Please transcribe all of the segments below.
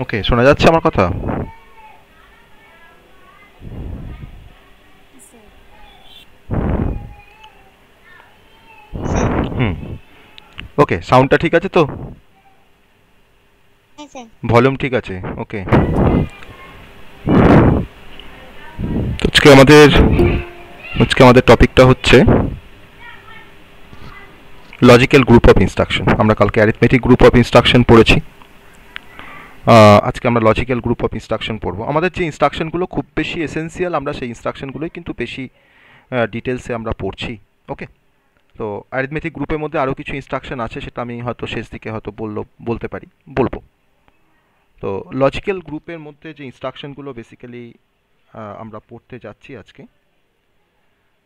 ওকে, শোনা যাচ্ছে আমার কথা? স্যার। স্যার। হুম। ওকে, সাউন্ডটা ঠিক আছে তো? হ্যাঁ স্যার। ভলিউম ঠিক আছে? ওকে। তো আজকে আমাদের টপিকটা হচ্ছে লজিক্যাল গ্রুপ অফ ইনস্ট্রাকশন। আমরা কালকে অ্যারিথমেটিক গ্রুপ অফ ইনস্ট্রাকশন পড়েছি। আজকে আমরা লজিক্যাল গ্রুপ অফ ইনস্ট্রাকশন পড়বো। আমাদের যে ইনস্ট্রাকশনগুলো খুব বেশি এসেন্সিয়াল, আমরা সেই ইনস্ট্রাকশনগুলোই কিন্তু বেশি ডিটেলসে আমরা পড়ছি। ওকে। তো অ্যারিথমেটিক গ্রুপের মধ্যে আরও কিছু ইনস্ট্রাকশন আছে, সেটা আমি হয়তো শেষ দিকে হয়তো বলতে পারি, বলবো। তো লজিক্যাল গ্রুপের মধ্যে যে ইনস্ট্রাকশনগুলো বেসিক্যালি আমরা পড়তে যাচ্ছি আজকে।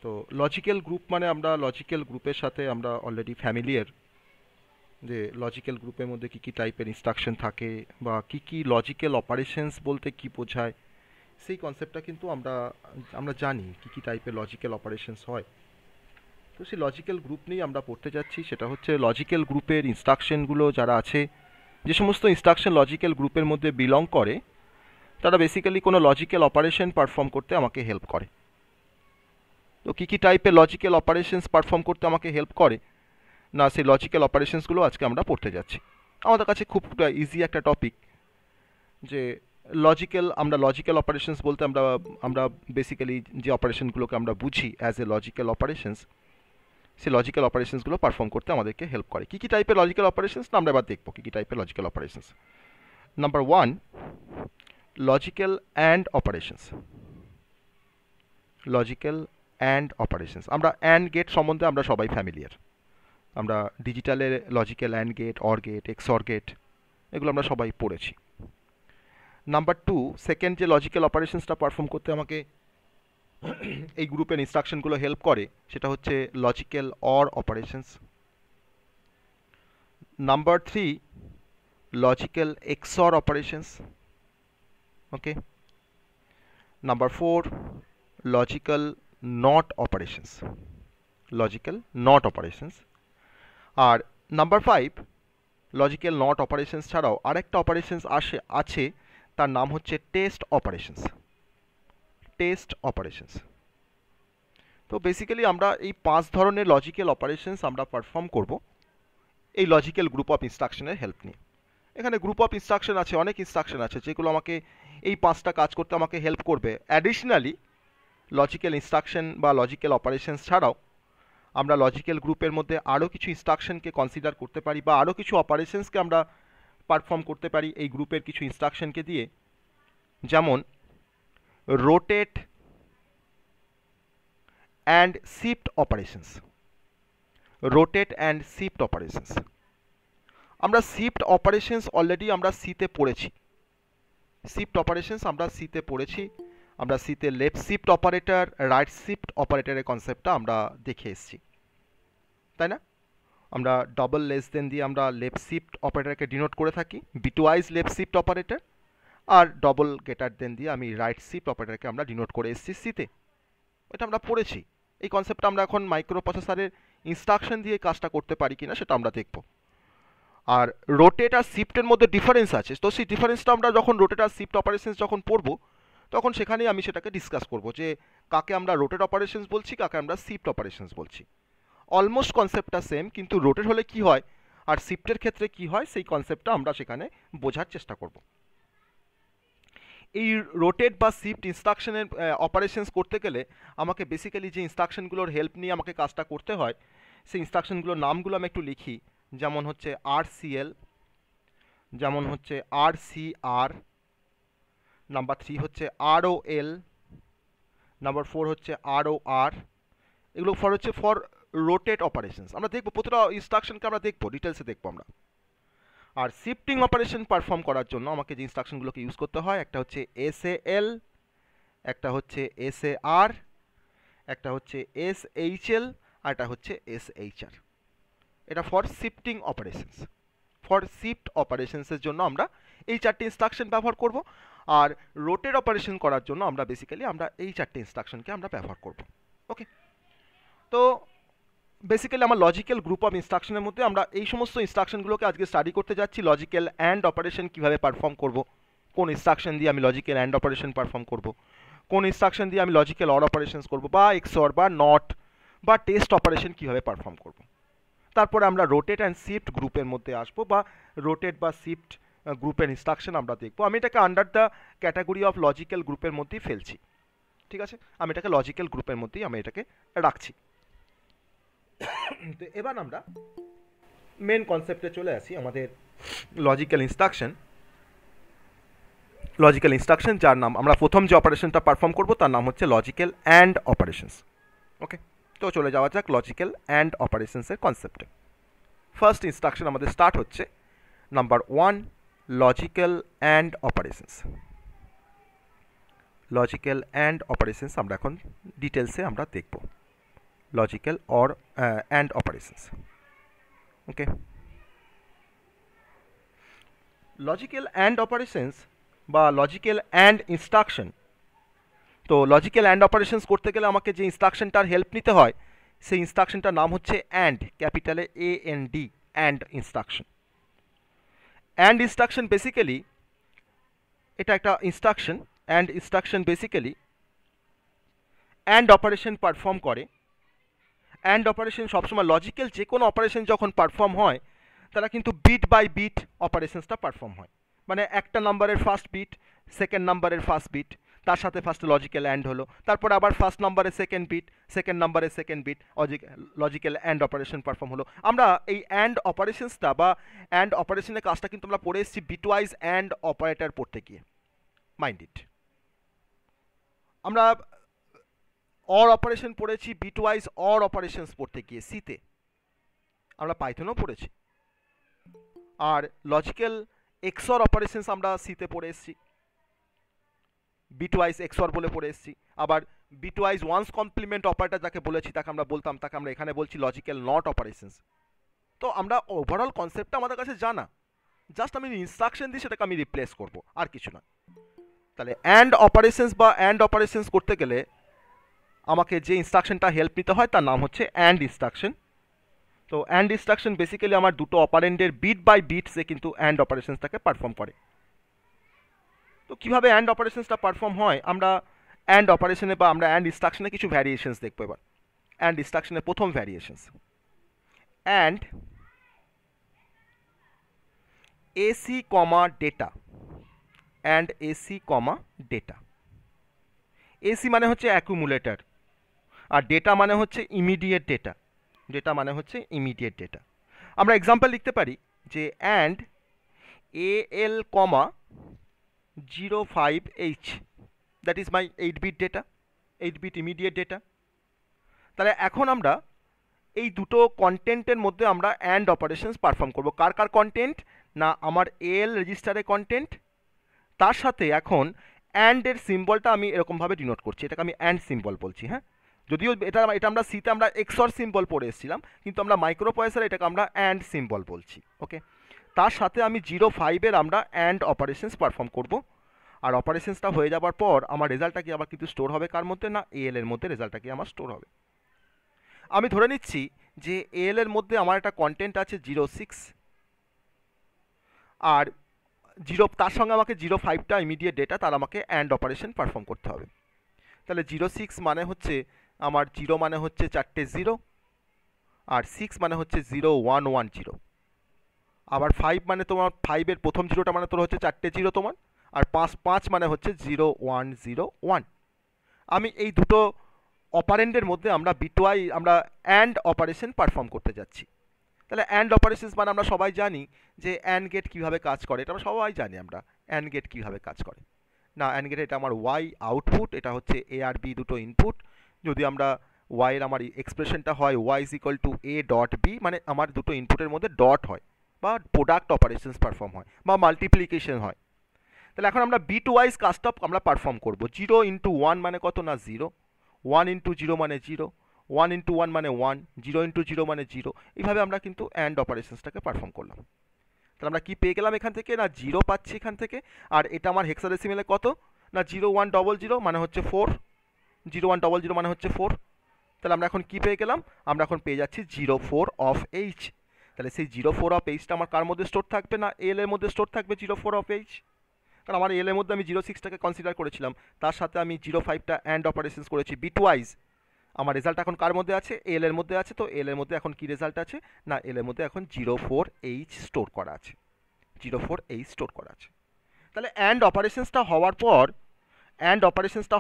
তো লজিক্যাল গ্রুপ মানে আমরা লজিক্যাল গ্রুপের সাথে আমরা অলরেডি ফ্যামিলিয়ার, যে লজিক্যাল গ্রুপের মধ্যে কী কী টাইপের ইনস্ট্রাকশন থাকে বা কী কী লজিক্যাল অপারেশনস বলতে কী বোঝায়, সেই কনসেপ্টটা কিন্তু আমরা আমরা জানি কী কী টাইপের লজিক্যাল অপারেশনস হয়। তো সেই লজিক্যাল গ্রুপ নিয়ে আমরা পড়তে যাচ্ছি। সেটা হচ্ছে লজিক্যাল গ্রুপের ইনস্ট্রাকশনগুলো যারা আছে, যে সমস্ত ইনস্ট্রাকশন লজিক্যাল গ্রুপের মধ্যে বিলং করে, তারা বেসিক্যালি কোনো লজিক্যাল অপারেশন পারফর্ম করতে আমাকে হেল্প করে। তো কী কী টাইপের লজিক্যাল অপারেশনস পারফর্ম করতে আমাকে হেল্প করে, না সেই লজিক্যাল অপারেশনসগুলো আজকে আমরা পড়তে যাচ্ছি। আমাদের কাছে খুব ইজি একটা টপিক, যে আমরা লজিক্যাল অপারেশনস বলতে আমরা আমরা বেসিক্যালি যে অপারেশনগুলোকে আমরা বুঝি অ্যাজ এ লজিক্যাল অপারেশনস, সেই লজিক্যাল অপারেশনসগুলো পারফর্ম করতে আমাদেরকে হেল্প করে। কী কী টাইপের লজিক্যাল অপারেশনস, না আমরা এবার দেখবো কী কী টাইপের logical operations. Number one, logical and operations. Logical and operations, আমরা অ্যান্ড গেট সম্বন্ধে আমরা সবাই ফ্যামিলিয়ার। আমরা ডিজিটালের logical and gate, or gate, XOR gate, এগুলো আমরা সবাই পড়েছি। নাম্বার টু, সেকেন্ড যে লজিক্যাল অপারেশনসটা পারফর্ম করতে আমাকে এই গ্রুপের ইনস্ট্রাকশনগুলো হেল্প করে, সেটা হচ্ছে logical or operations. Number three, logical XOR operations. Okay. Number four, logical not operations. Logical not operations. আর number five, logical not operations ছাড়াও আরেকটা অপারেশনস আছে, তার নাম হচ্ছে টেস্ট অপারেশনস। Test operations. তো বেসিক্যালি আমরা এই পাঁচ ধরনের লজিক্যাল অপারেশনস আমরা পারফর্ম করব এই লজিক্যাল গ্রুপ অফ ইনস্ট্রাকশনের হেল্প নিয়ে। এখানে গ্রুপ অফ ইনস্ট্রাকশন আছে, অনেক ইনস্ট্রাকশন আছে যেগুলো আমাকে এই পাঁচটা কাজ করতে আমাকে হেল্প করবে। অ্যাডিশনালি লজিক্যাল ইনস্ট্রাকশন বা লজিক্যাল অপারেশনস ছাড়াও আমরা লজিক্যাল গ্রুপের মধ্যে আরও কিছু ইনস্ট্রাকশনকে কনসিডার করতে পারি বা আরও কিছু অপারেশনসকে আমরা পারফর্ম করতে পারি এই গ্রুপের কিছু ইনস্ট্রাকশনকে দিয়ে। যেমন rotate and shift operations. Rotate and shift operations, আমরা শিফট অপারেশনস অলরেডি আমরা সিতে পড়েছি। শিফট অপারেশনস আমরা সিতে পড়েছি। আমরা সিতে left shift operator, right shift অপারেটরের কনসেপ্টটা আমরা দেখে এসেছি, তাই না? আমরা ডবল লেস দেন দিয়ে আমরা লেফট শিফট অপারেটরকে ডিনোট করে থাকি, বিটওয়াইজ লেফট শিফট অপারেটর। আর ডবল গেটার দেন দিয়ে আমি রাইট শিফট অপারেটরকে আমরা ডিনোট করে এসেছি সিতে। এটা আমরা পড়েছি। এই কনসেপ্টটা আমরা এখন মাইক্রো প্রসেসরের ইনস্ট্রাকশন দিয়ে কাজটা করতে পারি কিনা সেটা আমরা দেখব। আর রোটেট আর শিফটের মধ্যে ডিফারেন্স আছে, তো সেই ডিফারেন্সটা আমরা যখন রোটেট আর শিফট অপারেশনস যখন পড়ব, তখন সেখানেই আমি সেটাকে ডিসকাস করব যে কাকে আমরা রোটেট অপারেশনস বলছি, কাকে আমরা শিফট অপারেশনস বলছি। অলমোস্ট কনসেপ্টটা সেম, কিন্তু রোটেট হলে কি হয় আর শিফটের ক্ষেত্রে কি হয় সেই কনসেপ্টটা আমরা সেখানে বোঝার চেষ্টা করব। এই রোটেট বা শিফট ইনস্ট্রাকশনের অপারেশনস করতে গেলে আমাকে বেসিক্যালি যে ইনস্ট্রাকশনগুলোর হেল্প নিয়ে আমাকে কাজটা করতে হয়, সেই ইনস্ট্রাকশনগুলোর নামগুলো আমি একটু লিখি। যেমন হচ্ছে RCL, যেমন হচ্ছে RCR, নাম্বার থ্রি হচ্ছে ROL, নাম্বার ফোর হচ্ছে ROR। এগুলো ফর রোটেট অপারেশনস। আমরা দেখবো প্রতিটা ইনস্ট্রাকশনকে আমরা দেখবো, ডিটেলসে দেখবো আমরা। আর শিফটিং অপারেশন পারফর্ম করার জন্য আমাকে যে ইনস্ট্রাকশনগুলোকে ইউজ করতে হয়, একটা হচ্ছে SAL, একটা হচ্ছে SAR, একটা হচ্ছে SHL, আর একটা হচ্ছে SHR। এটা for shifting operations. For shift অপারেশনসের জন্য আমরা এই চারটে ইনস্ট্রাকশন ব্যবহার করব। আর রোটেট অপারেশন করার জন্য আমরা বেসিক্যালি আমরা এই চারটে ইনস্ট্রাকশনকে আমরা ব্যবহার করব। ওকে। তো বেসিক্যালি আমার লজিক্যাল গ্রুপ অফ ইনস্ট্রাকশনের মধ্যে আমরা এই সমস্ত ইনস্ট্রাকশনগুলোকে আজকে স্টাডি করতে যাচ্ছি। লজিক্যাল অ্যান্ড অপারেশন কীভাবে পারফর্ম করব, কোন ইনস্ট্রাকশন দিয়ে আমি লজিক্যাল অ্যান্ড অপারেশন পারফর্ম করব, কোন ইনস্ট্রাকশন দিয়ে আমি লজিক্যাল অর অপারেশনস করব, বা এক্সঅর বা নট বা টেস্ট অপারেশন কীভাবে পারফর্ম করব। তারপরে আমরা রোটেট অ্যান্ড শিফট গ্রুপের মধ্যে আসবো, বা রোটেট বা শিফট গ্রুপের ইনস্ট্রাকশন আমরা দেখবো। আমি এটাকে under the category of logical গ্রুপের মধ্যেই ফেলছি, ঠিক আছে, আমি এটাকে লজিক্যাল গ্রুপের মধ্যেই আমি এটাকে রাখছি। তো এবার আমরা মেন কনসেপ্টে চলে আসি, আমাদের লজিক্যাল ইনস্ট্রাকশন যার নাম আমরা প্রথম যে অপারেশনটা পারফর্ম করব তার নাম হচ্ছে লজিক্যাল অ্যান্ড অপারেশনস। ওকে, তো চলে যাওয়া যাক লজিক্যাল অ্যান্ড অপারেশনসের কনসেপ্টে। ফার্স্ট ইনস্ট্রাকশন আমাদের স্টার্ট হচ্ছে number 1, logical and operations. Logical and operations আমরা এখন ডিটেলসে আমরা দেখব, logical or and operations. Okay, logical and operations বা লজিক্যাল অ্যান্ড ইনস্ট্রাকশন। তো লজিক্যাল অ্যান্ড অপারেশনস করতে গেলে আমাকে যে ইনস্ট্রাকশনটার হেল্প নিতে হয় সেই ইনস্ট্রাকশনটার নাম হচ্ছে অ্যান্ড, ক্যাপিটালে AND, and instruction. And instruction basically এটা একটা instruction, and instruction basically and operation perform করে। অ্যান্ড অপারেশন সবসময় লজিক্যাল যে কোনো অপারেশন যখন পারফর্ম হয় তারা কিন্তু বিট বাই বিট অপারেশনসটা পারফর্ম হয়, মানে একটা নাম্বারের ফার্স্ট বিট, সেকেন্ড নাম্বারের ফার্স্ট বিট, তার সাথে ফার্স্ট লজিক্যাল অ্যান্ড হলো, তারপর আবার ফার্স্ট নাম্বারের সেকেন্ড বিট, সেকেন্ড নাম্বারের second bit, logical and operation perform হলো। আমরা এই অ্যান্ড অপারেশনসটা বা অ্যান্ড অপারেশনের কাজটা কিন্তু আমরা পড়ে এসেছি বিটওয়াইজ অ্যান্ড অপারেটর পড়তে গিয়ে, মাইন্ড ইট। আমরা অর অপারেশন পড়েছি বিটওয়াইজ অর অপারেশনস পড়তে গিয়ে সিতে, আমরা পাইথনও পড়েছি। আর লজিক্যাল এক্সঅর অপারেশনস আমরা সিতে পড়ে এসেছি, বিটওয়াইজ এক্সঅর বলে পড়ে এসেছি। আবার বিটওয়াইজ ওয়ান্স কমপ্লিমেন্ট অপারেটর যাকে বলেছি তাকে আমরা বলতাম, তাকে আমরা এখানে বলছি লজিক্যাল নট অপারেশনস। তো আমরা ওভারঅল কনসেপ্টটা আমাদের কাছে জানা, জাস্ট আমি ইনস্ট্রাকশন দিই সেটাকে আমি রিপ্লেস করব, আর কিছু না। তাহলে অ্যান্ড অপারেশনস বা অ্যান্ড অপারেশনস করতে গেলে আমাকে যে ইনস্ট্রাকশনটা হেল্প নিতে হয় তার নাম হচ্ছে অ্যান্ড ইনস্ট্রাকশন। তো অ্যান্ড ইনস্ট্রাকশন বেসিক্যালি আমার দুটো অপারেন্ডের বিট বাই বিটসে কিন্তু অ্যান্ড অপারেশনসটাকে পারফর্ম করে। তো কীভাবে অ্যান্ড অপারেশনসটা পারফর্ম হয়, আমরা অ্যান্ড অপারেশনে বা আমরা অ্যান্ড ইনস্ট্রাকশনে কিছু ভ্যারিয়েশনস দেখবো। এবার অ্যান্ড ইনস্ট্রাকশনের প্রথম variations, and AC comma data, and AC comma data. AC মানে হচ্ছে অ্যাকুমুলেটর, আর ডেটা মানে হচ্ছে ইমিডিয়েট ডেটা, ডেটা মানে হচ্ছে ইমিডিয়েট ডেটা। আমরা এক্সাম্পল লিখতে পারি যে and AL comma 05H, that is my 8 bit data, 8 bit immediate data. তাহলে এখন আমরা এই দুটো কন্টেন্টের মধ্যে আমরা অ্যান্ড অপারেশনস পারফর্ম করব। কার কার কন্টেন্ট না, আমার AL রেজিস্টারের কন্টেন্ট, তার সাথে এখন অ্যান্ডের সিম্বলটা আমি এরকমভাবে ডিনোট করছি, এটাকে আমি অ্যান্ড সিম্বল বলছি। হ্যাঁ, যদিও এটা আমরা সিতে আমরা এক্সঅর সিম্বল পড়ে এসেছিলাম, কিন্তু আমরা মাইক্রো প্রসেসরে এটাকে আমরা অ্যান্ড সিম্বল বলছি। ওকে, তার সাথে আমি 05-এর আমরা অ্যান্ড অপারেশনস পারফর্ম করব। আর অপারেশনসটা হয়ে যাবার পর আমার রেজাল্টটা কি আবার কিন্তু স্টোর হবে কার মধ্যে না, AL এর মধ্যে রেজাল্টটা কি আমার স্টোর হবে। আমি ধরে নিচ্ছি যে AL এর মধ্যে আমার একটা কন্টেন্ট আছে 06, আর তার সঙ্গে আমাকে 05টা ইমিডিয়েট ডেটা, তার আমাকে অ্যান্ড অপারেশন পারফর্ম করতে হবে। তাহলে 06 মানে হচ্ছে আমার 0 মানে হচ্ছে 4টে 0, আর 6 মানে হচ্ছে 0110। আবার 5 মানে তোমার 5-এর প্রথম 0টা মানে তোর হচ্ছে 4টে 0 তোমার, আর 5 মানে হচ্ছে 0101। আমি এই দুটো অপারেন্ডের মধ্যে আমরা বিটওয়াইজ আমরা অ্যান্ড অপারেশন পারফর্ম করতে যাচ্ছি। তাহলে অ্যান্ড অপারেশনস মানে আমরা সবাই জানি যে অ্যান্ড গেট কীভাবে কাজ করে, এটা আমরা সবাই জানি আমরা অ্যান্ড গেট কীভাবে কাজ করে। না, অ্যান্ড গেট এটা আমার ওয়াই আউটপুট, এটা হচ্ছে এ আর বি দুটো ইনপুট। যদি আমরা ওয়াইয়ের আমার এক্সপ্রেশনটা হয় Y is equal to A dot B, মানে আমার দুটো ইনপুটের মধ্যে ডট হয় বা প্রোডাক্ট অপারেশনস পারফর্ম হয় বা মাল্টিপ্লিকেশন হয়। তাহলে এখন আমরা বিট ওয়াইজ কাজটা আমরা পারফর্ম করবো। 0 ইন্টু 1 মানে কত না 0, 1 ইন্টু 0 মানে 0, 1 ইন্টু 1 মানে 1, 0 ইন্টু 0 মানে 0। এইভাবে আমরা কিন্তু অ্যান্ড অপারেশনসটাকে পারফর্ম করলাম। তাহলে আমরা কি পেয়ে গেলাম এখান থেকে না 0 পাচ্ছি এখান থেকে, আর এটা আমার হেক্সাডেসিমেলে কত না 0100 মানে হচ্ছে 4, 0100 মানে হচ্ছে 4। তাহলে আমরা এখন কি পেয়ে গেলাম, আমরা এখন পেয়ে যাচ্ছি 04 অফ এইচ। তাহলে সেই 04 অফ এইচটা আমার কার মধ্যে স্টোর থাকবে না, এল এর মধ্যে স্টোর থাকবে 04 অফ এইচ। কারণ আমার এল এর মধ্যে আমি 06টাকে কনসিডার করেছিলাম, তার সাথে আমি 05টা অ্যান্ড অপারেশনস করেছি বিটওয়াইজ। আমার রেজাল্ট এখন কার মধ্যে আছে? এল এর মধ্যে আছে। তো এল এর মধ্যে এখন কি রেজাল্ট আছে? না, এল এর মধ্যে এখন 04H স্টোর করা আছে, 04H স্টোর করা আছে। তাহলে অ্যান্ড অপারেশনসটা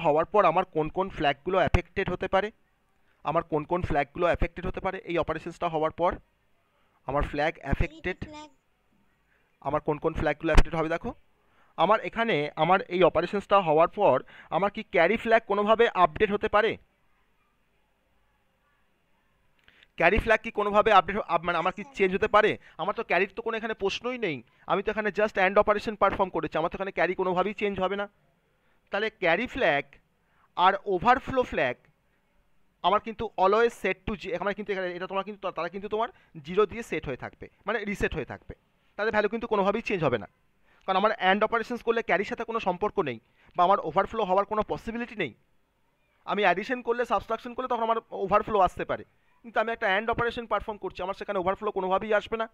হওয়ার পর আমার কোন কোন ফ্ল্যাগগুলো অ্যাফেক্টেড হতে পারে? আমার কোন কোন ফ্ল্যাগগুলো অ্যাফেক্টেড হতে পারে এই অপারেশনসটা হওয়ার পর? আমার ফ্ল্যাগ অ্যাফেক্টেড, আমার কোন কোন ফ্ল্যাগগুলো অ্যাফেক্টেড হবে দেখো। আমার এখানে আমার এই অপারেশনসটা হওয়ার পর আমার কি ক্যারি ফ্ল্যাগ কোনোভাবে আপডেট হতে পারে? ক্যারি ফ্ল্যাগ কি কোনোভাবে আপডেট, মানে আমার কি চেঞ্জ হতে পারে? আমার তো ক্যারির তো কোনো এখানে প্রশ্নই নেই, আমি তো এখানে জাস্ট অ্যান্ড অপারেশন পারফর্ম করেছি, আমার তো এখানে ক্যারি কোনোভাবেই চেঞ্জ হবে না। তাহলে ক্যারি ফ্ল্যাগ আর ওভারফ্লো ফ্ল্যাগ আমার কিন্তু অলওয়েজ সেট টু আমার কিন্তু এখানে এটা তোমার কিন্তু তারা কিন্তু তোমার 0 দিয়ে সেট হয়ে থাকবে, মানে রিসেট হয়ে থাকবে, তাদের ভ্যালু কিন্তু কোনোভাবেই চেঞ্জ হবে না। কারণ আমার অ্যান্ড অপারেশনস করলে ক্যারির সাথে কোনো সম্পর্ক নেই, বা আমার ওভারফ্লো হওয়ার কোনো পসিবিলিটি নেই। আমি অ্যাডিশন করলে, সাবস্ট্রাকশন করলে তখন আমার ওভারফ্লো আসতে পারে, কিন্তু আমি একটা অ্যান্ড অপারেশন পারফর্ম করছি, আমার সেখানে ওভারফ্লো কোনোভাবেই আসবে না।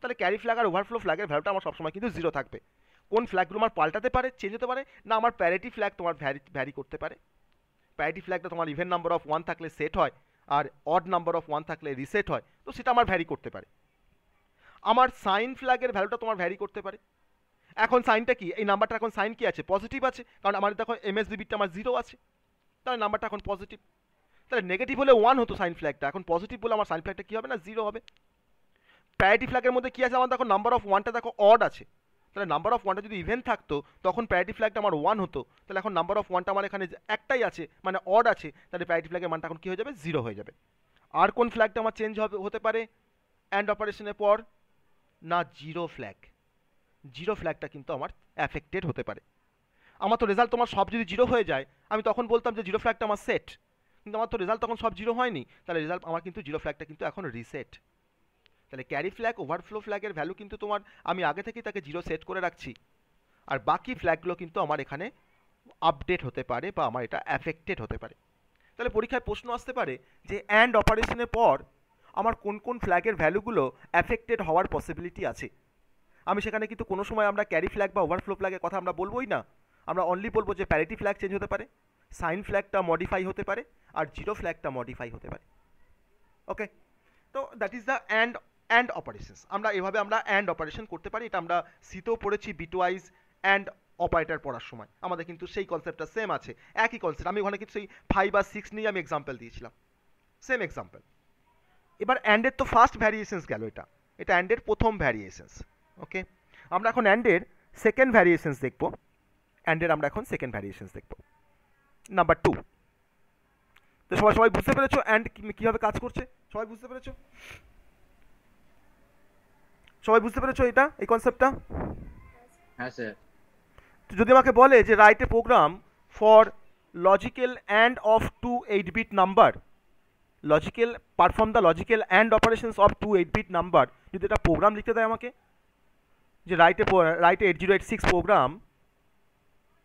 তাহলে ক্যারি ফ্ল্যাগ আর ওভারফ্লো ফ্ল্যাগের ভ্যালুটা আমার সবসময় কিন্তু 0 থাকবে। কোন ফ্ল্যাগগুলো আমার পাল্টাতে পারে, চেঞ্জ হতে পারে? না, আমার প্যারিটি ফ্ল্যাগ তোমার ভ্যারি করতে পারে। প্যারিটি ফ্ল্যাগটা তোমার ইভেন নাম্বার অফ 1 থাকলে সেট হয়, আর অড নাম্বার অফ 1 থাকলে রিসেট হয়, তো সেটা আমার ভ্যারি করতে পারে। আমার সাইন ফ্ল্যাগের ভ্যালুটা তোমার ভ্যারি করতে পারে। এখন সাইনটা কি, এই নাম্বারটা এখন সাইন কি আছে? পজিটিভ আছে, কারণ আমার দেখো এমএসবি বিটটা আমার 0 আছে, তাহলে নাম্বারটা এখন পজিটিভ। তাহলে নেগেটিভ হলে 1 হতো সাইন ফ্ল্যাগটা, এখন পজিটিভ বলে আমার সাইন ফ্ল্যাগটা কি হবে না, 0 হবে। প্যারিটি ফ্ল্যাগের মধ্যে কি আছে? আমার দেখো নাম্বার অফ 1টা দেখো অড আছে, তাহলে নাম্বার অফ 1টা যদি ইভেন থাকতো তখন প্যারিটি ফ্ল্যাগটা আমার 1 হতো, তাহলে এখন নাম্বার অফ 1টা আমার এখানে একটাই আছে, মানে অড আছে, তাহলে প্যারিটি ফ্ল্যাগের মানটা এখন কি হয়ে যাবে? 0 হয়ে যাবে। আর কোন ফ্ল্যাগটা আমার চেঞ্জ হতে পারে অ্যান্ড অপারেশনের পর? না, 0 ফ্ল্যাগ। 0 ফ্ল্যাগটা কিন্তু আমার অ্যাফেক্টেড হতে পারে। আমার তো রেজাল্ট তোমার সব যদি 0 হয়ে যায়, আমি তখন বলতাম যে 0 ফ্ল্যাগটা আমার সেট, কিন্তু আমার তো রেজাল্ট তখন সব 0 হয়নি, তাহলে রেজাল্ট আমার কিন্তু 0 ফ্ল্যাগটা কিন্তু এখন রিসেট। তাহলে ক্যারি ফ্ল্যাগ, ওভারফ্লো ফ্ল্যাগের ভ্যালু কিন্তু তোমার আমি আগে থেকেই তাকে 0 সেট করে রাখছি, আর বাকি ফ্ল্যাগগুলো কিন্তু আমার এখানে আপডেট হতে পারে বা আমার এটা অ্যাফেক্টেড হতে পারে। তাহলে পরীক্ষায় প্রশ্ন আসতে পারে যে অ্যান্ড অপারেশনের পর আমার কোন কোন ফ্ল্যাগের ভ্যালুগুলো অ্যাফেক্টেড হওয়ার পসিবিলিটি আছে। আমি সেখানে কিন্তু কোনো সময় আমরা ক্যারি ফ্ল্যাগ বা ওভারফ্লো ফ্ল্যাগের কথা আমরা বলবোই না, আমরা অনলি বলবো যে প্যারিটি ফ্ল্যাগ চেঞ্জ হতে পারে, সাইন ফ্ল্যাগটা মডিফাই হতে পারে, আর 0 ফ্ল্যাগটা মডিফাই হতে পারে। ওকে, তো that is the and operations. আমরা এভাবে আমরা অ্যান্ড অপারেশন করতে পারি, এটা আমরা সিতেও পড়েছি বিটওয়াইজ অ্যান্ড অপারেটর পড়ার সময়, আমাদের কিন্তু সেই কনসেপ্টটা সেম আছে, একই কনসেপ্ট। আমি ওখানে কিন্তু সেই 5 বা 6 নিয়ে আমি এক্সাম্পল দিয়েছিলাম, সেম এক্সাম্পল। এবার অ্যান্ডের তো ফার্স্ট ভ্যারিয়েশনস গেল, এটা অ্যান্ডের প্রথম ভ্যারিয়েশনস। ওকে, আমরা এখন অ্যান্ডের সেকেন্ড ভ্যারিয়েশনস দেখব। অ্যান্ডের আমরা এখন সেকেন্ড ভ্যারিয়েশনস দেখব, নাম্বার 2। তো সবাই বুঝতে পেরেছো অ্যান্ড কীভাবে কাজ করছে? সবাই বুঝতে পেরেছো? সবাই বুঝতে পেরেছো এটা, এই কনসেপ্টটা? হ্যাঁ স্যার। তো যদি আমাকে বলে যে write a program for logical and of 2 8-bit number, logical perform the logical and operations of 2 8-bit number, যদি এটা প্রোগ্রাম লিখতে দেয় আমাকে যে write a 8086 program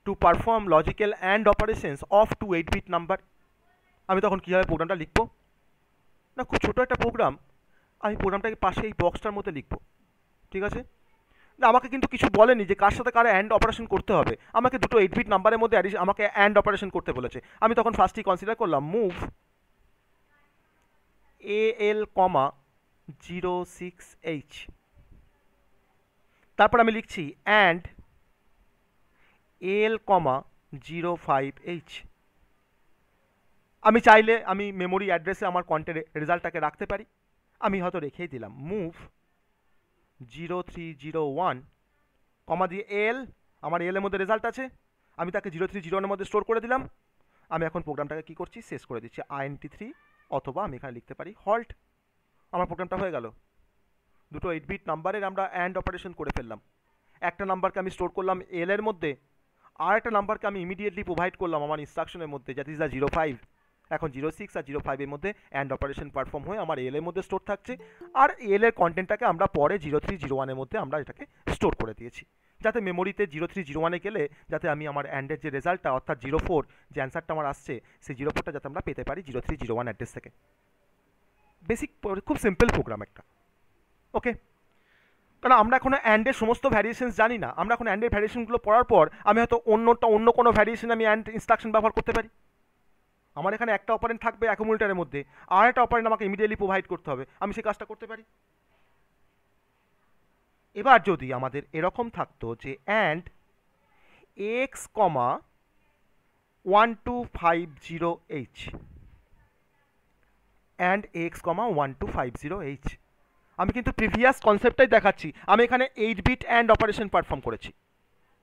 to perform logical and operations of 2 8-bit number, আমি তখন কীভাবে প্রোগ্রামটা লিখবো? না, খুব ছোটো একটা প্রোগ্রাম, আমি প্রোগ্রামটাকে পাশে এই বক্সটার মধ্যে লিখবো, ঠিক আছে? না, আমাকে কিন্তু কিছু বলেনি যে কার সাথে কার অ্যান্ড অপারেশন করতে হবে, আমাকে দুটো 8-bit নাম্বারের মধ্যে আমাকে অ্যান্ড অপারেশন করতে বলেছে। আমি তখন ফার্স্টই কনসিডার করলাম মুভ AL, 06H, তারপর আমি লিখছি অ্যান্ড AL, 05H। আমি চাইলে আমি মেমোরি অ্যাড্রেসে আমার কন্টেন্ট রেজাল্টটাকে রাখতে পারি, আমি হয়তো রেখেই দিলাম মুভ 0301, কমা দিয়ে এল, আমার এল এর মধ্যে রেজাল্ট আছে, আমি তাকে 0301-এর মধ্যে স্টোর করে দিলাম। আমি এখন প্রোগ্রামটাকে কী করছি, শেষ করে দিচ্ছি INT3, অথবা আমি এখানে লিখতে পারি হল্ট। আমার প্রোগ্রামটা হয়ে গেল, দুটো 8-bit নাম্বারের আমরা অ্যান্ড অপারেশন করে ফেললাম। একটা নাম্বারকে আমি স্টোর করলাম এল এর মধ্যে, আর একটা নাম্বারকে আমি ইমিডিয়েটলি প্রোভাইড করলাম আমার ইনস্ট্রাকশনের মধ্যে, দ্যাট ইজ দ্য 05। এখন 06 আর 05-এর মধ্যে অ্যান্ড অপারেশন পারফর্ম হয়ে আমার এল এর মধ্যে স্টোর থাকছে, আর এল এর কন্টেন্টটাকে আমরা পরে 0301-এর মধ্যে আমরা এটাকে স্টোর করে দিয়েছি, যাতে মেমোরিতে 0301-এ গেলে যাতে আমি আমার অ্যান্ডের যে রেজাল্টটা অর্থাৎ 04 যে অ্যান্সারটা আমার আসছে, সেই 04টা যাতে আমরা পেতে পারি 0301 অ্যাড্রেস থেকে। বেসিক, খুব সিম্পল প্রোগ্রাম একটা। ওকে, কারণ আমরা এখন অ্যান্ডের সমস্ত ভ্যারিয়েশনস জানি না, আমরা এখন অ্যান্ডের ভ্যারিয়েশনগুলো পড়ার পর আমি হয়তো অন্য কোনো ভ্যারিয়েশন আমি অ্যান্ড ইনস্ট্রাকশন ব্যবহার করতে পারি। আমার এখানে একটা অপারেন্ট থাকবে অ্যাকুমুলেটারের মধ্যে, আর একটা অপারেন্ট আমাকে ইমিডিয়েটলি প্রোভাইড করতে হবে, আমি সেই কাজটা করতে পারি। এবার যদি আমাদের এরকম থাকতো যে and x comma 1250H and x comma 1250H, আমি কিন্তু প্রিভিয়াস কনসেপ্টটাই দেখাচ্ছি। আমি এখানে 8 বিট অ্যান্ড অপারেশন পারফর্ম করেছি,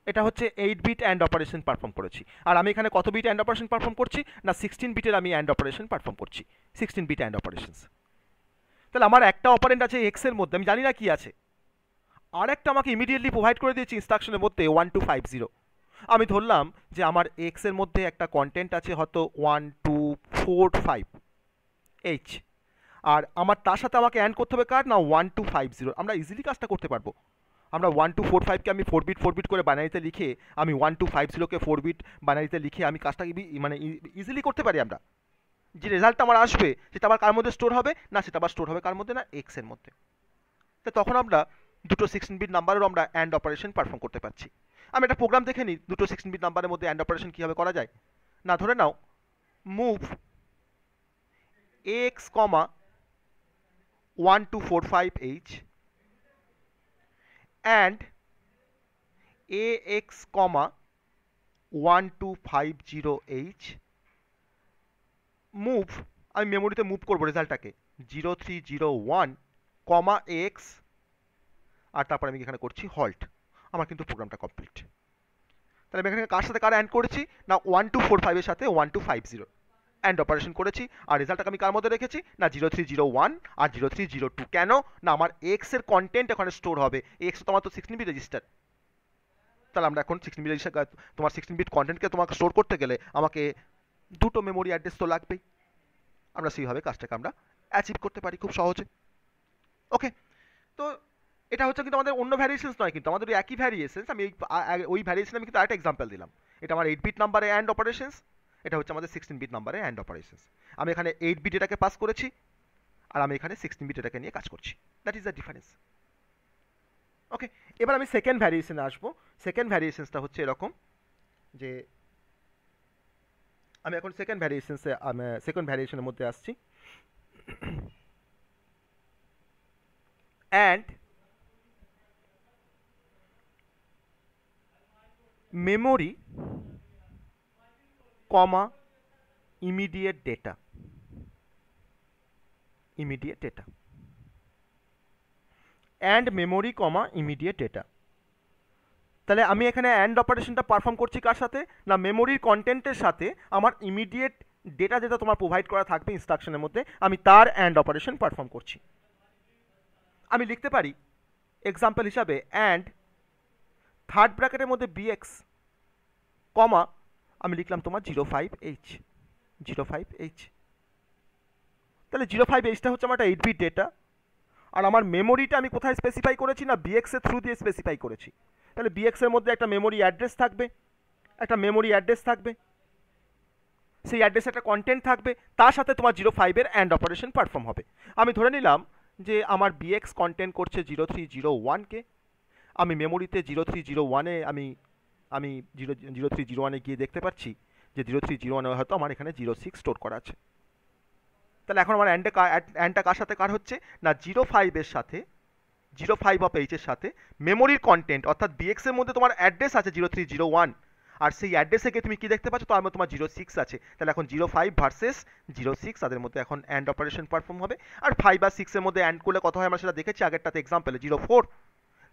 এটা হচ্ছে 8 বিট অ্যান্ড অপারেশন পারফর্ম করেছি। আর আমি এখানে কত বিট অ্যান্ড অপারেশন পারফর্ম করছি না 16 বিটের আমি অ্যান্ড অপারেশন পারফর্ম করছি, 16 বিট অ্যান্ড অপারেশনস। তাহলে আমার একটা অপারেন্ট আছে এক্সের মধ্যে, আমি জানি না কি আছে, আর একটা আমাকে ইমিডিয়েটলি প্রোভাইড করে দিয়েছি ইনস্ট্রাকশনের মধ্যে 1250। আমি ধরলাম যে আমার এক্সের মধ্যে একটা কন্টেন্ট আছে হয়তো 1245H, আর আমার তার সাথে আমাকে অ্যান্ড করতে হবে কার না 1250। আমরা ইজিলি কাজটা করতে পারবো। আমরা 1245কে আমি 4 বিট করে বাইনারিতে লিখে, আমি 1250কে 4 বিট বাইনারিতে লিখে আমি কাজটা মানে ইজিলি করতে পারি। আমরা যে রেজাল্টটা আমার আসবে সেটা আবার কার মধ্যে স্টোর হবে না, সেটা আবার স্টোর হবে কার মধ্যে না এক্সের মধ্যে। তো তখন আমরা দুটো 16 বিট নাম্বারেরও আমরা অ্যান্ড অপারেশন পারফর্ম করতে পারছি। আমি একটা প্রোগ্রাম দেখে নিই দুটো 16 বিট নাম্বারের মধ্যে অ্যান্ড অপারেশন কীভাবে করা যায়। না ধরে নাও move X comma 1245H and ax comma 1250H move, আমি মেমোরিতে মুভ করবো রেজাল্টটাকে 0301 কমা এক্স, আর তারপর আমি এখানে করছি হল্ট। আমার কিন্তু প্রোগ্রামটা কমপ্লিট। তাহলে আমি এখানে কার সাথে কার অ্যান্ড করেছি না 1245-এর সাথে 1250 অ্যান্ড অপারেশন করেছি, আর রেজাল্টটাকে আমি কার মধ্যে রেখেছি না 0301 আর 0302। কেন না আমার এক্স এর কন্টেন্ট এখানে স্টোর হবে, এক্স তোমার তো 16 বিট রেজিস্টার। তাহলে আমরা এখন 16 বিট রেজিস্টার, তোমার 16 বিট কন্টেন্টকে তোমাকে স্টোর করতে গেলে আমাকে দুটো মেমোরি অ্যাড্রেস তো লাগবেই। আমরা সেইভাবে কাজটাকে আমরা অ্যাচিভ করতে পারি খুব সহজে। ওকে, তো এটা হচ্ছে কিন্তু আমাদের অন্য ভ্যারিয়েশনস নয়, কিন্তু আমাদের ওই একই ভ্যারিয়েশনস। আমি ওই ভ্যারিয়েশন আমি কিন্তু আরেকটা এক্সাম্পল দিলাম। এটা আমার 8 বিট নাম্বারে অ্যান্ড অপারেশনস, এটা হচ্ছে আমাদের 16 বিট নাম্বারে অ্যান্ড অপারেশনস। আমি এখানে 8 বিট এটাকে পাস করেছি, আর আমি এখানে 16 বিট এটাকে নিয়ে কাজ করছি। That is the difference. Okay, এবার আমি সেকেন্ড ভ্যারিয়েশনে আসবো। সেকেন্ড ভ্যারিয়েশনসটা হচ্ছে এরকম যে আমি এখন সেকেন্ড ভ্যারিয়েশনের মধ্যে আসছি। And memory comma immediate data, and memory comma immediate data. তাহলে আমি এখানে অ্যান্ড অপারেশনটা পারফর্ম করছি কার সাথে না মেমোরির কন্টেন্টের সাথে আমার ইমিডিয়েট ডেটা যেটা তোমার প্রোভাইড করা থাকবে ইনস্ট্রাকশনের মধ্যে, আমি তার অ্যান্ড অপারেশন পারফর্ম করছি। আমি লিখতে পারি এক্সাম্পল হিসাবে অ্যান্ড থার্ড ব্র্যাকেটের মধ্যে বিএক্স কমা আমি লিখলাম তোমার 05H। তাহলে 05Hটা হচ্ছে আমার একটা 8 বিট ডেটা, আর আমার মেমোরিটা আমি কোথায় স্পেসিফাই করেছি না বিএক্স এর থ্রু দিয়ে স্পেসিফাই করেছি। তাহলে বিএক্স এর মধ্যে একটা মেমোরি অ্যাড্রেস থাকবে, সেই অ্যাড্রেসে একটা কন্টেন্ট থাকবে, তার সাথে তোমার 05-এর অ্যান্ড অপারেশন পারফর্ম হবে। আমি ধরে নিলাম যে আমার বিএক্স কন্টেন্ট করছে 0301কে, আমি মেমোরিতে 0301-এ আমি 0301-এ গিয়ে দেখতে পাচ্ছি যে 0301-এ হয়তো আমার এখানে 06 স্টোর করা আছে। তাহলে এখন আমার অ্যান্ডটা কার সাথে কার হচ্ছে না 05-এর সাথে 05H-এর সাথে মেমোরির কন্টেন্ট অর্থাৎ বিএক্স এর মধ্যে তোমার অ্যাড্রেস আছে 0301, আর সেই অ্যাড্রেসে গিয়ে তুমি কি দেখতে পাচ্ছ তার মধ্যে তোমার 06 আছে। তাহলে এখন 05 ভার্সেস 06 তাদের মধ্যে এখন অ্যান্ড অপারেশন পারফর্ম হবে। আর 5 আর 6 এর মধ্যে অ্যান্ড করলে কত হয় আমরা সেটা দেখেছি আগেরটাতে এক্সাম্পলে 04।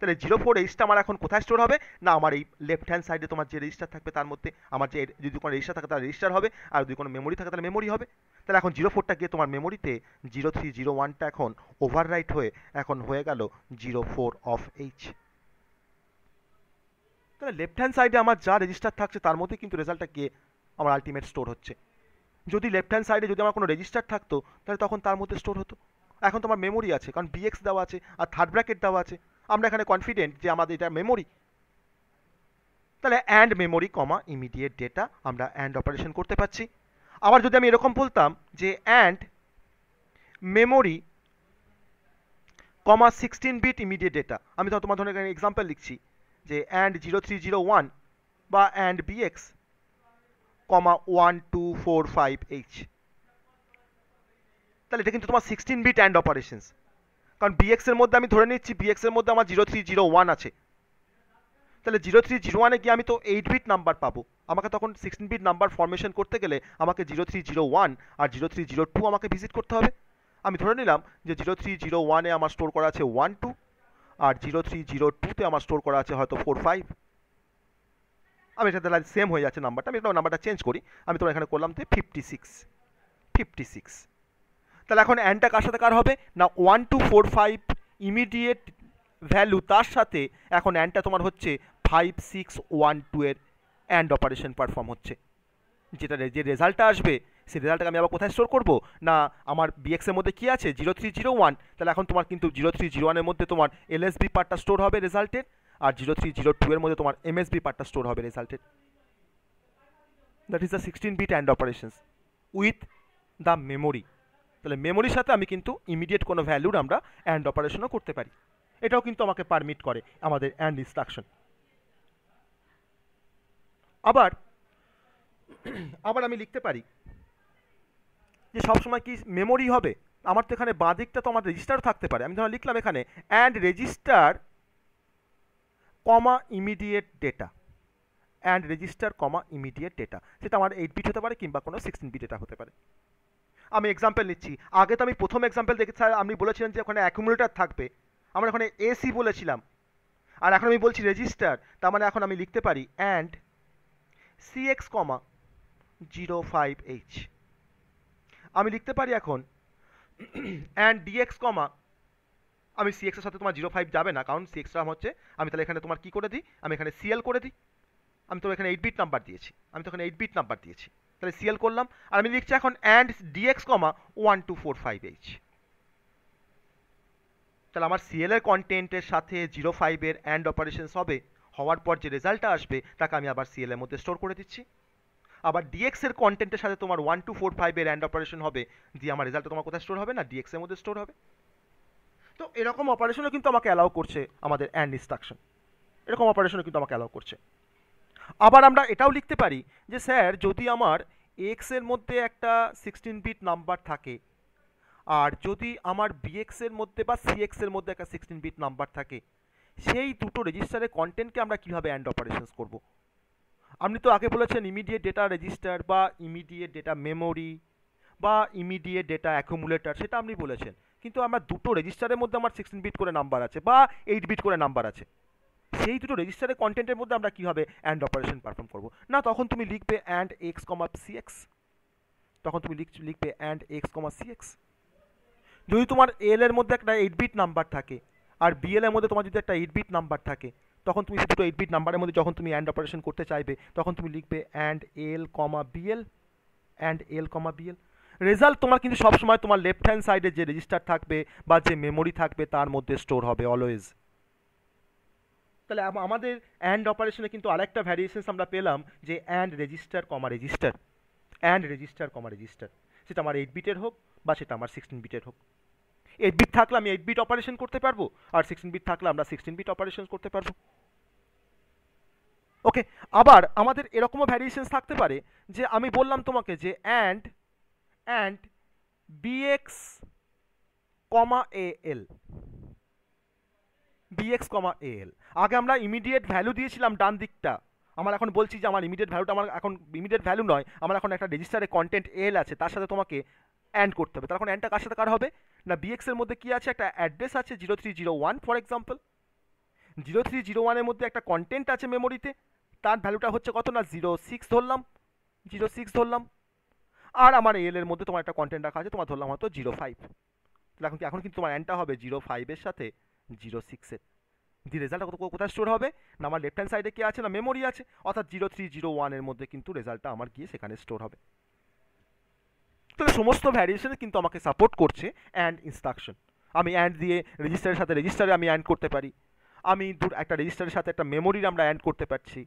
তাহলে 04H-টা আমার এখন কোথায় স্টোর হবে না আমার এই লেফট হ্যান্ড সাইডে তোমার যে রেজিস্টার থাকবে তার মধ্যে আমার যে যদি কোনো রেজিস্টার থাকে তার রেজিস্টার হবে, আর যদি কোনো মেমোরি থাকে তাহলে মেমোরি হবে। তাহলে এখন 04টা গিয়ে তোমার মেমোরিতে 0301টা এখন ওভাররাইট হয়ে এখন হয়ে গেল 04H। তাহলে লেফট হ্যান্ড সাইডে আমার যা রেজিস্টার থাকছে তার মধ্যে কিন্তু রেজাল্টটা গিয়ে আমার আলটিমেট স্টোর হচ্ছে। যদি লেফট হ্যান্ড সাইডে যদি আমার কোনো রেজিস্টার থাকতো তাহলে তখন তার মধ্যে স্টোর হতো। এখন তোমার মেমোরি আছে কারণ বিএক্স দেওয়া আছে আর থার্ড ব্র্যাকেট দেওয়া আছে, আমরা এখানে কনফিডেন্ট যে আমাদের এটা মেমোরি। তাহলে and memory comma immediate data আমরা অ্যান্ড অপারেশন করতে পারছি। আবার যদি আমি এরকম বলতাম যে and memory comma 16 bit immediate data. আমি তো তোমার ধরনের এক্সাম্পল লিখছি যে অ্যান্ড 0301 বা অ্যান্ড বিএক্স কমা 1245H। তাহলে এটা কিন্তু তোমার 16 বিট অ্যান্ড অপারেশনস, কারণ বিএক্স এর মধ্যে আমি ধরে নিচ্ছি বিএক্স এর মধ্যে আমার 0301 আছে। তাহলে 0301-এ গিয়ে আমি তো 8 বিট নাম্বার পাবো। আমাকে তখন 16 বিট নাম্বার ফরমেশন করতে গেলে আমাকে 0301 আর 0302 আমাকে ভিজিট করতে হবে। আমি ধরে নিলাম যে 0301-এ আমার স্টোর করা আছে 12 আর 0302-তে আমার স্টোর করা আছে হয়তো 45। আমি এটা তাহলে সেম হয়ে যাচ্ছে নাম্বারটা, আমি নাম্বারটা চেঞ্জ করি। আমি তো এখানে করলাম 56। তাহলে এখন অ্যান্ডটা কার সাথে কার হবে না 1245 ইমিডিয়েট ভ্যালু, তার সাথে এখন অ্যান্ডটা তোমার হচ্ছে 5612 এর অ্যান্ড অপারেশন পারফর্ম হচ্ছে। যেটা যে রেজাল্টটা আসবে সেই রেজাল্টটাকে আমি আবার কোথায় স্টোর করব না আমার বিএক্স এর মধ্যে কি আছে 0301। তাহলে এখন তোমার কিন্তু 0301-এর মধ্যে তোমার এলএসবি পার্টটা স্টোর হবে রেজাল্টের, আর 0302 এর মধ্যে তোমার এমএসবি পার্টটা স্টোর হবে রেজাল্টের। That is the 16 bit and operations with the memory. তাহলে মেমোরির সাথে আমি কিন্তু ইমিডিয়েট কোনো ভ্যালুর আমরা অ্যান্ড অপারেশনও করতে পারি। এটাও কিন্তু আমাকে পারমিট করে আমাদের অ্যান্ড ইনস্ট্রাকশন। আবার আবার আমি লিখতে পারি যে সবসময় কি মেমোরি হবে, আমার তো এখানে বাঁ দিকটা তো আমার রেজিস্টার থাকতে পারে। আমি ধরো লিখলাম এখানে and register comma immediate data, and register comma immediate data, সেটা আমার 8 বিট হতে পারে কিংবা কোনো 16 বিট ডেটা হতে পারে। আমি এক্সাম্পল নিচ্ছি। আগে তো আমি প্রথম এক্সাম্পল দেখে স্যার আপনি বলেছিলেন যে ওখানে অ্যাকুমুলেটর থাকবে, আমরা ওখানে এসি বলেছিলাম, আর এখন আমি বলছি রেজিস্টার। তার মানে এখন আমি লিখতে পারি অ্যান্ড সিএক্স কমা 05H। আমি লিখতে পারি এখন অ্যান্ড ডিএক্স কমা, আমি সিএক্স এর সাথে তোমার 05 যাবে না, কারণ সিএক্সটা হচ্ছে, আমি তাহলে এখানে তোমার কি করে দিই, আমি এখানে সিএল করে দিই। আমি তো এখানে 8 বিট নাম্বার দিয়েছি, তাহলে সিএল করলাম। আর আমি লিখছি এখন অ্যান্ড ডিএক্স কমা 1245H। তাহলে আমার সিএল এর কন্টেন্টের সাথে 05 এর অ্যান্ড অপারেশনস হবে, হওয়ার পর যে রেজাল্টটা আসবে তাকে আমি আবার সিএল এর মধ্যে স্টোর করে দিচ্ছি। আবার ডিএক্স এর কন্টেন্টের সাথে তোমার 1245 এর অ্যান্ড অপারেশন হবে, দিয়ে আমার রেজাল্টটা তোমার কোথায় স্টোর হবে না ডিএক্স এর মধ্যে স্টোর হবে। তো এরকম অপারেশনও কিন্তু আমাকে অ্যালাউ করছে আমাদের অ্যান্ড ইনস্ট্রাকশন, এরকম অপারেশনও কিন্তু আমাকে অ্যালাউ করছে। আবার আমরা এটাও লিখতে পারি যে স্যার যদি আমার এক্স এর মধ্যে একটা 16 বিট নাম্বার থাকে, আর যদি আমার বিএক্স এর মধ্যে বা সিএক্স এর মধ্যে একটা 16 বিট নাম্বার থাকে, সেই দুটো রেজিস্টারের কন্টেন্টকে আমরা কিভাবে অ্যান্ড অপারেশনস করব। আপনি তো আগে বলেছেন ইমিডিয়েট ডেটা রেজিস্টার বা ইমিডিয়েট ডেটা মেমোরি বা ইমিডিয়েট ডেটা অ্যাকুমুলেটর, সেটা আপনি বলেছেন, কিন্তু আমার দুটো রেজিস্টারের মধ্যে আমার 16 বিট করে নাম্বার আছে বা 8 বিট করে নাম্বার আছে, সেই দুটো রেজিস্টারের কন্টেন্টের মধ্যে আমরা কীভাবে অ্যান্ড অপারেশন পারফর্ম করব না। তখন তুমি লিখবে অ্যান্ড এক্স কমা সিএক্স, তখন তুমি লিখবে অ্যান্ড এক্স কমা সিএক্স। যদি তোমার এল এর মধ্যে একটা 8 বিট নাম্বার থাকে আর বিএল এর মধ্যে তোমার যদি একটা 8 বিট নাম্বার থাকে, তখন তুমি সেই দুটো 8 বিট নাম্বারের মধ্যে যখন তুমি অ্যান্ড অপারেশন করতে চাইবে তখন তুমি লিখবে and L comma BL, and L comma BL. Result তোমার কিন্তু সবসময় তোমার লেফট হ্যান্ড সাইডে যে রেজিস্টার থাকবে বা যে মেমোরি থাকবে তার মধ্যে স্টোর হবে অলওয়েজ। তাহলে আমাদের অ্যান্ড অপারেশনে কিন্তু আরেকটা ভ্যারিয়েশনস আমরা পেলাম যে and register comma register, and register comma register, সেটা আমার 8 বিটের হোক বা সেটা আমার 16 বিটের হোক। 8 বিট থাকলে আমি 8 বিট অপারেশন করতে পারবো, আর 16 বিট থাকলে আমরা 16 বিট অপারেশন করতে পারবো। ওকে, আবার আমাদের এরকমও ভ্যারিয়েশনস থাকতে পারে যে আমি বললাম তোমাকে যে and bx comma AL, bx comma AL. আগে আমরা ইমিডিয়েট ভ্যালু দিয়েছিলাম ডান দিকটা, আমার এখন বলছি যে আমার ইমিডিয়েট ভ্যালুটা আমার এখন ইমিডিয়েট ভ্যালু নয়, আমার এখন একটা রেজিস্টারে কন্টেন্ট এল আছে, তার সাথে তোমাকে অ্যান্ড করতে হবে। তার এখন অ্যান্ডটা কার সাথে কার হবে না বিএক্স এর মধ্যে কি আছে, একটা অ্যাড্রেস আছে 0301 ফর এক্সাম্পল, 0301-এর মধ্যে একটা কন্টেন্ট আছে মেমোরিতে, তার ভ্যালুটা হচ্ছে কত না 06 ধরলাম, আর আমার এল এর মধ্যে তোমার একটা কন্টেন্ট রাখা আছে তোমার ধরলাম হয়তো 05। তাহলে এখন কিন্তু তোমার অ্যান্ডটা হবে 05-এর সাথে 06-এর। দি রেজাল্টটা কোথায় স্টোর হবে না আমার লেফট হ্যান্ড সাইডে কি আছে না মেমোরি আছে, অর্থাৎ 0301-এর মধ্যে কিন্তু রেজাল্টটা আমার গিয়ে সেখানে স্টোর হবে। তাহলে সমস্ত ভ্যারিয়েশনে কিন্তু আমাকে সাপোর্ট করছে অ্যান্ড ইনস্ট্রাকশন। আমি অ্যান্ড দিয়ে রেজিস্টারের সাথে রেজিস্টারে আমি অ্যান্ড করতে পারি, আমি একটা রেজিস্টারের সাথে একটা মেমোরির আমরা অ্যান্ড করতে পারছি,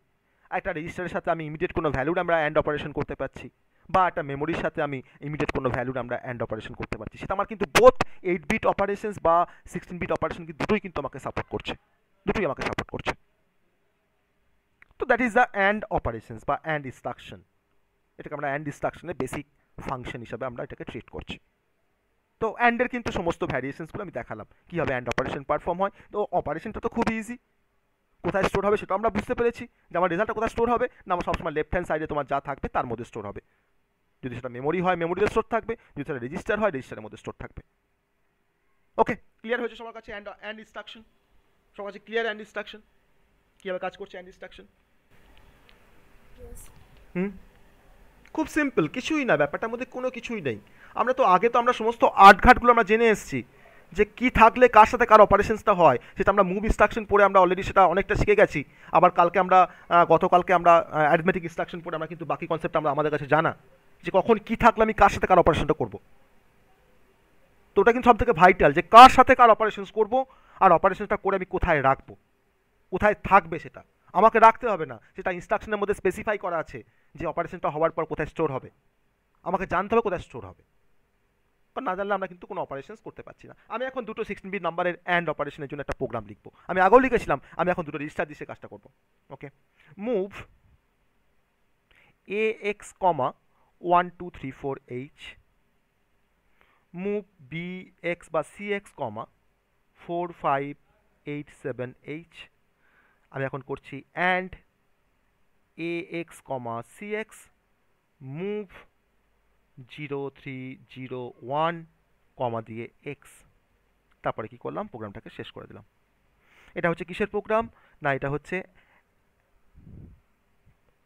একটা রেজিস্টারের সাথে আমি ইমিডিয়েট কোনো ভ্যালুর আমরা অ্যান্ড অপারেশন করতে পারছি, বা একটা মেমোরির সাথে আমি ইমিডিয়েট কোনো ভ্যালুর আমরা অ্যান্ড অপারেশন করতে পারছি, সেটা আমার কিন্তু বোথ 8 বিট অপারেশনস বা 16 বিট অপারেশন কি দুটোই কিন্তু আমাকে সাপোর্ট করছে, দুটোই আমাকে সাপোর্ট করছে। তো that is the and operations বা অ্যান্ড ইনস্ট্রাকশন। এটাকে আমরা অ্যান্ড ইনস্ট্রাকশনের বেসিক ফাংশন হিসাবে আমরা এটাকে ট্রিট করছি। তো অ্যান্ডের কিন্তু সমস্ত ভ্যারিয়েশনসগুলো আমি দেখালাম কীভাবে অ্যান্ড অপারেশন পারফর্ম হয়। তো অপারেশনটা তো খুব ইজি, কোথায় স্টোর হবে সেটা আমরা বুঝতে পেরেছি, যে আমার রেজাল্টটা কোথায় স্টোর হবে না, আমার সবসময় লেফট হ্যান্ড সাইডে তোমার যা থাকবে তার মধ্যে স্টোর হবে। যদি সেটা মেমোরি হয় মেমোরিতে স্টোর থাকবে, যদি সেটা রেজিস্টার হয় রেজিস্টারের মধ্যে স্টোর থাকবে। ওকে, ক্লিয়ার হয়েছে সবার কাছে অ্যান্ড ইনস্ট্রাকশন? সবার কাছে ক্লিয়ার অ্যান্ড ইনস্ট্রাকশন কীভাবে কাজ করছে অ্যান্ড ইনস্ট্রাকশন? হুম, খুব সিম্পল, কিছুই না, ব্যাপারটার মধ্যে কোনো কিছুই নেই। আমরা তো আগে তো আমরা সমস্ত আটঘাটগুলো আমরা জেনে এসেছি, যে কি থাকলে কার সাথে কার অপারেশনসটা হয়, সেটা আমরা মুভ ইনস্ট্রাকশন পড়ে আমরা অলরেডি সেটা অনেকটা শিখে গেছি। আবার কালকে আমরা গতকালকে আমরা অ্যারিথমেটিক ইনস্ট্রাকশন পড়ে আমরা কিন্তু বাকি কনসেপ্ট আমরা আমাদের কাছে জানা, যে কখন কি থাকলে আমি কার সাথে কার অপারেশনটা করব। তো ওটা কিন্তু সব থেকে ভাইটাল, যে কার সাথে কার অপারেশনস করব, আর অপারেশনটা করে আমি কোথায় রাখবো, কোথায় থাকবে সেটা আমাকে রাখতে হবে না, সেটা ইনস্ট্রাকশনের মধ্যে স্পেসিফাই করা আছে যে অপারেশনটা হওয়ার পর কোথায় স্টোর হবে, আমাকে জানতে হবে কোথায় স্টোর হবে। কারণ না জানলে আমরা কিন্তু কোনো অপারেশনস করতে পারছি না। আমি এখন দুটো 16 বিট নাম্বারের অ্যান্ড অপারেশনের জন্য একটা প্রোগ্রাম লিখবো, আমি আগেও লিখেছিলাম, আমি এখন দুটো রেজিস্টার দিয়ে সে কাজটা করবো। Okay, move AX, 1 2 3 4 H, move BX বা CX, 4 5 8 7 H। আমি এখন করছি অ্যান্ড AX, CX, মুভ 0 3 0 1, কমা দিয়ে X। তারপরে কি করলাম, প্রোগ্রামটাকে শেষ করে দিলাম। এটা হচ্ছে কিসের প্রোগ্রাম না, এটা হচ্ছে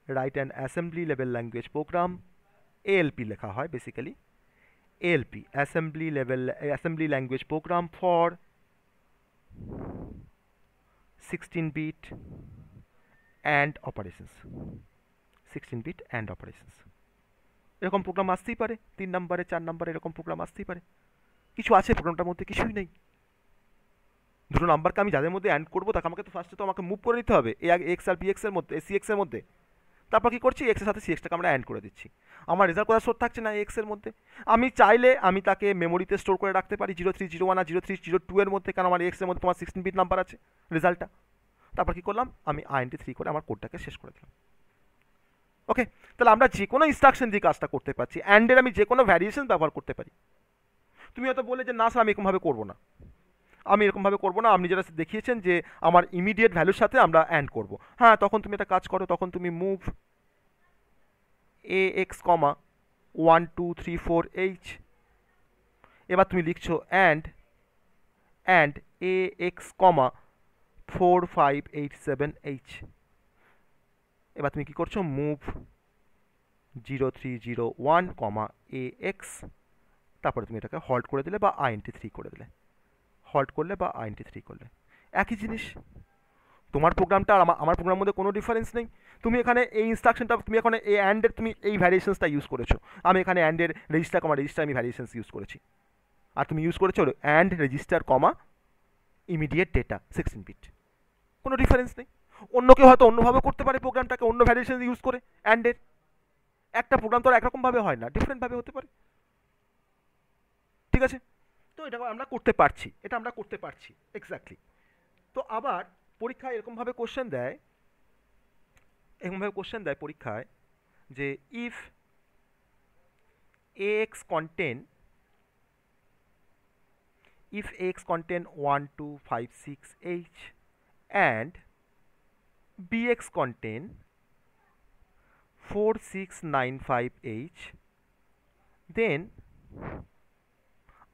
write and assembly level language program, ALP লেখা হয় basically, ALP assembly language program for 16 bit and operations. 16 bit and operations এরকম প্রোগ্রাম আসতেই পারে, 3 নম্বরে 4 নম্বরে এরকম প্রোগ্রাম আসতেই পারে। কিছু আছে প্রোগ্রামটার মধ্যে? কিছুই নেই। দুটো নাম্বারকে আমি যাদের মধ্যে অ্যান্ড করবো তাকে আমাকে তো ফার্স্টে তো আমাকে মুভ করে নিতে হবে এ আগে এক্স আর বিএক্স এর মধ্যে, সিএক্স এর মধ্যে। তারপর কি করছি, এক্সের সাথে সিএক্সটাকে আমরা অ্যান্ড করে দিচ্ছি। আমার রেজাল্ট কোথায় স্টোর থাকছে না এক্স এর মধ্যে, আমি চাইলে আমি তাকে মেমোরিতে স্টোর করে রাখতে পারি 0 3 0 1 আর 0 3 0 2 এর মধ্যে, কারণ আমার এক্স এর মধ্যে তোমার 16 বিট নাম্বার আছে রেজাল্টটা। তারপর কি করলাম, আমি INT3 করে আমার কোডটাকে শেষ করে দিলাম। ওকে, তাহলে আমরা যে কোনো ইনস্ট্রাকশন দিয়ে কাজটা করতে পারছি, অ্যান্ডের আমি যে কোনো ভ্যারিয়েশন ব্যবহার করতে পারি। তুমি হয়তো বলে যে না স্যার আমি এরকমভাবে করবো না, আমি এরকমভাবে করবো না, আপনি যেটা দেখিয়েছেন যে আমার ইমিডিয়েট ভ্যালুর সাথে আমরা অ্যান্ড করবো, হ্যাঁ তখন তুমি একটা কাজ করো, তখন তুমি মুভ AX, 1 2 3 4 H। এবার তুমি লিখছো অ্যান্ড AX, 4 5 8 7 H। এবার তুমি কি করছো, মুভ 0 3 0 1, AX। তারপরে তুমি এটাকে হল্ট করে দিলে বা INT3 করে দিলে, হল্ট করলে বা INT3 করলে একই জিনিস। তোমার প্রোগ্রামটা আর আমার প্রোগ্রামের মধ্যে কোনো ডিফারেন্স নেই। তুমি এখানে এই ইনস্ট্রাকশনটা তুমি এখানে এই অ্যান্ডের তুমি এই ভ্যারিয়েশনসটা ইউজ করেছো, আমি এখানে অ্যান্ডের রেজিস্টার আমি ভ্যারিয়েশনস ইউজ করেছি, আর তুমি ইউজ করেছো and register immediate data 16 bit. কোনো ডিফারেন্স নেই। অন্য কেউ হয়তো অন্যভাবে করতে পারে প্রোগ্রামটাকে, অন্য ভ্যারিয়েশন ইউজ করে অ্যান্ডের। একটা প্রোগ্রাম তো আর একরকমভাবে হয় না, ডিফারেন্টভাবে হতে পারে। ঠিক আছে, তো এটা আমরা করতে পারছি, এটা আমরা করতে পারছি এক্স্যাক্টলি। তো আবার পরীক্ষায় এরকমভাবে কোশ্চেন দেয় পরীক্ষায়, যে if AX contain 1 2 5 6 H and BX contain 4 6 9 5 H, then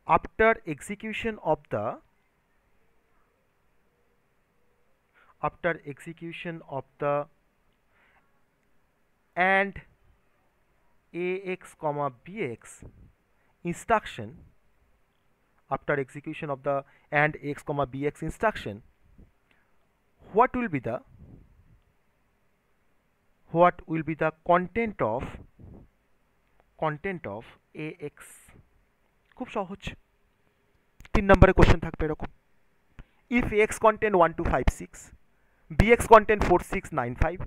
after execution of the and AX, BX instruction, after execution of the and AX, BX instruction, what will be the content of AX? খুব সহজ, 3 নম্বরের question থাকবে এরকম, if AX contain 1 2 5 6, BX contain 4 6 9 5,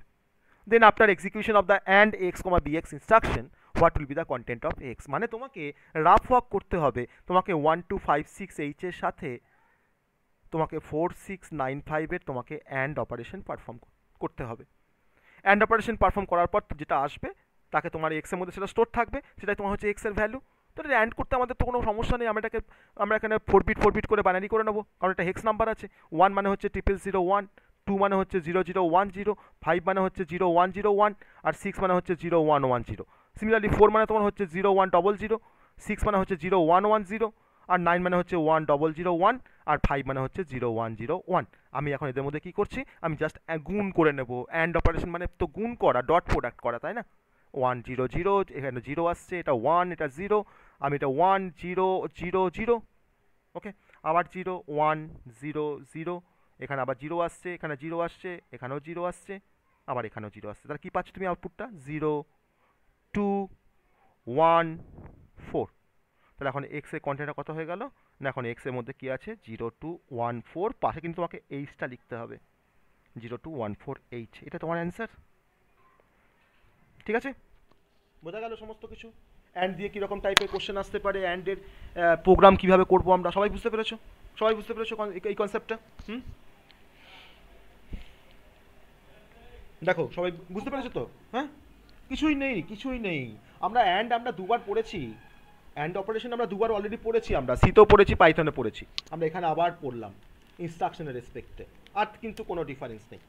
then after execution of the and AX, BX instruction, what will be the content of x, মানে তোমাকে rough work করতে হবে, তোমাকে 1 2 5 6 এইচের সাথে তোমাকে 4 6 9 5-এর তোমাকে অ্যান্ড অপারেশন পারফর্ম করতে হবে। অ্যান্ড অপারেশন পারফর্ম করার পর যেটা আসবে তাকে তোমার এক্সের মধ্যে সেটা স্টোর থাকবে, সেটাই তোমার হচ্ছে এক্সের ভ্যালু। তো এটা অ্যান্ড করতে আমাদের তো কোনো সমস্যা নেই, আমরা এখানে 4 বিট করে বাইনারি করে নেবো, কারণ এটা হেক্স নাম্বার আছে। 1 মানে হচ্ছে 00001, 2 মানে হচ্ছে 0010, 5 মানে হচ্ছে 0101, আর 6 মানে হচ্ছে 0110। সিমিলারলি 4 মানে তোমার হচ্ছে 0100, 6 মানে হচ্ছে 0110, আর 9 মানে হচ্ছে 1001, আর 5 মানে হচ্ছে 0101। আমি এখন এদের মধ্যে কী করছি, আমি জাস্ট গুণ করে নেবো। অ্যান্ড অপারেশন মানে তো গুণ করা, ডট প্রোডাক্ট করা, তাই না? 100, এখানে 0 আসছে, এটা 1, এটা 0, আমি এটা 1000, ওকে, আবার 0100, এখানে আবার 0 আসছে, এখানে 0 আসছে, এখানেও 0 আসছে, আবার এখানেও 0 আসছে। তাহলে কী পাচ্ছ তুমি আউটপুটটা? 0214। তাহলে এখন এক্সের কন্টেন্টটা কত হয়ে গেল না, এখন এক্সের মধ্যে কী আছে? 0214, পাশে কিন্তু তোমাকে এইচটা লিখতে হবে, 0214H, এটা তোমার অ্যান্সার। ঠিক আছে, বোঝা গেল সমস্ত কিছু। অ্যান্ড দিয়ে কীরকম টাইপের কোশ্চেন আসতে পারে, অ্যান্ডের প্রোগ্রাম কীভাবে করবো আমরা, সবাই বুঝতে পেরেছো? সবাই বুঝতে পেরেছো এই কনসেপ্টটা? দেখো সবাই বুঝতে পেরেছো তো? হ্যাঁ, কিছুই নেই। আমরা আমরা দুবার পড়েছি, অ্যান্ড অপারেশন আমরা দুবার অলরেডি পড়েছি, আমরা সিতেও পড়েছি, পাইথনে পড়েছি, আমরা এখানে আবার পড়লাম ইনস্ট্রাকশনের রেসপেক্টে। আর কিন্তু কোনো ডিফারেন্স নেই,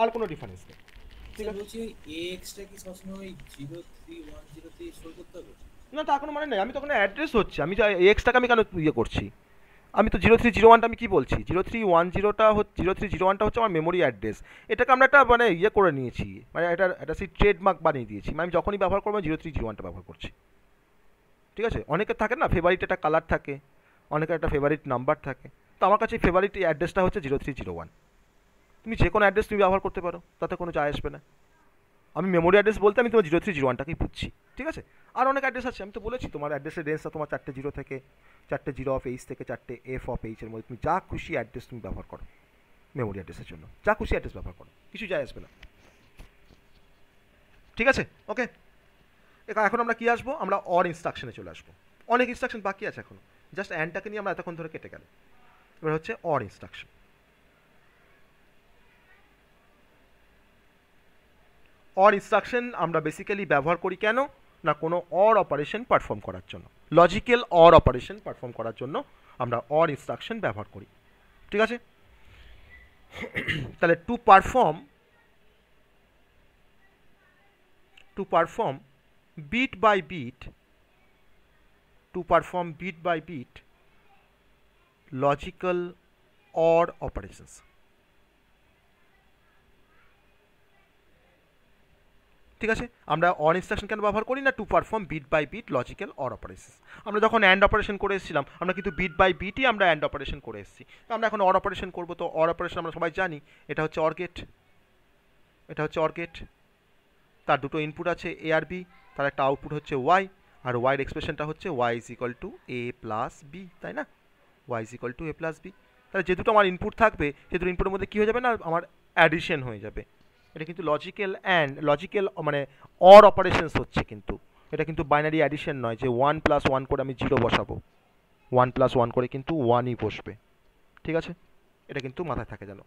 আর কোনো ডিফারেন্স নেই। ঠিক আছে, বলছি এক্সটা কি সবসময় 03103 স্টোর করতে হবে? না তা কোনো মানে নেই, আমি তো ওখানে অ্যাড্রেস হচ্ছে, আমি এক্সটাকে আমি কেন ইয়ে করছি, আমি তো 0301টা আমি কি বলছি, 0310টা হচ্ছে, 0301টা হচ্ছে আমার মেমোরি অ্যাড্রেস, এটাকে আমরা একটা মানে ইয়ে করে নিয়েছি, মানে এটা সেই ট্রেডমার্ক বানিয়ে দিয়েছি, মানে আমি যখনই ব্যবহার করবো 0301টা ব্যবহার করছি। ঠিক আছে, অনেকের থাকে না ফেভারিট একটা কালার থাকে, অনেকের একটা ফেভারিট নাম্বার থাকে, তো আমার কাছে ফেভারিট অ্যাড্রেসটা হচ্ছে 0301। তুমি যে কোনো অ্যাড্রেস তুমি ব্যবহার করতে পারো, তাতে কোনো যায় আসবে না। আমি মেমোরি অ্যাড্রেস বলতে আমি তোমার 0301টাকেই বুঝছি। ঠিক আছে, আর অনেক অ্যাড্রেস আছে, আমি তো বলেছি তোমার অ্যাড্রেসের রেঞ্জটা তোমার 4টে 0 থেকে 4টে 0 অফ এইচ থেকে 4টে এফ অফ এইচের মধ্যে তুমি যা খুশি অ্যাড্রেস তুমি ব্যবহার করো, মেমোরি অ্যাড্রেসের জন্য যা খুশি অ্যাড্রেস ব্যবহার করো, কিছু যায় আসবে না। ঠিক আছে, ওকে। এখন আমরা কি আসবো, আমরা অর ইনস্ট্রাকশনে চলে আসবো। অনেক ইনস্ট্রাকশন বাকি আছে এখনো, জাস্ট অ্যান্ডটাকে নিয়ে আমরা এতক্ষণ ধরে কেটে গেল। এবার হচ্ছে অর ইনস্ট্রাকশন। অর ইনস্ট্রাকশন আমরা বেসিক্যালি ব্যবহার করি কেন না, কোনো অর অপারেশন পারফর্ম করার জন্য, লজিক্যাল অর অপারেশন পারফর্ম করার জন্য আমরা অর ইনস্ট্রাকশন ব্যবহার করি। ঠিক আছে, তাহলে to perform bit by bit logical or operations. ঠিক আছে, আমরা অর ইনস্ট্রাকশন কেন ব্যবহার করি না, to perform bit by bit logical or operation. আমরা যখন অ্যান্ড অপারেশন করে এসেছিলাম, আমরা কিন্তু বিট বাই বিটই আমরা অ্যান্ড অপারেশন করে এসেছি, তো আমরা এখন অর অপারেশন করবো। তো অর অপারেশন আমরা সবাই জানি, এটা হচ্ছে অর গেট, এটা হচ্ছে অর গেট, তার দুটো ইনপুট আছে এ আর বি, তার একটা আউটপুট হচ্ছে ওয়াই, আর ওয়াইয়ের এক্সপ্রেশনটা হচ্ছে Y is equal to A plus B, তাই না? Y is equal to A plus B. তাহলে যে দুটো আমার ইনপুট থাকবে, সে দুটো ইনপুটের মধ্যে কী হয়ে যাবে না, আমার অ্যাডিশন হয়ে যাবে। এটা কিন্তু লজিক্যাল মানে অর অপারেশনস হচ্ছে, কিন্তু এটা কিন্তু বাইনারি অ্যাডিশন নয় যে 1+1 করে আমি 0 বসাবো, 1+1 করে কিন্তু 1ই বসবে। ঠিক আছে, এটা কিন্তু মাথায় থাকে যেন।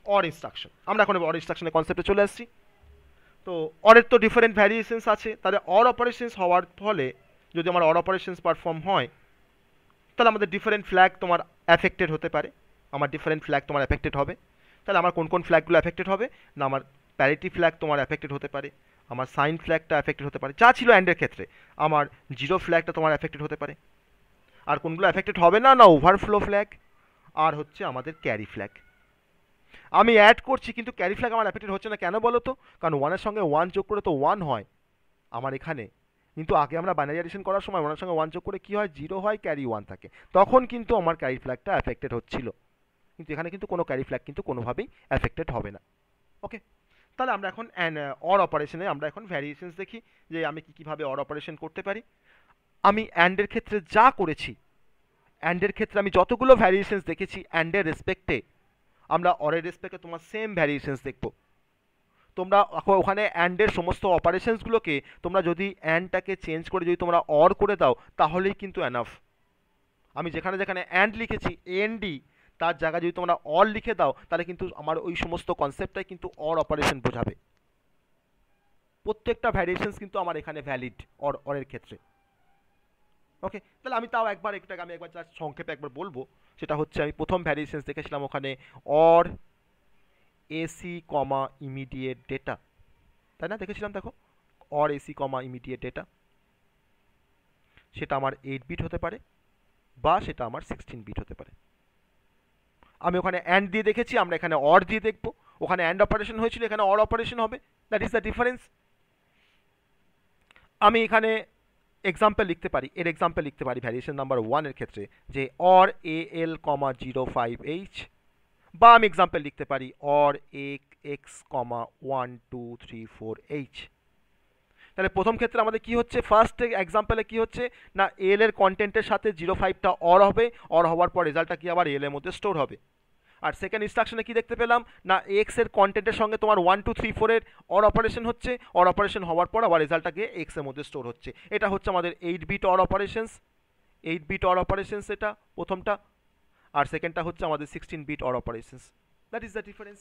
অর ইনস্ট্রাকশন, আমরা এখন অর ইনস্ট্রাকশনের কনসেপ্টে চলে আসছি। তো অরের তো ডিফারেন্ট ভ্যারিয়েশনস আছে, তাহলে অর অপারেশনস হওয়ার ফলে যদি আমার অর অপারেশনস পারফর্ম হয়, তাহলে আমাদের ডিফারেন্ট ফ্ল্যাগ তোমার অ্যাফেক্টেড হতে পারে, আমার ডিফারেন্ট ফ্ল্যাগ তোমার অ্যাফেক্টেড হবে। তাহলে আমার কোন কোন ফ্ল্যাগগুলো অ্যাফেক্টেড হবে না, আমার প্যারিটি ফ্ল্যাগ তোমার অ্যাফেক্টেড হতে পারে, আমার সাইন ফ্ল্যাগটা অ্যাফেক্টেড হতে পারে, যা ছিল অ্যান্ডের ক্ষেত্রে, আমার জিরো ফ্ল্যাগটা তোমার অ্যাফেক্টেড হতে পারে। আর কোনগুলো অ্যাফেক্টেড হবে না, না ওভারফ্লো ফ্ল্যাগ আর হচ্ছে আমাদের ক্যারি ফ্ল্যাগ। আমি অ্যাড করছি কিন্তু ক্যারি ফ্ল্যাগ আমার অ্যাফেক্টেড হচ্ছে না, কেন বলো তো? কারণ 1-এর সঙ্গে 1 যোগ করে তো 1 হয় আমার এখানে, কিন্তু আগে আমরা বাইনারি অ্যাডিশন করার সময় 1-এর সঙ্গে 1 যোগ করে কী হয়, 0 হয়, ক্যারি 1 থাকে, তখন কিন্তু আমার ক্যারি ফ্ল্যাগটা অ্যাফেক্টেড হচ্ছিল, কিন্তু এখানে কিন্তু কোনো ক্যারি ফ্ল্যাগ কিন্তু কোনোভাবেই অ্যাফেক্টেড হবে না। ওকে, তাহলে আমরা এখন অর অপারেশনে আমরা এখন ভ্যারিয়েশনস দেখি যে আমি কীভাবে অর অপারেশন করতে পারি। আমি অ্যান্ডের ক্ষেত্রে যা করেছি, অ্যান্ডের ক্ষেত্রে আমি যতগুলো ভ্যারিয়েশনস দেখেছি অ্যান্ডের রেসপেক্টে, আমরা অরের রেসপেক্টে তোমার সেম ভ্যারিয়েশনস দেখব। তোমরা ওখানে অ্যান্ডের সমস্ত অপারেশনসগুলোকে তোমরা যদি অ্যান্ডটাকে চেঞ্জ করে যদি তোমরা অর করে দাও তাহলেই কিন্তু এনাফ। আমি যেখানে যেখানে অ্যান্ড লিখেছি এনডি, তার জায়গায় যদি তোমরা অর লিখে দাও তাহলে কিন্তু আমার ওই সমস্ত কনসেপ্টটাই কিন্তু অর অপারেশন বোঝাবে। প্রত্যেকটা ভ্যারিয়েশনস কিন্তু আমার এখানে ভ্যালিড অরের ক্ষেত্রে। ওকে, তাহলে আমি তাও একবার এটাকে আমি একবার জাস্ট সংক্ষেপে একবার বলবো। সেটা হচ্ছে আমি প্রথম ভ্যারিয়েশনস দেখেছিলাম ওখানে or AC comma immediate data, তাই না? দেখেছিলাম, দেখো, or AC comma immediate data, সেটা আমার 8 বিট হতে পারে বা সেটা আমার 16 বিট হতে পারে। আমি ওখানে অ্যান্ড দিয়ে দেখেছি, আমরা এখানে অর দিয়ে দেখবো। ওখানে অ্যান্ড অপারেশন হয়েছিল, এখানে অর অপারেশন হবে। That is the difference. আমি এখানে এক্সাম্পল লিখতে পারি, এর এক্সাম্পল লিখতে পারি ভ্যারিয়েশন নাম্বার 1 এর ক্ষেত্রে যে or a L comma 05H, বা আমি এক্সাম্পল লিখতে পারি or a X comma 1234H। তাহলে প্রথম ক্ষেত্রে আমাদের কি হচ্ছে, ফার্স্ট এক্সাম্পলে কি হচ্ছে না এল এর কন্টেন্টের সাথে 05টা অর হবে, অর হওয়ার পর রেজাল্টটা কি আবার এল এর মধ্যে স্টোর হবে। আর সেকেন্ড ইনস্ট্রাকশনে কি দেখতে পেলাম না এক্স এর কন্টেন্টের সঙ্গে তোমার 1234 এর অর অপারেশন হচ্ছে, অর অপারেশন হওয়ার পর আবার রেজাল্টটা গিয়ে এক্স এর মধ্যে স্টোর হচ্ছে। এটা হচ্ছে আমাদের 8 bit or operations, 8 bit or operations এটা প্রথমটা। আর সেকেন্ডটা হচ্ছে আমাদের 16 bit or operations. That is the difference.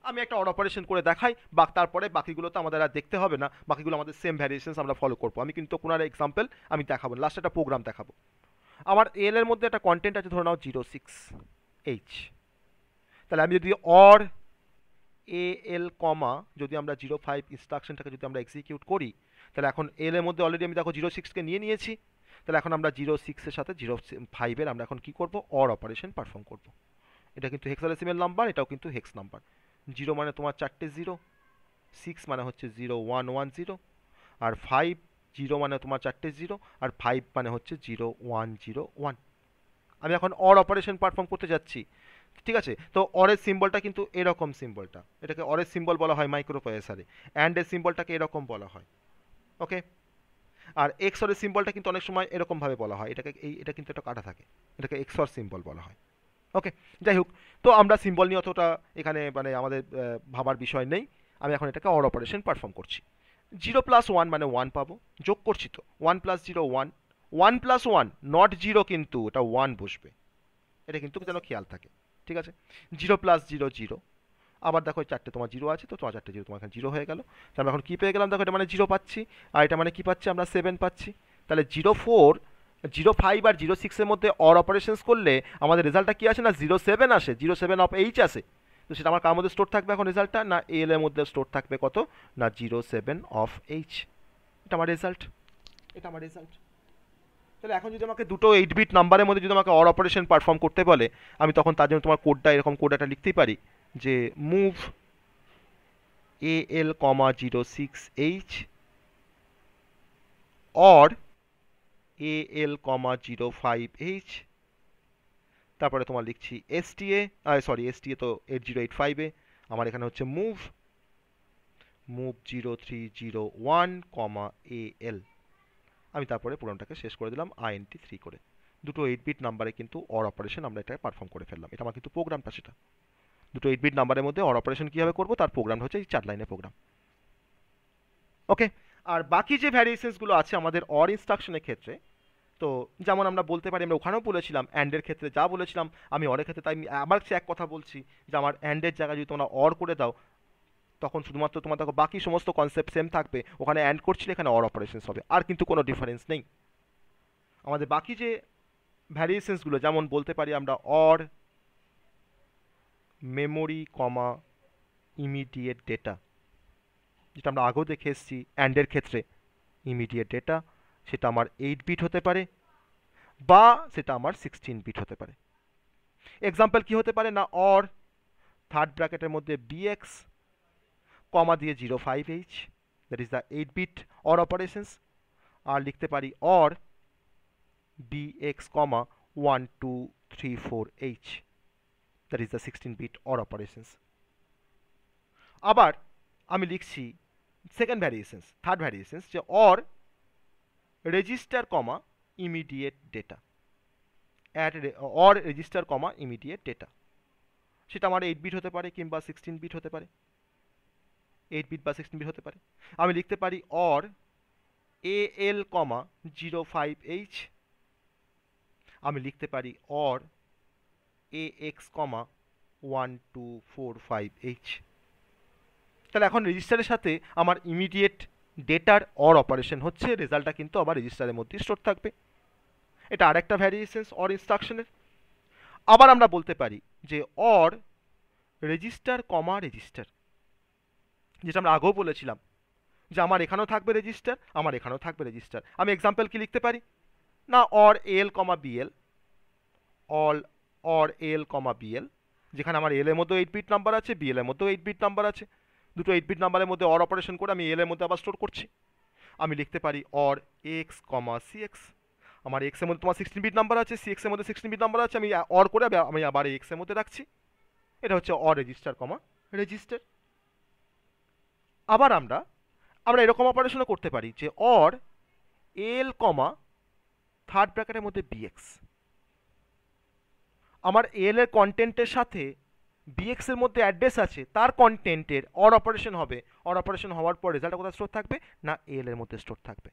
আমি একটা অর অপারেশন করে দেখাই, বা তারপরে বাকিগুলো তো আমাদের আর দেখতে হবে না, বাকিগুলো আমাদের সেম ভ্যারিয়েশনস আমরা ফলো করবো। আমি কিন্তু কোনো এক্সাম্পল আমি দেখাবো, লাস্ট একটা প্রোগ্রাম দেখাবো। আমার এল এর মধ্যে একটা কন্টেন্ট আছে, ধরে নাও 06H। তাহলে আমি যদি অর এ এল কমা যদি আমরা 05 ইনস্ট্রাকশনটাকে যদি আমরা এক্সিকিউট করি, তাহলে এখন এল এর মধ্যে অলরেডি আমি দেখো 06কে নিয়ে নিয়েছি। তাহলে এখন আমরা 06 এর সাথে 05 এর আমরা এখন কি করব, অর অপারেশন পারফর্ম করব। এটা কিন্তু হেক্সাডেসিমাল নাম্বার, এটাও কিন্তু হেক্স নাম্বার। 0 মানে তোমার 4টে 0, 6 মানে হচ্ছে 0110, আর 5, 0 মানে তোমার 4টে 0, আর 5 মানে হচ্ছে 0101। আমি এখন অর অপারেশন পারফর্ম করতে যাচ্ছি, ঠিক আছে? তো অরের সিম্বলটা কিন্তু এরকম সিম্বলটা, এটাকে অরের সিম্বল বলা হয় মাইক্রোপ্রসেসরে। অ্যান্ডের সিম্বলটাকে এরকম বলা হয়। ওকে, আর এক্সরের সিম্বলটা কিন্তু অনেক সময় এরকমভাবে বলা হয়, এটাকে এটা কিন্তু একটা কাটা থাকে, এটাকে এক্সর সিম্বল বলা হয়। ওকে, যাই হোক, তো আমরা সিম্বল নিয়ে অতটা এখানে মানে আমাদের ভাবার বিষয় নেই। আমি এখন এটাকে অর অপারেশন পারফর্ম করছি। 0+1 মানে 1 পাবো, যোগ করছি তো, 1+0 1, 1+1 নট 0, কিন্তু এটা 1 বসবে, এটা কিন্তু যেন খেয়াল থাকে, ঠিক আছে? 0+0 0, আবার দেখো 4টে তোমার 0 আছে, তো তোমার 4টে 0 তোমার এখানে 0 হয়ে গেল। তাহলে আমরা এখন কী পেয়ে গেলাম, দেখো এটা মানে 0 পাচ্ছি, আর এটা মানে কী পাচ্ছি আমরা 7 পাচ্ছি। তাহলে 04, 05 আর 06 এর মধ্যে অর অপারেশনস করলে আমাদের রেজাল্টটা কী আসে না 07 আসে, 07 আসে। তো সেটা আমার কার মধ্যে স্টোর থাকবে এখন রেজাল্টটা, না এল এর মধ্যে স্টোর থাকবে কত না 07. এটা আমার রেজাল্ট, এটা আমার রেজাল্ট। তাহলে এখন যদি আমাকে দুটো 8 বিট নাম্বারের মধ্যে যদি আমাকে অর অপারেশন পারফর্ম করতে বলে, আমি তখন তার জন্য তোমার কোডটা এরকম কোড একটা লিখতেই পারি যে move AL, 06H or AL, 05H। তারপরে তোমার লিখছি STA, STA তো 8085-এ, আমার এখানে হচ্ছে মুভ 0301, AL। আমি তারপরে প্রোগ্রামটাকে শেষ করে দিলাম INT3 করে। দুটো 8 বিট নাম্বারে কিন্তু অর অপারেশন আমরা এটাকে পারফর্ম করে ফেললাম। এটা আমার কিন্তু প্রোগ্রামটা সেটা। দুটো 8 বিট নাম্বারের মধ্যে অর অপারেশন কীভাবে করবো তার প্রোগ্রাম হচ্ছে এই 4 লাইনের প্রোগ্রাম। ওকে, আর বাকি যে ভ্যারিয়েশনসগুলো আছে আমাদের অর ইনস্ট্রাকশনের ক্ষেত্রে, তো যেমন আমরা বলতে পারি, আমরা ওখানেও বলেছিলাম অ্যান্ডের ক্ষেত্রে যা বলেছিলাম আমি অরের ক্ষেত্রে তাই আমার সে এক কথা বলছি যে আমার অ্যান্ডের জায়গায় যদি তোমরা অর করে দাও তখন শুধুমাত্র তোমার দেখো বাকি সমস্ত কনসেপ্ট সেম থাকবে, ওখানে অ্যান্ড করছিলে এখানে অর অপারেশনস হবে, আর কিন্তু কোনো ডিফারেন্স নেই। আমাদের বাকি যে ভ্যারিয়েশনসগুলো যেমন বলতে পারি আমরা or memory comma immediate data, যেটা আমরা আগেও দেখে এসেছি অ্যান্ডের ক্ষেত্রে ইমিডিয়েট ডেটা, সেটা আমার 8 বিট হতে পারে বা সেটা আমার 16 বিট হতে পারে। এক্সাম্পল কি হতে পারে না অর থার্ড ব্র্যাকেটের মধ্যে BX কমা দিয়ে 05H, that is the 8 bit or operations. আর লিখতে পারি or BX comma 1234H, that is the 16 bit or operations. আবার আমি লিখছি সেকেন্ড ভ্যারিয়েশনস, থার্ড ভ্যারিয়েশনস, যে or register comma immediate data, or register comma immediate data, সেটা আমার 8 bit হতে পারে কিংবা 16 বিট হতে পারে। 8 বিট বা 16 বিট হতে পারে। আমি লিখতে পারি অর AL, 05H। আমি লিখতে পারি অর AX, 1245H। তাহলে এখন রেজিস্টারের সাথে আমার ইমিডিয়েট ডেটার অর অপারেশন হচ্ছে, রেজাল্টটা কিন্তু আবার রেজিস্টারের মধ্যে স্টোর থাকবে। এটা আরেকটা ভ্যারিয়েশনস অর ইনস্ট্রাকশনের। আবার আমরা বলতে পারি যে অর রেজিস্টার, রেজিস্টার, যেটা আমরা আগেও বলেছিলাম যে আমার এখানেও থাকবে রেজিস্টার, আমার এখানেও থাকবে রেজিস্টার। আমি এক্সাম্পল কি লিখতে পারি না, or AL, BL, all or AL, BL, যেখানে আমার এল এর মধ্যে 8 বিট নাম্বার আছে, বিএল এর মধ্যেও 8 বিট নাম্বার আছে, দুটো 8 বিট নাম্বারের মধ্যে অর অপারেশন করে আমি এল এর মধ্যে আবার স্টোর করছি। আমি লিখতে পারি অর এক্স, সিএক্স, আমার এক্স এর মধ্যে তোমার 16 বিট নাম্বার আছে, সিএক্স এর মধ্যে 16 বিট নাম্বার আছে, আমি অর করে আমি আবার এক্স এর মধ্যে রাখছি। এটা হচ্ছে অর রেজিস্টার, রেজিস্টার। আবার আমরা এরকম অপারেশনও করতে পারি যে অর এল, থার্ড ব্র্যাকেটের মধ্যে বিএক্স। আমার এল এর কন্টেন্টের সাথে বিএক্স এর মধ্যে অ্যাড্রেস আছে, তার কন্টেন্টের অর অপারেশন হবে। অর অপারেশন হওয়ার পর রেজাল্টটা কোথায় স্টোর থাকবে না এল এর মধ্যে স্টোর থাকবে।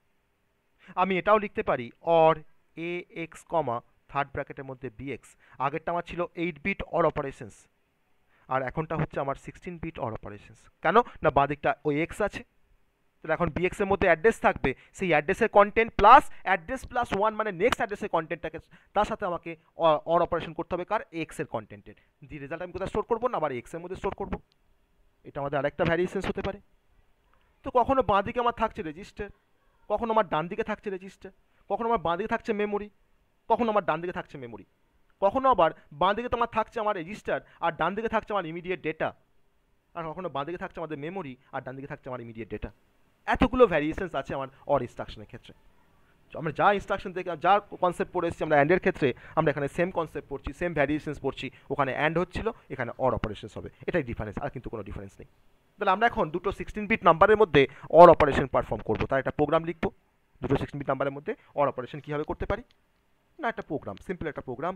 আমি এটাও লিখতে পারি অর এ এক্স, থার্ড ব্র্যাকেটের মধ্যে বিএক্স। আগেরটা আমার ছিল 8 বিট অর অপারেশনস, আর এখনটা হচ্ছে আমার 16 বিট অর অপারেশনস। কেন না বাঁ দিকটা ওই এক্স আছে, তাহলে এখন বিএক্স এর মধ্যে অ্যাড্রেস থাকবে, সেই অ্যাড্রেসের কন্টেন্ট প্লাস অ্যাড্রেস প্লাস 1 মানে নেক্সট অ্যাড্রেসের কন্টেন্টটাকে, তার সাথে আমাকে অর অপারেশন করতে হবে কার, এক্স এর কন্টেন্টের। যে রেজাল্ট আমি কোথায় স্টোর করবো না আবার এক্স এর মধ্যে স্টোর করবো। এটা আমাদের আরেকটা ভ্যারিয়েশনস হতে পারে। তো কখনো বাঁ দিকে আমার থাকছে রেজিস্টার, কখনো আমার ডান দিকে থাকছে রেজিস্টার, কখনো আমার বাঁ দিকে থাকছে মেমোরি, কখনো আমার ডান দিকে থাকছে মেমোরি, কখনো আবার বাঁ দিকে তোমার থাকছে আমার রেজিস্টার আর ডান দিকে থাকছে আমার ইমিডিয়েট ডেটা, আর কখনো বাঁ দিকে থাকছে আমাদের মেমোরি আর ডান দিকে থাকছে আমার ইমিডিয়েট ডেটা। এতগুলো ভ্যারিয়েশনস আছে আমার অর ইনস্ট্রাকশনের ক্ষেত্রে। আমরা যা ইনস্ট্রাকশন থেকে যা কনসেপ্ট পড়ে এসেছি আমরা অ্যান্ডের ক্ষেত্রে, আমরা এখানে সেম কনসেপ্ট পড়ছি, সেম ভ্যারিয়েশনস পড়ছি। ওখানে অ্যান্ড হচ্ছিল, এখানে অর অপারেশনস হবে, এটাই ডিফারেন্স, আর কিন্তু কোনো ডিফারেন্স নেই। তাহলে আমরা এখন দুটো 16 বিট নাম্বারের মধ্যে অর অপারেশন পারফর্ম করবো, তার একটা প্রোগ্রাম লিখবো। দুটো 16 বিট নাম্বারের মধ্যে অর অপারেশন কীভাবে করতে পারি না, একটা প্রোগ্রাম, সিম্পল একটা প্রোগ্রাম,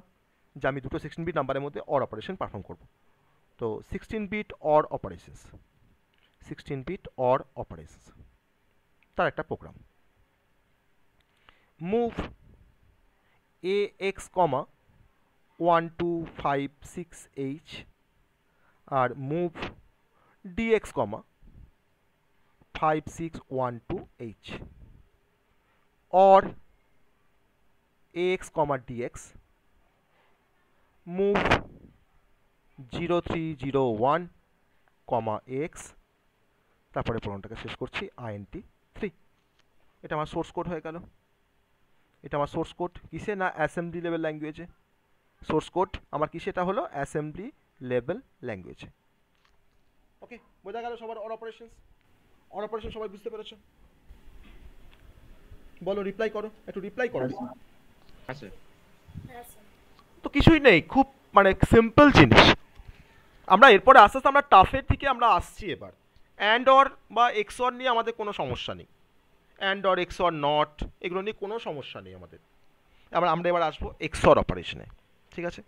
যে আমি দুটো 16 বিট নাম্বারের মধ্যে অর অপারেশন পারফর্ম করবো। তো 16 bit or operations, 16 bit or operations, তার একটা প্রোগ্রাম। মুভ AX, 1256H আর move DX, 5612H, or AX, DX move 0301, AX, তারপরে প্রোগ্রামটাকে শেষ করছি INT3। এটা আমার সোর্স কোড হয়ে গেল। এটা আমার সোর্স কোড কিসে না অ্যাসেম্বলি লেভেল ল্যাঙ্গুয়েজে। সোর্স কোড আমার কিসে, এটা হলো অ্যাসেম্বলি লেভেল ল্যাঙ্গুয়েজে। ওকে, বোঝা গেল সবার অর অপারেশনস? অর অপারেশন সবাই বুঝতে পেরেছো? বলো, রিপ্লাই করো, একটু রিপ্লাই করো। হ্যাঁ স্যার। তো কিছুই নেই, খুব মানে সিম্পল জিনিস। আমরা এরপরে আস্তে আস্তে আমরা টাফের দিকে আমরা আসছি। এবার অ্যান্ড অর বা এক্স অর নিয়ে আমাদের কোনো সমস্যা নেই, and or x or not এগুলো নিয়ে কোনো সমস্যা নেই আমাদের। আমরা এবার আসবো এক্স অর অপারেশনে, ঠিক আছে?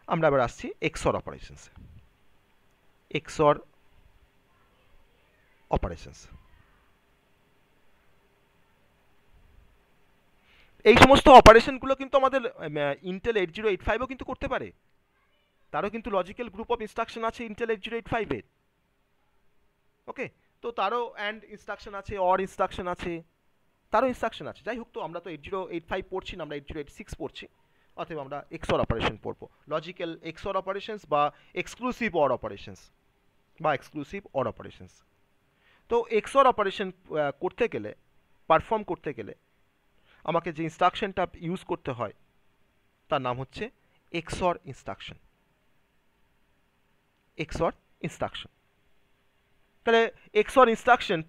আমরা এবার আসছি এক্স অর অপারেশনসে। এক্স অর অপারেশনস, এই সমস্ত অপারেশনগুলো কিন্তু আমাদের ইন্টেল 8085ও কিন্তু করতে পারে। তারও কিন্তু লজিক্যাল গ্রুপ অফ ইনস্ট্রাকশন আছে ইন্টেল 8085-এর। ওকে, তো তারও অ্যান্ড ইনস্ট্রাকশন আছে, অর ইনস্ট্রাকশন আছে, তারও ইনস্ট্রাকশন আছে। যাই হোক, তো আমরা তো 8085 পড়ছি না, আমরা 8086 পড়ছি, অতএব আমরা এক্সঅর অপারেশন পড়বো, লজিক্যাল এক্সঅর অপারেশনস বা এক্সক্লুসিভ অর অপারেশনস বা এক্সক্লুসিভ অর অপারেশনস। তো এক্সঅর অপারেশন করতে গেলে, পারফর্ম করতে গেলে আমাকে যে ইনস্ট্রাকশনটা ইউজ করতে হয় তার নাম হচ্ছে এক্সঅর ইনস্ট্রাকশন। এক্সঅর ইনস্ট্রাকশন, তাহলে এক্সঅর instruction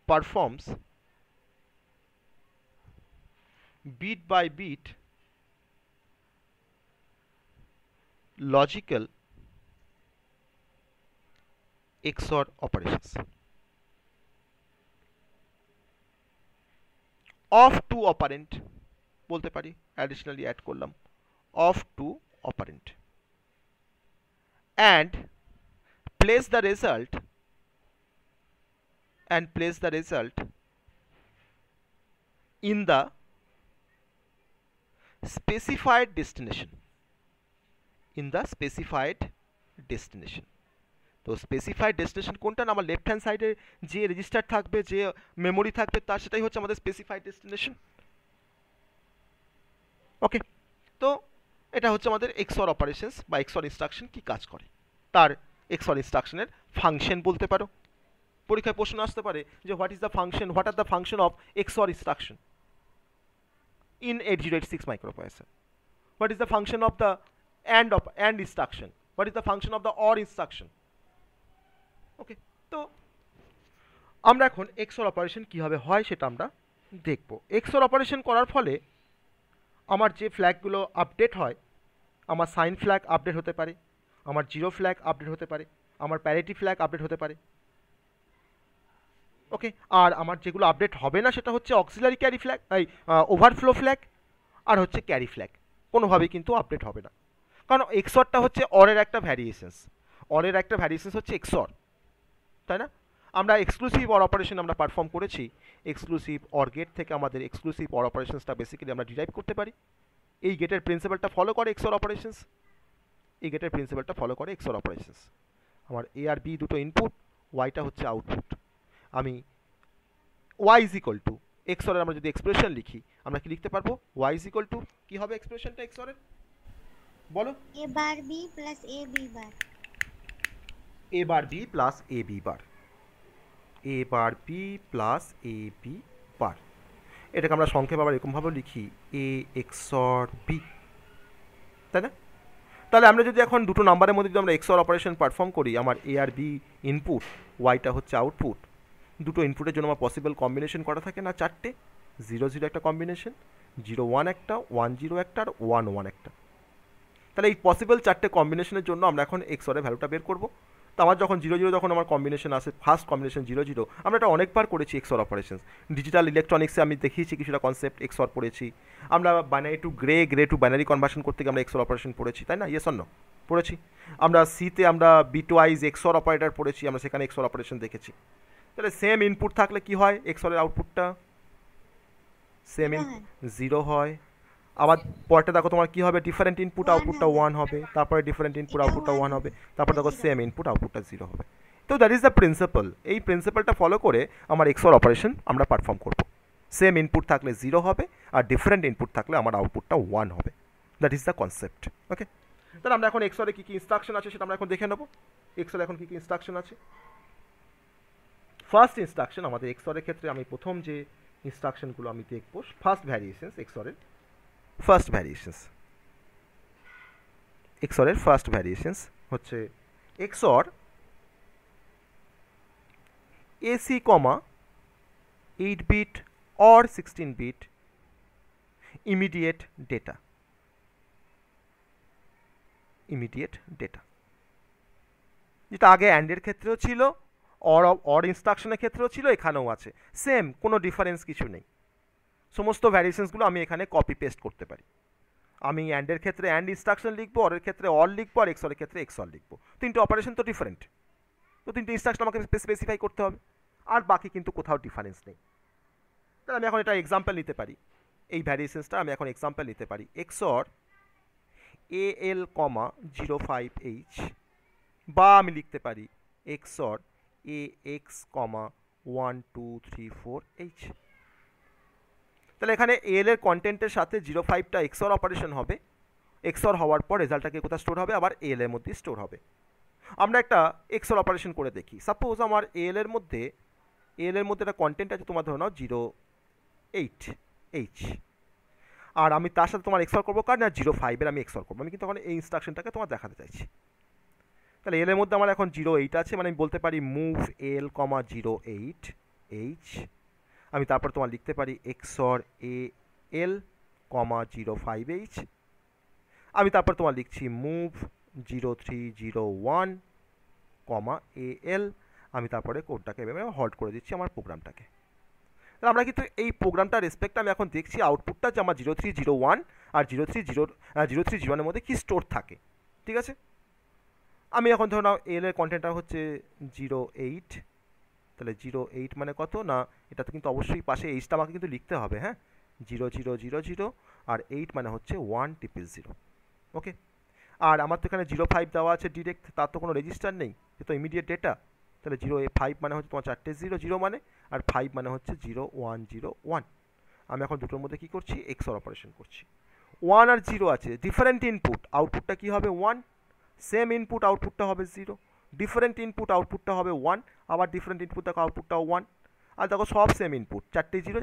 performs bit by bit logical XOR operations of two operand, বলতে পারি অ্যাডিশনালি অ্যাড করলাম of two operand। and place the result in the specified destination. তো স্পেসিফাইড ডেস্টিনেশন কোনটা না, আমার লেফট হ্যান্ড সাইডে যে রেজিস্টার থাকবে, যে মেমোরি থাকবে, তার সেটাই হচ্ছে আমাদের স্পেসিফাইড ডেস্টিনেশন। ওকে, তো এটা হচ্ছে আমাদের এক্সঅর অপারেশনস বা এক্সঅর ইনস্ট্রাকশন কি কাজ করে, তার এক্সঅর ইনস্ট্রাকশনের ফাংশন বলতে পারো। পরীক্ষায় প্রশ্ন আসতে পারে যে what are the function of XOR instruction in 8086 microprocessor, what is the function of the and instruction, what is the function of the or instruction। ওকে, তো আমরা এখন এক্সঅর অপারেশন কীভাবে হয় সেটা আমরা দেখব। এক্সঅর অপারেশন করার ফলে আমার যে ফ্ল্যাগগুলো আপডেট হয়, আমার সাইন ফ্ল্যাগ আপডেট হতে পারে, আমার জিরো ফ্ল্যাগ আপডেট হতে পারে, আমার প্যারিটি ফ্ল্যাগ আপডেট হতে পারে। ওকে, আর আমার যেগুলো আপডেট হবে না সেটা হচ্ছে auxiliary carry flag, overflow flag, আর হচ্ছে ক্যারি ফ্ল্যাগ, কোনোভাবেই কিন্তু আপডেট হবে না। কারণ এক্সঅরটা হচ্ছে অরের একটা ভ্যারিয়েশনস হচ্ছে এক্সঅর, তাই না? আমরা এক্সক্লুসিভ অর অপারেশন আমরা পারফর্ম করেছি, এক্সক্লুসিভ অর গেট থেকে আমাদের এক্সক্লুসিভ অর অপারেশনসটা বেসিক্যালি আমরা ডিরাইভ করতে পারি। এই গেটের প্রিন্সিপালটা ফলো করে এক্সঅর অপারেশনস, আমার এ আর বি দুটো ইনপুট, ওয়াইটা হচ্ছে আউটপুট। আমি ওয়াই ইজ ইকুয়াল টু এক্সঅরের আমরা যদি এক্সপ্রেশন লিখি, আমরা কি লিখতে পারবো? ওয়াই ইজ ইকুয়াল টু কি হবে এক্সপ্রেশনটা এক্সঅরের, বলো? a bar b plus a b bar, a bar b plus a b bar, a bar b plus a b bar, এটাকে আমরা সংক্ষেপে আবার এরকমভাবে লিখি a XOR b, তাই না? তাহলে আমরা যদি এখন দুটো নাম্বারের মধ্যে যদি আমরা XOR অপারেশন পারফর্ম করি, আমার a আর b ইনপুট, ওয়াইটা হচ্ছে আউটপুট, দুটো ইনপুটের জন্য আমার পসিবল কম্বিনেশন করা থাকে না চারটে, 0 0 একটা কম্বিনেশন, 0 1 একটা, 1 0 একটা, আর 1 1 একটা। তাহলে এই পসিবল চারটে কম্বিনেশনের জন্য আমরা এখন এক্সঅরের ভ্যালুটা বের করবো। তো আমার যখন 0 0 যখন আমার কম্বিনেশন আসে, ফার্স্ট কম্বিনেশন 0 0, আমরা এটা অনেকবার করেছি এক্সঅর অপারেশন। ডিজিটাল ইলেকট্রনিক্সে আমি দেখিয়েছি কিছুটা কনসেপ্ট এক্সঅর পড়েছি, আমরা binary two grey two binary conversion করতে গিয়ে আমরা এক্সঅর অপারেশন পড়েছি, তাই না? ইয়েস অর নো পড়েছি। আমরা সিতে আমরা বিটওয়াইজ এক্সঅর অপারেটর পড়েছি, আমরা সেখানে এক্সঅর অপারেশন দেখেছি। তাহলে সেম ইনপুট থাকলে কি হয়, এক্সঅরের আউটপুটটা সেম 0 হয়। আবার পরটা দেখো তোমার কি হবে, ডিফারেন্ট ইনপুট আউটপুটটা 1 হবে, তারপরে ডিফারেন্ট ইনপুট আউটপুটটা 1 হবে, তারপর দেখো সেম ইনপুট আউটপুটটা 0 হবে। তো দ্যাট ইজ দ্য প্রিন্সিপাল। এই প্রিন্সিপালটা ফলো করে আমার এক্সঅর অপারেশন আমরা পারফর্ম করব। সেম ইনপুট থাকলে 0 হবে, আর ডিফারেন্ট ইনপুট থাকলে আমার আউটপুটটা 1 হবে। That is the concept. Okay, তাহলে আমরা এখন এক্সঅরে কী কী ইনস্ট্রাকশন আছে সেটা আমরা এখন দেখে নেব। এক্সঅরে এখন কী কী ইনস্ট্রাকশন আছে। ফার্স্ট ইনস্ট্রাকশন আমাদের এক্সঅরের ক্ষেত্রে আমি প্রথম যে ইনস্ট্রাকশনগুলো আমি দেখব, ফার্স্ট ভ্যারিয়েশনস এক্সঅরের ফার্স্ট ভ্যারিয়েশনস হচ্ছে XOR AC comma 8 bit or 16 bit immediate data, যেটা আগে অ্যান্ডের ক্ষেত্রেও ছিল, অর ইনস্ট্রাকশনের ক্ষেত্রেও ছিল, এখানেও আছে, সেম, কোনো ডিফারেন্স কিছু নেই। সমস্ত ভ্যারিয়েশনসগুলো আমি এখানে কপি পেস্ট করতে পারি। আমি অ্যান্ডের ক্ষেত্রে অ্যান্ড ইনস্ট্রাকশন লিখবো, অরের ক্ষেত্রে অর লিখবো, আর এক্সঅরের ক্ষেত্রে এক্সঅর লিখবো। তিনটে অপারেশন তো ডিফারেন্ট, তো তিনটে ইনস্ট্রাকশন আমাকে স্পেসিফাই করতে হবে, আর বাকি কিন্তু কোথাও ডিফারেন্স নেই। তাহলে আমি এখন এটা এক্সাম্পল নিতে পারি, এই ভ্যারিয়েশনসটা আমি এখন এক্সাম্পল নিতে পারি। এক্সঅর AL, 05H, বা আমি লিখতে পারি এক্সঅর AX, 1 2 3 4H। তাহলে এখানে এল এর কন্টেন্টের সাথে 05টা এক্সঅর অপারেশন হবে, এক্সঅর হওয়ার পর রেজাল্টটাকে কোথায় স্টোর হবে, আবার এল এর মধ্যে স্টোর হবে। আমরা একটা এক্সঅর অপারেশন করে দেখি। সাপোজ আমার এল এর মধ্যে একটা কন্টেন্ট আছে, তোমার ধরে নাও 08H, আর আমি তার সাথে তোমার এক্সঅর করবো কার না 05-এর আমি এক্সঅর করবো। আমি কিন্তু এখন এই ইনস্ট্রাকশনটাকে তোমার দেখাতে চাইছি। তাহলে এল এর মধ্যে আমার এখন 08 আছে, মানে আমি বলতে পারি মুভ এল, 08H। আমি তারপর তোমার লিখতে পারি এক্সঅর AL, 05H। আমি তারপর তোমার লিখছি মুভ 0301, AL। আমি তারপরে কোডটাকে এভাবে হল্ট করে দিচ্ছি আমার প্রোগ্রামটাকে। তাহলে আমরা কিন্তু এই প্রোগ্রামটার রেসপেক্ট আমি এখন দেখছি আউটপুটটা যে আমার 0301 আর 0301-এর মধ্যে কি স্টোর থাকে, ঠিক আছে? আমি এখন ধরো নাও এল এর কন্টেন্টটা হচ্ছে 08, তাহলে 08 মানে কত না, এটা তো কিন্তু অবশ্যই পাশে এইচটা আমাকে কিন্তু লিখতে হবে, হ্যাঁ, 0000 আর 8 মানে হচ্ছে 1000। ওকে, আর আমার তো এখানে 05 দেওয়া আছে ডিরেক্ট, তার তো কোনো রেজিস্টার নেই, সে তো ইমিডিয়েট ডেটা। তাহলে 05 মানে হচ্ছে তোমার 4টে 0 মানে, আর 5 মানে হচ্ছে 0101। আমি এখন দুটোর মধ্যে কী করছি, এক্সর অপারেশন করছি। 1 আর 0 আছে, ডিফারেন্ট ইনপুট, আউটপুটটা কী হবে 1, সেম ইনপুট আউটপুটটা হবে 0, ডিফারেন্ট ইনপুট আউটপুটটা হবে 1, আবার ডিফারেন্ট ইনপুট দেখো আউটপুটটাও 1। আর দেখো সব সেম ইনপুট, 4টে 0,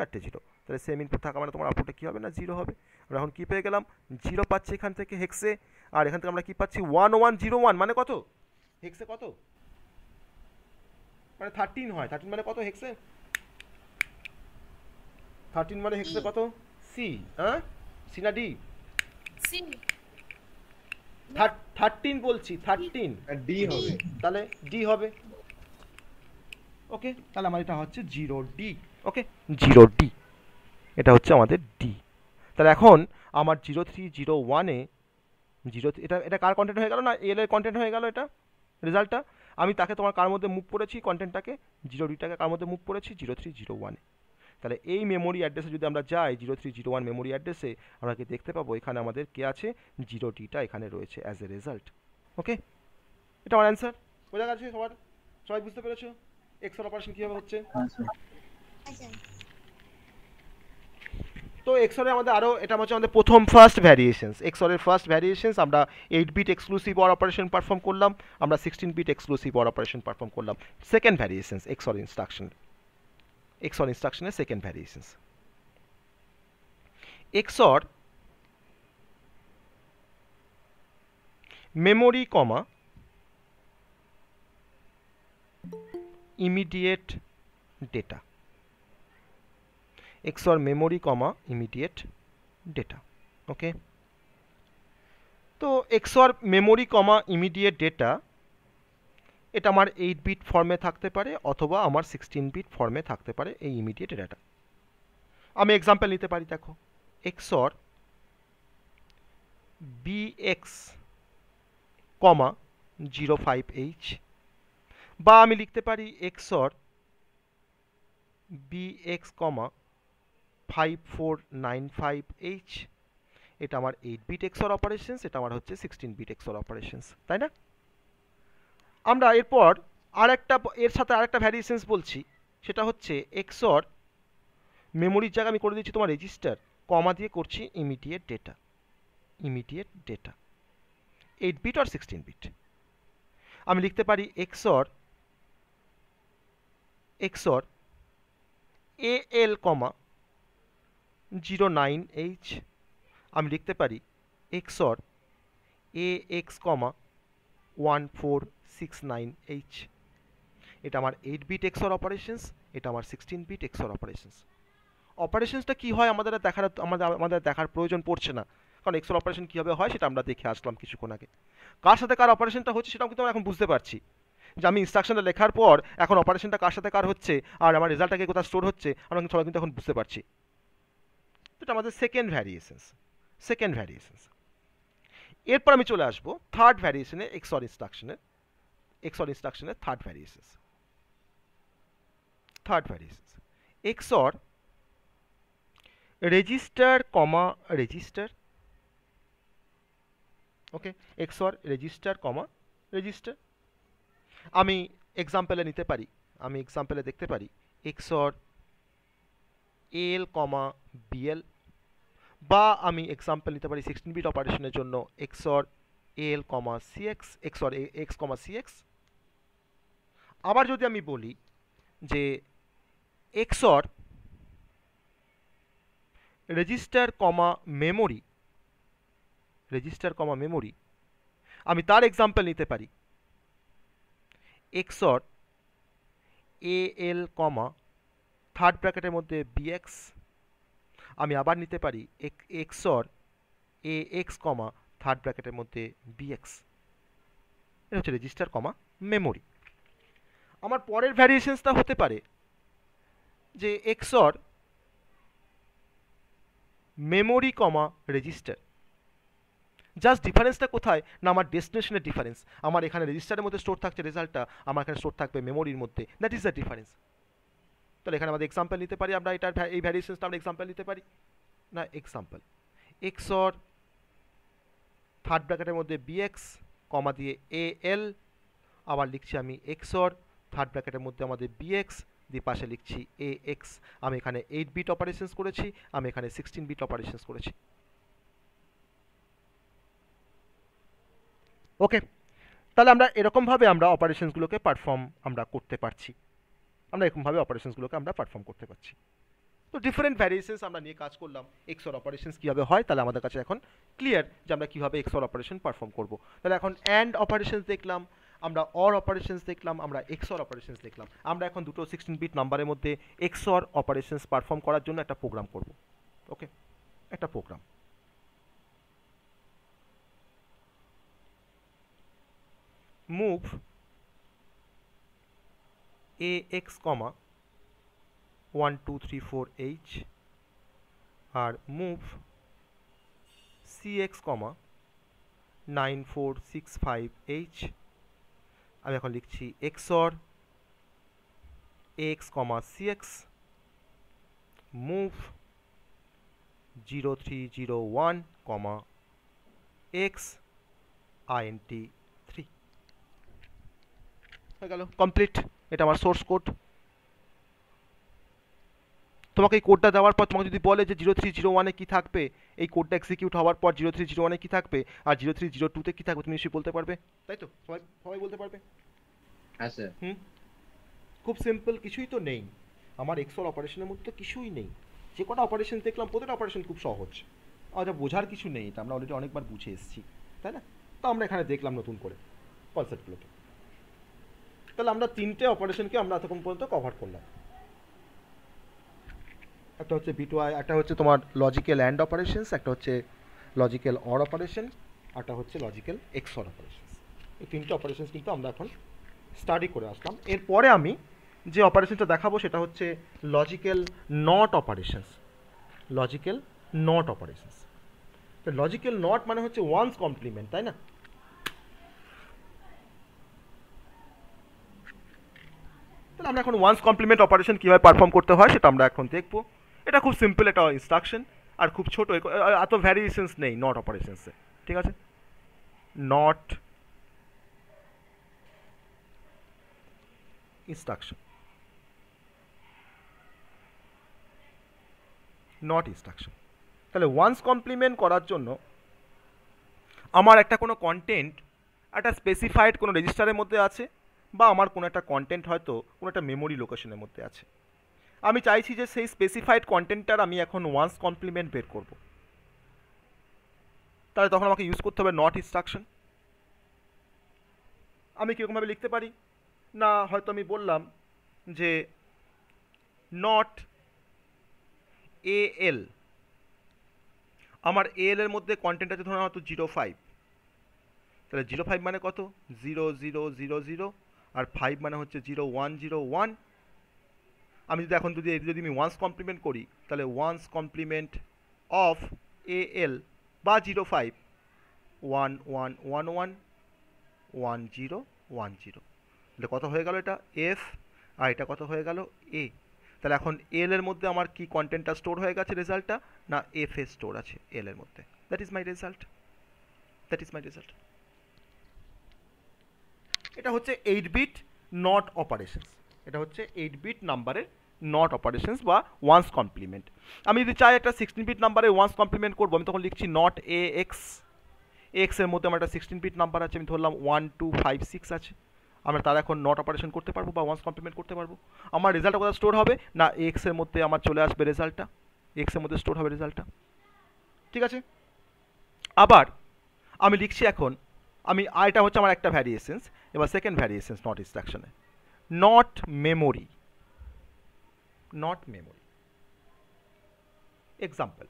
তাহলে সেম ইনপুট থাকা মানে তোমার আউটপুটটা কী হবে না 0 হবে। আমরা এখন কী পেয়ে গেলাম, 0 পাচ্ছি এখান থেকে হেক্সে, আর এখান থেকে আমরা কী পাচ্ছি 1101, মানে কত হেক্সে, কত মানে 13 হয়, 13 মানে কত হেক্সে, 13 মানে হেক্সে কত, সি, হ্যাঁ সি না ডি, সি 13 বলছি, 13, ডি হবে। তাহলে ডি হবে। ওকে, তাহলে আমার এটা হচ্ছে 0D। ওকে, 0D, এটা হচ্ছে আমাদের ডি। তাহলে এখন আমার 0301-এ এটা এটা কার কন্টেন্ট হয়ে গেল না, এল এর কন্টেন্ট হয়ে গেল এটা রেজাল্টটা। আমি তাকে তোমার কার মধ্যে মুভ করেছি কন্টেন্টটাকে, 0Dটাকে কার মধ্যে মুভ করেছি 0301-এ। তাহলে এই মেমোরি অ্যাড্রেসে যদি আমরা যাই 0301 মেমোরি অ্যাড্রেসে, আমরা কি দেখতে পাবো এখানে আমাদের কে আছে, 0Dটা এখানে রয়েছে অ্যাজ এ রেজাল্ট। ওকে, এটা আমার অ্যান্সার, বোঝা গেছে সবার, সবাই বুঝতে পেরেছো এক্সর অপারেশন কীভাবে হচ্ছে। আচ্ছা। তো এক্সরে আমাদের আরও, এটা হচ্ছে আমাদের প্রথম ফার্স্ট ভ্যারিয়েশনস, এক্সরের ফার্স্ট ভ্যারিয়েশনস। আমরা 8 bit exclusive or operation perform করলাম, আমরা 16 bit exclusive or operation perform করলাম। সেকেন্ড ভ্যারিয়েশনস এক্সর ইনস্ট্রাকশনের second variations. XOR memory comma immediate data, XOR memory comma immediate data. Okay, তো XOR memory comma immediate data, এটা আমার 8 bit ফর্মে থাকতে পারে অথবা আমার 16 বিট ফর্মে থাকতে পারে এই ইমিডিয়েট ডেটা। আমি এক্সাম্পল নিতে পারি, দেখো এক্সর BX, 05H, বা আমি লিখতে পারি এক্সর BX, 5495H। এটা আমার 8 বিট এক্সর অপারেশনস, এটা আমার হচ্ছে 16 বিট এক্সর অপারেশনস, তাই না? আমরা এরপর এর সাথে আরেকটা ভ্যারিয়েশনস বলছি, সেটা হচ্ছে এক্সর মেমোরির জায়গায় আমি করে দিচ্ছি তোমার রেজিস্টার, কমা দিয়ে করছি ইমিডিয়েট ডেটা, 8 বিট আর 16 বিট। আমি লিখতে পারি এক্সর AL, 09H। আমি লিখতে পারি এক্সর AX, 1469H। এটা আমার 8 বিট এক্সর অপারেশনস, এটা আমার 16 বিট এক্সর অপারেশনস। অপারেশনসটা কী হয় আমাদের দেখার প্রয়োজন পড়ছে না, কারণ এক্সর অপারেশন কীভাবে হয় সেটা আমরা দেখে আসলাম কিছুক্ষণ আগে। কার সাথে কার অপারেশনটা হচ্ছে সেটাও কিন্তু আমরা এখন বুঝতে পারছি, যে আমি ইনস্ট্রাকশনটা লেখার পর এখন অপারেশনটা কার সাথে কার হচ্ছে আর আমার রেজাল্টটাকে কোথায় স্টোর হচ্ছে আমরা কিন্তু সবাই কিন্তু এখন বুঝতে পারছি। এটা আমাদের সেকেন্ড ভ্যারিয়েশনস। এরপর আমি চলে আসবো থার্ড ভ্যারিয়েশনে, এক্সর ইনস্ট্রাকশনের third variations. XOR register, register. Okay, XOR register, register. আমি এক্সাম্পলে দেখতে পারি এক্সর AL, BL, বা আমি এক্সাম্পল নিতে পারি 16 বিট অপারেশনের জন্য XOR AL, CX, XOR AX, CX। আবার যদি আমি বলি যে এক্সর রেজিস্টার, মেমোরি, আমি তার এক্সাম্পল নিতে পারি এক্সর AL, থার্ড ব্র্যাকেটের মধ্যে BX। আমি আবার নিতে পারি এক্সর AX, থার্ড ব্র্যাকেটের মধ্যে BX। এটা হচ্ছে রেজিস্টার, মেমোরি। আমার পরের ভ্যারিয়েশনসটা হতে পারে যে এক্সর মেমোরি, রেজিস্টার। জাস্ট ডিফারেন্সটা কোথায় না আমার ডেস্টিনেশনের ডিফারেন্স, আমার এখানে রেজিস্টারের মধ্যে স্টোর থাকছে রেজাল্টটা, আমার এখানে স্টোর থাকবে মেমোরির মধ্যে, দ্যাট ইজ দ্য ডিফারেন্স। তাহলে এখানে আমাদের এক্সাম্পল নিতে পারি আমরা, এটার এই ভ্যারিয়েশনসটা আমরা এক্সাম্পল নিতে পারি না, এক্সাম্পল এক্সর থার্ড ব্র্যাকেটের মধ্যে বিএক্স কমা দিয়ে এ এল, আবার লিখছি আমি এক্সর থার্ড ব্র্যাকেটের মধ্যে আমাদের বিএক্স দিয়ে পাশে লিখছি এ এক্স। আমি এখানে 8 বিট অপারেশনস করেছি, আমি এখানে 16 বিট অপারেশনস করেছি। ওকে, তাহলে আমরা এরকমভাবে আমরা অপারেশনসগুলোকে পারফর্ম আমরা করতে পারছি, আমরা এরকমভাবে অপারেশনসগুলোকে আমরা পারফর্ম করতে পারছি। তো ডিফারেন্ট ভ্যারিয়েশনস আমরা নিয়ে কাজ করলাম, এক্সর অপারেশনস কীভাবে হয় তাহলে আমাদের কাছে এখন ক্লিয়ার যে আমরা কীভাবে এক্সর অপারেশন পারফর্ম করব। তাহলে এখন অ্যান্ড অপারেশনস দেখলাম, আমরা অর অপারেশনস দেখলাম, আমরা এক্সর অপারেশনস দেখলাম। আমরা এখন দুটো 16 বিট নাম্বারের মধ্যে এক্সর অপারেশনস পারফর্ম করার জন্য একটা প্রোগ্রাম করব। ওকে, একটা প্রোগ্রাম মুভ এ এক্স কমা 1 2 3 4 H আর মুভ CX কমা 9 4 6 5 H। আমি এখন লিখছি XOR AX কমা CX মুভ 0 3 0 1 কমা X INT 3 হয়ে গেল, কমপ্লিট। এটা আমার সোর্স কোড। তোমাকে এই কোডটা দেওয়ার পর তোমাকে যদি বলে যে 0301-এ কী থাকবে, এই কোডটা এক্সিকিউট হওয়ার পর 0301-এ কী থাকবে আর 0302-তে কী থাকবে, তুমি নিশ্চয়ই বলতে পারবে, তাই তো? সবাই সবাই বলতে পারবে? হ্যাঁ স্যার। খুব সিম্পল, কিছুই তো নেই আমার এক্সর অপারেশনের মধ্যে, তো কিছুই নেই। যে কটা অপারেশন দেখলাম প্রতিটা অপারেশন খুব সহজ, আচ্ছা বোঝার কিছু নেই, এটা আমরা অলরেডি অনেকবার বুঝে এসেছি, তাই না? তো আমরা এখানে দেখলাম নতুন করে কনসেপ্টগুলোকে। তাহলে আমরা 3টে অপারেশনকে আমরা এতক্ষণ পর্যন্ত কভার করলাম। একটা হচ্ছে বিটওয়াই, একটা হচ্ছে তোমার লজিক্যাল অ্যান্ড অপারেশনস, একটা হচ্ছে লজিক্যাল অর অপারেশন, একটা হচ্ছে লজিক্যাল এক্সর অপারেশনস। এই 3টে অপারেশনস কিন্তু আমরা এখন স্টাডি করে আসলাম। এরপরে আমি যে অপারেশনটা দেখাবো সেটা হচ্ছে logical not operations. Logical not operations, তো লজিক্যাল নট মানে হচ্ছে ওয়ান্স কমপ্লিমেন্ট, তাই না? তাহলে আমরা এখন ওয়ান্স কমপ্লিমেন্ট অপারেশন কীভাবে পারফর্ম করতে হয় সেটা আমরা এখন দেখবো। এটা খুব সিম্পল একটা ইনস্ট্রাকশন আর খুব ছোট, এত ভ্যারিয়েশনস নেই নট অপারেশনসে, ঠিক আছে? Not instruction, not instruction. তাহলে ওয়ান্স কমপ্লিমেন্ট করার জন্য আমার একটা কোনো কন্টেন্ট একটা স্পেসিফাইড কোনো রেজিস্টারের মধ্যে আছে, বা আমার কোনো একটা কন্টেন্ট হয়তো কোনো একটা মেমোরি লোকেশনের মধ্যে আছে। আমি চাইছি যে সেই স্পেসিফাইড কন্টেন্টটার আমি এখন ওয়ান্স কমপ্লিমেন্ট বের করব। তাহলে তখন আমাকে ইউজ করতে হবে নট ইনস্ট্রাকশন। আমি কীরকমভাবে লিখতে পারি না, হয়তো আমি বললাম যে নট AL, আমার AL এর মধ্যে কন্টেন্ট আছে ধরুন হয়তো 05, তাহলে 05 মানে কত? 0000, আর 5 মানে হচ্ছে 0101। আমি যদি এখন যদি আমি ওয়ান্স কমপ্লিমেন্ট করি তাহলে ওয়ান্স কমপ্লিমেন্ট অফ AL বা 05 1111 1010, তাহলে কত হয়ে গেল? এটা F, আর এটা কত হয়ে গেল? A। তাহলে এখন এল এর মধ্যে আমার কি কন্টেন্টটা স্টোর হয়ে গেছে রেজাল্টটা, না F এ স্টোর আছে এল এর মধ্যে। That is my result, that is my result. এটা হচ্ছে 8 বিট নট অপারেশনস, এটা হচ্ছে 8 বিট নাম্বারের নট অপারেশনস বা ওয়ান্স কমপ্লিমেন্ট। আমি যদি চাই একটা 16 বিট নাম্বারে ওয়ান্স কমপ্লিমেন্ট করবো, আমি তখন লিখছি নট AX, এক্স এর মধ্যে আমার একটা 16 বিট নাম্বার আছে, আমি ধরলাম 1 2 5 6 আছে, আমরা তার এখন নট অপারেশন করতে পারবো বা ওয়ান্স কমপ্লিমেন্ট করতে পারবো। আমার রেজাল্টটা কোথায় স্টোর হবে, না এক্স এর মধ্যে আমার চলে আসবে রেজাল্টটা, এক্স এর মধ্যে স্টোর হবে রেজাল্টটা, ঠিক আছে? আবার আমি লিখছি এখন, আমি এটা হচ্ছে আমার একটা ভ্যারিয়েশনস। এবার সেকেন্ড ভ্যারিয়েশনস নট ইনস্ট্রাকশনে, not memory, not memory. Example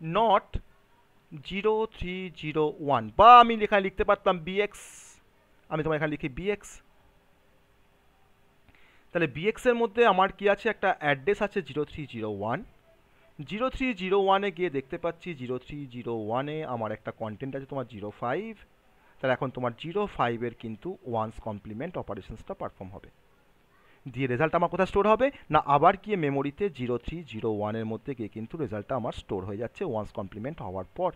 not 0301, বা আমি এখানে লিখতে পারতাম BX, আমি তোমার এখানে লিখি BX। তাহলে BX এর মধ্যে আমার কি আছে, একটা অ্যাড্রেস আছে 0301, 0301-এ গিয়ে দেখতে পাচ্ছি 0301-এ আমার একটা কন্টেন্ট আছে তোমার 05, তাহলে এখন তোমার 05-এর কিন্তু ওয়ান্স কমপ্লিমেন্ট অপারেশনসটা পারফর্ম হবে। দিয়ে রেজাল্ট আমার কোথায় স্টোর হবে না, আবার গিয়ে মেমোরিতে 0301-এর মধ্যে গিয়ে কিন্তু রেজাল্টটা আমার স্টোর হয়ে যাচ্ছে ওয়ান্স কমপ্লিমেন্ট হওয়ার পর।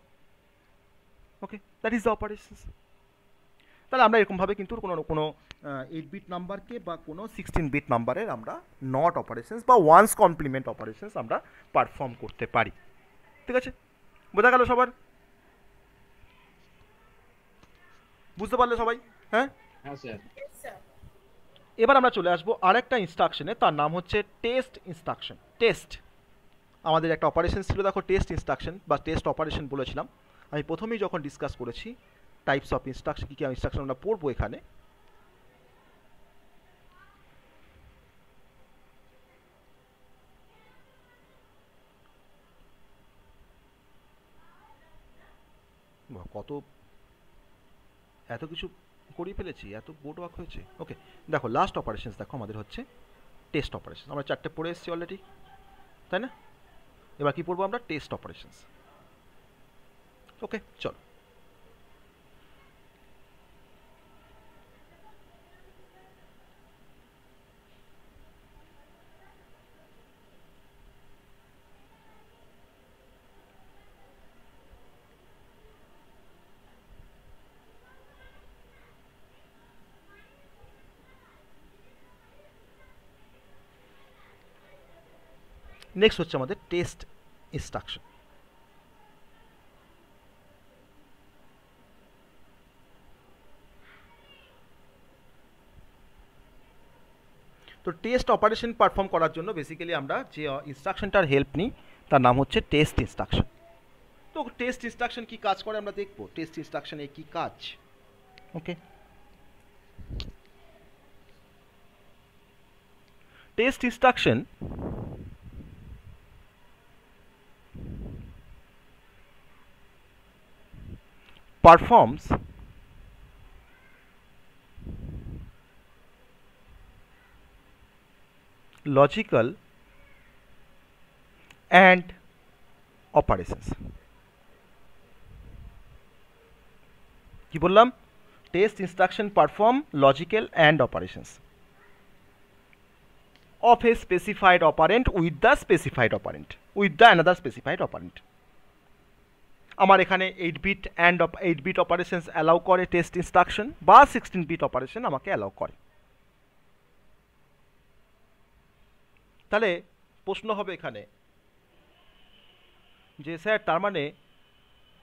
ওকে, দ্যাট ইজ দ্য অপারেশনস। তাহলে আমরা এরকমভাবে কিন্তু কোনো কোনো 8 বিট নাম্বারকে বা কোনো 16 বিট নাম্বারের আমরা নট অপারেশনস বা ওয়ান্স কমপ্লিমেন্ট অপারেশনস আমরা পারফর্ম করতে পারি। ঠিক আছে, বোঝা গেল সবার? বুঝতে পারলে সবাই? হ্যাঁ হ্যাঁ স্যার। এবার আমরা চলে আসবো আরেকটা ইনস্ট্রাকশনে, তার নাম হচ্ছে টেস্ট ইনস্ট্রাকশন। টেস্ট আমাদের একটা অপারেশন ছিল, দেখো টেস্ট ইনস্ট্রাকশন বা টেস্ট অপারেশন বলেছিলাম আমি প্রথমেই যখন ডিসকাস করেছি টাইপস অফ ইনস্ট্রাকশন, কী কী ইনস্ট্রাকশন আমরা পড়বো এখানে। কত এত কিছু করিয়ে ফেলেছি, এত বোর্ড ওয়ার্ক হয়েছে। ওকে, দেখো লাস্ট অপারেশনস দেখো আমাদের হচ্ছে টেস্ট অপারেশন। আমরা 4টে পড়ে এসেছি অলরেডি, তাই না? এবার কি পড়বো আমরা? Test operations. ওকে, চলো। নেক্সট হচ্ছে আমাদের টেস্ট ইনস্ট্রাকশন। তো টেস্ট অপারেশন পারফর্ম করার জন্য বেসিক্যালি আমরা যে ইনস্ট্রাকশনটার হেল্প নিই তার নাম হচ্ছে টেস্ট ইনস্ট্রাকশন। তো টেস্ট ইনস্ট্রাকশন কি কাজ করে আমরা দেখব, টেস্ট ইনস্ট্রাকশনে কি কাজ। Okay, test instruction performs logical and operations। কি বললাম? Test instruction perform logical and operations of a specified operand with the specified operand with the another specified operand। আমার এখানে 8 bit and 8 bit operations allow করে test instruction, বা 16 bit operation আমাকে allow করে। তাহলে প্রশ্ন হবে এখানে যে স্যার তার মানে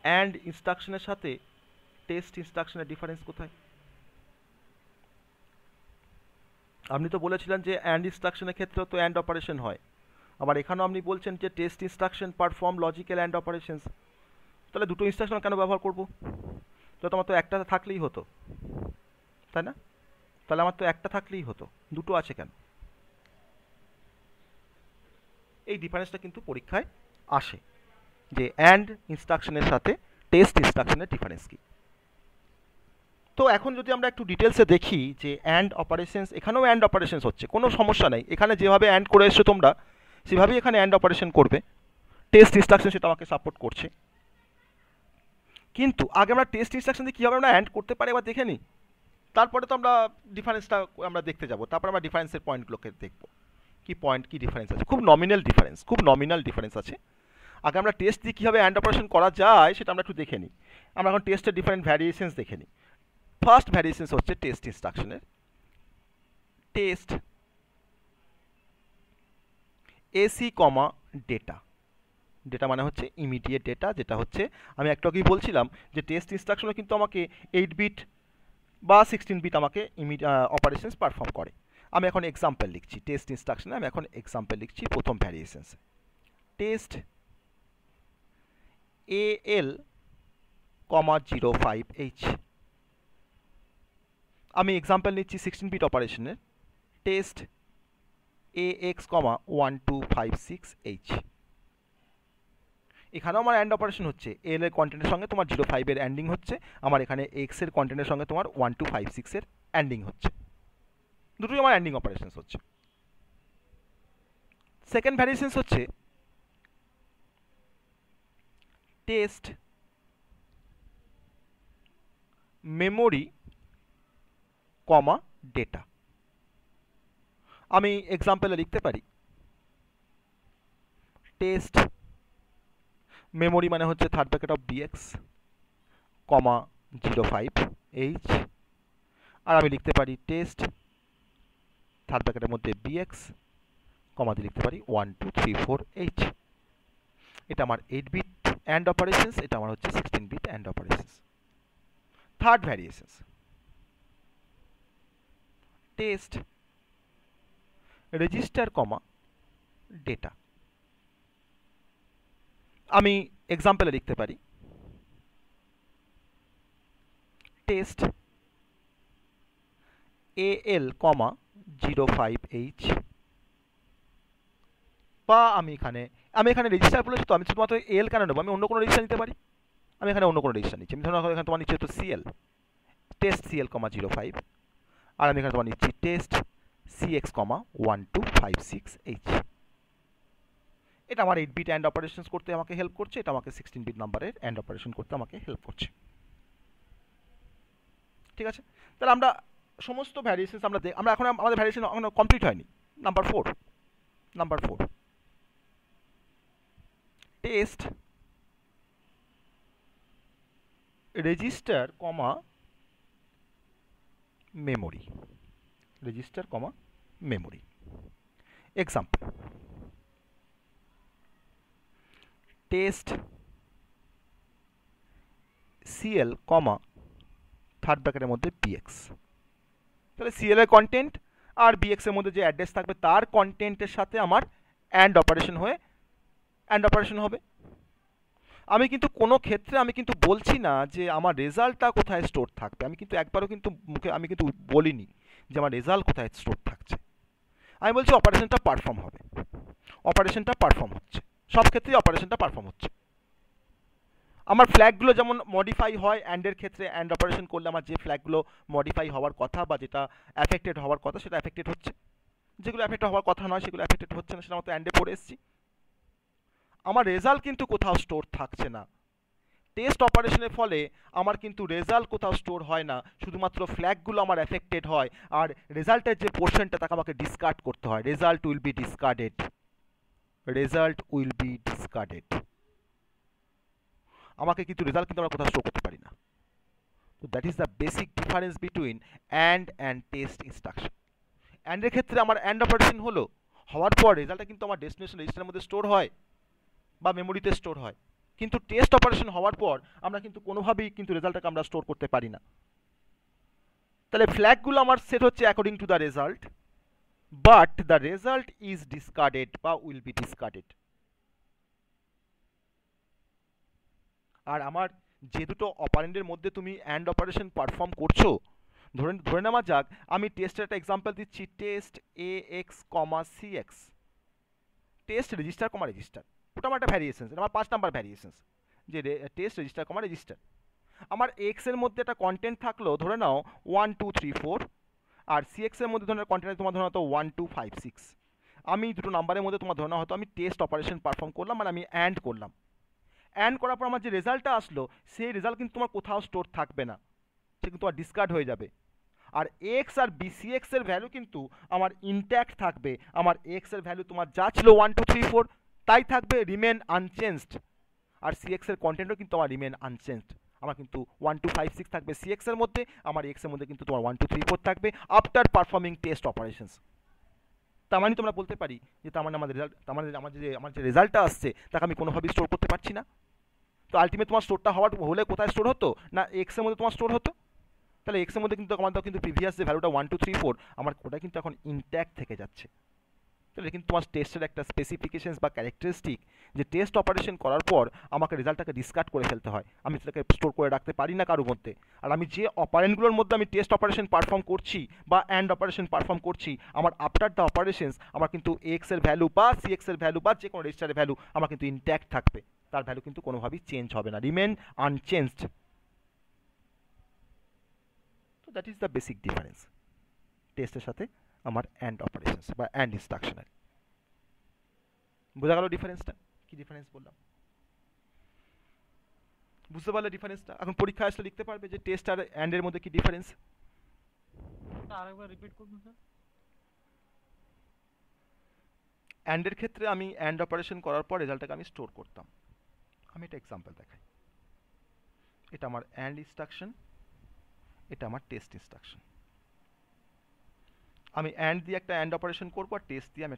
অ্যান্ড ইনস্ট্রাকশনের সাথে টেস্ট ইনস্ট্রাকশনের ডিফারেন্স কোথায়? আপনি তো বলেছিলেন যে অ্যান্ড ইনস্ট্রাকশনের ক্ষেত্রেও তো অ্যান্ড অপারেশন হয়, আবার এখানেও আপনি বলছেন যে test instruction perform logical and operations. তাহলে দুটো ইনস্ট্রাকশন কেন ব্যবহার করব? তো আমার তো একটা থাকলেই হতো, তাই না? তাহলে আমার তো একটা থাকলেই হতো, দুটো আছে কেন? এই ডিফারেন্সটা কিন্তু পরীক্ষায় আসে যে অ্যান্ড ইনস্ট্রাকশনের সাথে টেস্ট ইনস্ট্রাকশনের ডিফারেন্স কি। তো এখন যদি আমরা একটু ডিটেলসে দেখি যে অ্যান্ড অপারেশনস, এখানেও অ্যান্ড অপারেশনস হচ্ছে, কোনো সমস্যা নেই। এখানে যেভাবে অ্যান্ড করে এসছো তোমরা সেভাবেই এখানে অ্যান্ড অপারেশন করবে, টেস্ট ইনস্ট্রাকশন সেটা আমাকে সাপোর্ট করছে। কিন্তু আগে আমরা টেস্ট ইনস্ট্রাকশন দিয়ে কীভাবে আমরা অ্যান্ড করতে পারি এবার দেখে নিই, তারপরে তো আমরা ডিফারেন্সটা আমরা দেখতে যাব, তারপর আমরা ডিফারেন্সের পয়েন্টগুলোকে দেখব কি পয়েন্ট কি ডিফারেন্স আছে। খুব নমিনাল ডিফারেন্স আছে। আগে আমরা টেস্ট দিয়ে কীভাবে অ্যান্ড অপারেশন করা যায় সেটা আমরা একটু দেখে নিই। আমরা এখন টেস্টের ডিফারেন্ট ভ্যারিয়েশনস দেখে নিই। ফার্স্ট ভ্যারিয়েশনস হচ্ছে টেস্ট ইনস্ট্রাকশনের টেস্ট এসি কমা ডেটা। ডেটা মানে হচ্ছে ইমিডিয়েট ডেটা, যেটা হচ্ছে আমি একটু আগেই বলছিলাম যে টেস্ট ইনস্ট্রাকশনও কিন্তু আমাকে 8 বিট বা 16 বিট আমাকে অপারেশনস পারফর্ম করে। আমি এখন এক্সাম্পল লিখছি টেস্ট ইনস্ট্রাকশনে, আমি এখন এক্সাম্পল লিখছি প্রথম ভ্যারিয়েশনস টেস্ট AL, 05H। আমি এক্সাম্পল নিচ্ছি 16 বিট অপারেশনের টেস্ট AX, 1256H। এখানেও আমার অ্যান্ড অপারেশন হচ্ছে, এল এর কন্টেন্টের সঙ্গে তোমার 05 এর অ্যান্ডিং হচ্ছে, আমার এখানে এক্স এর কন্টেন্টের সঙ্গে তোমার 1256 এর অ্যান্ডিং হচ্ছে, দুটোই আমার অ্যান্ডিং অপারেশনস হচ্ছে। সেকেন্ড ভ্যারিয়েশনস হচ্ছে টেস্ট মেমোরি কমা ডেটা। আমি এক্সাম্পলে লিখতে পারি টেস্ট মেমোরি মানে হচ্ছে third bracket of bx comma 05h, আর আমি লিখতে পারি টেস্ট থার্ড ব্র্যাকেটের মধ্যে bx কমা দিয়ে লিখতে পারি 1234h। এটা আমার 8 বিট অ্যান্ড অপারেশনস, এটা আমার হচ্ছে 16 bit and operations. Third variations test register comma data. আমি এক্সাম্পলে লিখতে পারি টেস্ট al কমা 05h, বা আমি এখানে রেজিস্টার বলেছি, তো আমি শুধুমাত্র এল কেন নেবো, আমি অন্য কোনো রেজিস্টার নিতে পারি। আমি এখানে অন্য কোনো রেজিস্টার নিচ্ছি, আমি ধরুন এখানে তোমার নিচ্ছি তো সিএল, টেস্ট সিএল কমা 05, আর আমি এখানে তোমার নিচ্ছি টেস্ট সিএক্স কমা 1256h। এটা আমার 8 বিট অ্যান্ড অপারেশনস করতে আমাকে হেল্প করছে, এটা আমাকে 16 বিট নাম্বারের অ্যান্ড অপারেশন করতে আমাকে হেল্প করছে। ঠিক আছে, তাহলে আমরা সমস্ত ভ্যারিয়েশনস আমরা এখন আমাদের ভ্যারিয়েশন এখনো কমপ্লিট হয়নি। নাম্বার 4 টেস্ট রেজিস্টার কমা মেমোরি, রেজিস্টার কমা মেমোরি। এক্সাম্পল টেস্ট সিএল কমা থার্ড ব্র্যাকেটের মধ্যে bx, তাহলে সিএল এর কন্টেন্ট আর bx এর মধ্যে যে অ্যাড্রেস থাকবে তার কন্টেন্টের সাথে আমার অ্যান্ড অপারেশন হবে। আমি কিন্তু কোনো ক্ষেত্রে আমি কিন্তু বলছি না যে আমার রেজাল্টটা কোথায় স্টোর থাকবে, আমি কিন্তু একবারও কিন্তু মুখে আমি কিন্তু বলিনি যে আমার রেজাল্ট কোথায় স্টোর থাকছে। আমি বলছি অপারেশনটা পারফর্ম হবে, অপারেশনটা পারফর্ম হচ্ছে, সব ক্ষেত্রেই অপারেশনটা পারফর্ম হচ্ছে। আমার ফ্ল্যাগগুলো যেমন মডিফাই হয় অ্যান্ডের ক্ষেত্রে, অ্যান্ড অপারেশন করলে আমার যে ফ্ল্যাগগুলো মডিফাই হওয়ার কথা বা যেটা অ্যাফেক্টেড হওয়ার কথা সেটা অ্যাফেক্টেড হচ্ছে, যেগুলো অ্যাফেক্ট হওয়ার কথা নয় সেগুলো অ্যাফেক্টেড হচ্ছে না, সেটা মতো অ্যান্ডে পড়ে এসেছি। আমার রেজাল্ট কিন্তু কোথাও স্টোর থাকছে না। টেস্ট অপারেশনের ফলে আমার কিন্তু রেজাল্ট কোথাও স্টোর হয় না, শুধুমাত্র ফ্ল্যাগগুলো আমার অ্যাফেক্টেড হয়, আর রেজাল্টের যে পোর্শনটা তাকে আমাকে ডিসকার্ড করতে হয়। Result will be discarded, result will be discarded. আমাকে কিন্তু রেজাল্ট কিন্তু আমরা কোথাও স্টোর করতে পারি না। তো that is the basic difference between and test instruction. অ্যান্ডের ক্ষেত্রে আমার অ্যান্ড অপারেশন হওয়ার পর রেজাল্টটা কিন্তু আমার ডেস্টিনেশন রেজিস্টারের মধ্যে স্টোর হয় বা মেমোরিতে স্টোর হয়, কিন্তু টেস্ট অপারেশন হওয়ার পর আমরা কিন্তু কোনোভাবেই কিন্তু রেজাল্টটাকে আমরা স্টোর করতে পারি না। তাহলে ফ্ল্যাগগুলো আমার সেট হচ্ছে according to the result, but the result is discarded বা উইল বি ডিসকার্ডেড। আর আমার যে দুটো অপারেন্ডের মধ্যে তুমি অ্যান্ড অপারেশন পারফর্ম করছো, ধরে নেওয়া যাক আমি টেস্টের একটা এক্সাম্পল দিচ্ছি, test A X comma C x, test register comma register, ওটা আমার একটা ভ্যারিয়েশনস, এটা আমার 5 নাম্বার ভ্যারিয়েশনস, যে টেস্ট রেজিস্টার কমা রেজিস্টার। আমার এক্স এর মধ্যে একটা কন্টেন্ট থাকলো ধরে নাও 1 2 3 4, আর সি এক্স এর মধ্যে ধরে কন্টেন্ট তোমার ধরে নাও তো 1 2 5 6। আমি দুটো নাম্বারের মধ্যে তোমার ধরে নাও হয়তো আমি টেস্ট অপারেশন পারফর্ম করলাম, মানে আমি অ্যান্ড করলাম। অ্যান্ড করার পর আমার যে রেজাল্টটা আসলো সেই রেজাল্ট কিন্তু তোমার কোথাও স্টোর থাকবে না, সে কিন্তু তোমার ডিসকার্ড হয়ে যাবে। আর এক্স আর বি সি এক্স এর ভ্যালু কিন্তু আমার ইনট্যাক্ট থাকবে, আমার এক্স এর ভ্যালু তোমার যা ছিল 1 2 3 4 তাই থাকবে, রিমেন আনচেঞ্জড। আর সি এক্স এর কন্টেন্টও কিন্তু আমার রিমেন আনচেঞ্জড, আমার কিন্তু 1 2 5 6 থাকবে সি এক্স এর মধ্যে, আমার এক্স এর মধ্যে কিন্তু তোমার 1 2 3 4 থাকবে আফটার পারফর্মিং টেস্ট অপারেশনস। তার মানে তোমরা বলতে পারি যে তার মানে আমাদের রেজাল্ট, তার মানে আমার যে রেজাল্টটা আসছে তাকে আমি কোনোভাবেই স্টোর করতে পারছি না। তো আলটিমেট তোমার স্টোরটা হলে কোথায় স্টোর হতো না, এক্স এর মধ্যে তোমার স্টোর হতো। তাহলে এক্স এর মধ্যে কিন্তু আমাদের কিন্তু প্রিভিয়াস যে ভ্যালুটা 1 2 3 4 আমার ওটা কিন্তু এখন ইনট্যাক্ট থেকে যাচ্ছে। তাহলে কিন্তু তোমার টেস্টের একটা স্পেসিফিকেশনস বা ক্যারেক্টারিস্টিক, যে টেস্ট অপারেশন করার পর আমাকে রেজাল্টটাকে ডিসকার্ড করে ফেলতে হয়, আমি সেটাকে স্টোর করে রাখতে পারি না কারোর মধ্যে। আর আমি যে অপারেন্টগুলোর মধ্যে আমি টেস্ট অপারেশন পারফর্ম করছি বা অ্যান্ড অপারেশন পারফর্ম করছি, আমার আফটার দ্য অপারেশনস আমার কিন্তু এক্স এর ভ্যালু বা সি এক্স এর ভ্যালু বা যে কোনো রেজিস্টারের ভ্যালু আমার কিন্তু ইনট্যাক্ট থাকবে, তার ভ্যালু কিন্তু কোনোভাবেই চেঞ্জ হবে না, রিমেন আনচেঞ্জড। তো that is the basic difference টেস্টের সাথে আমার অ্যান্ড অপারেশনস বা অ্যান্ড ইনস্ট্রাকশনের। বোঝা গেল ডিফারেন্সটা? কি ডিফারেন্স বললাম? বুঝতে পারলে ডিফারেন্সটা? এখন পরীক্ষায় আসলে লিখতে পারবে যে টেস্ট আর অ্যান্ডের মধ্যে কি ডিফারেন্স। আরেকবার রিপিট করুন স্যার। অ্যান্ডের ক্ষেত্রে আমি অ্যান্ড অপারেশন করার পর রেজাল্টটাকে আমি স্টোর করতাম। আমি একটা এক্সাম্পল দেখাই। এটা আমার অ্যান্ড ইনস্ট্রাকশন, এটা আমার টেস্ট ইনস্ট্রাকশন। আমি অ্যান্ড দিয়ে একটা অ্যান্ড অপারেশন করবো আর টেস্ট দিয়ে আমি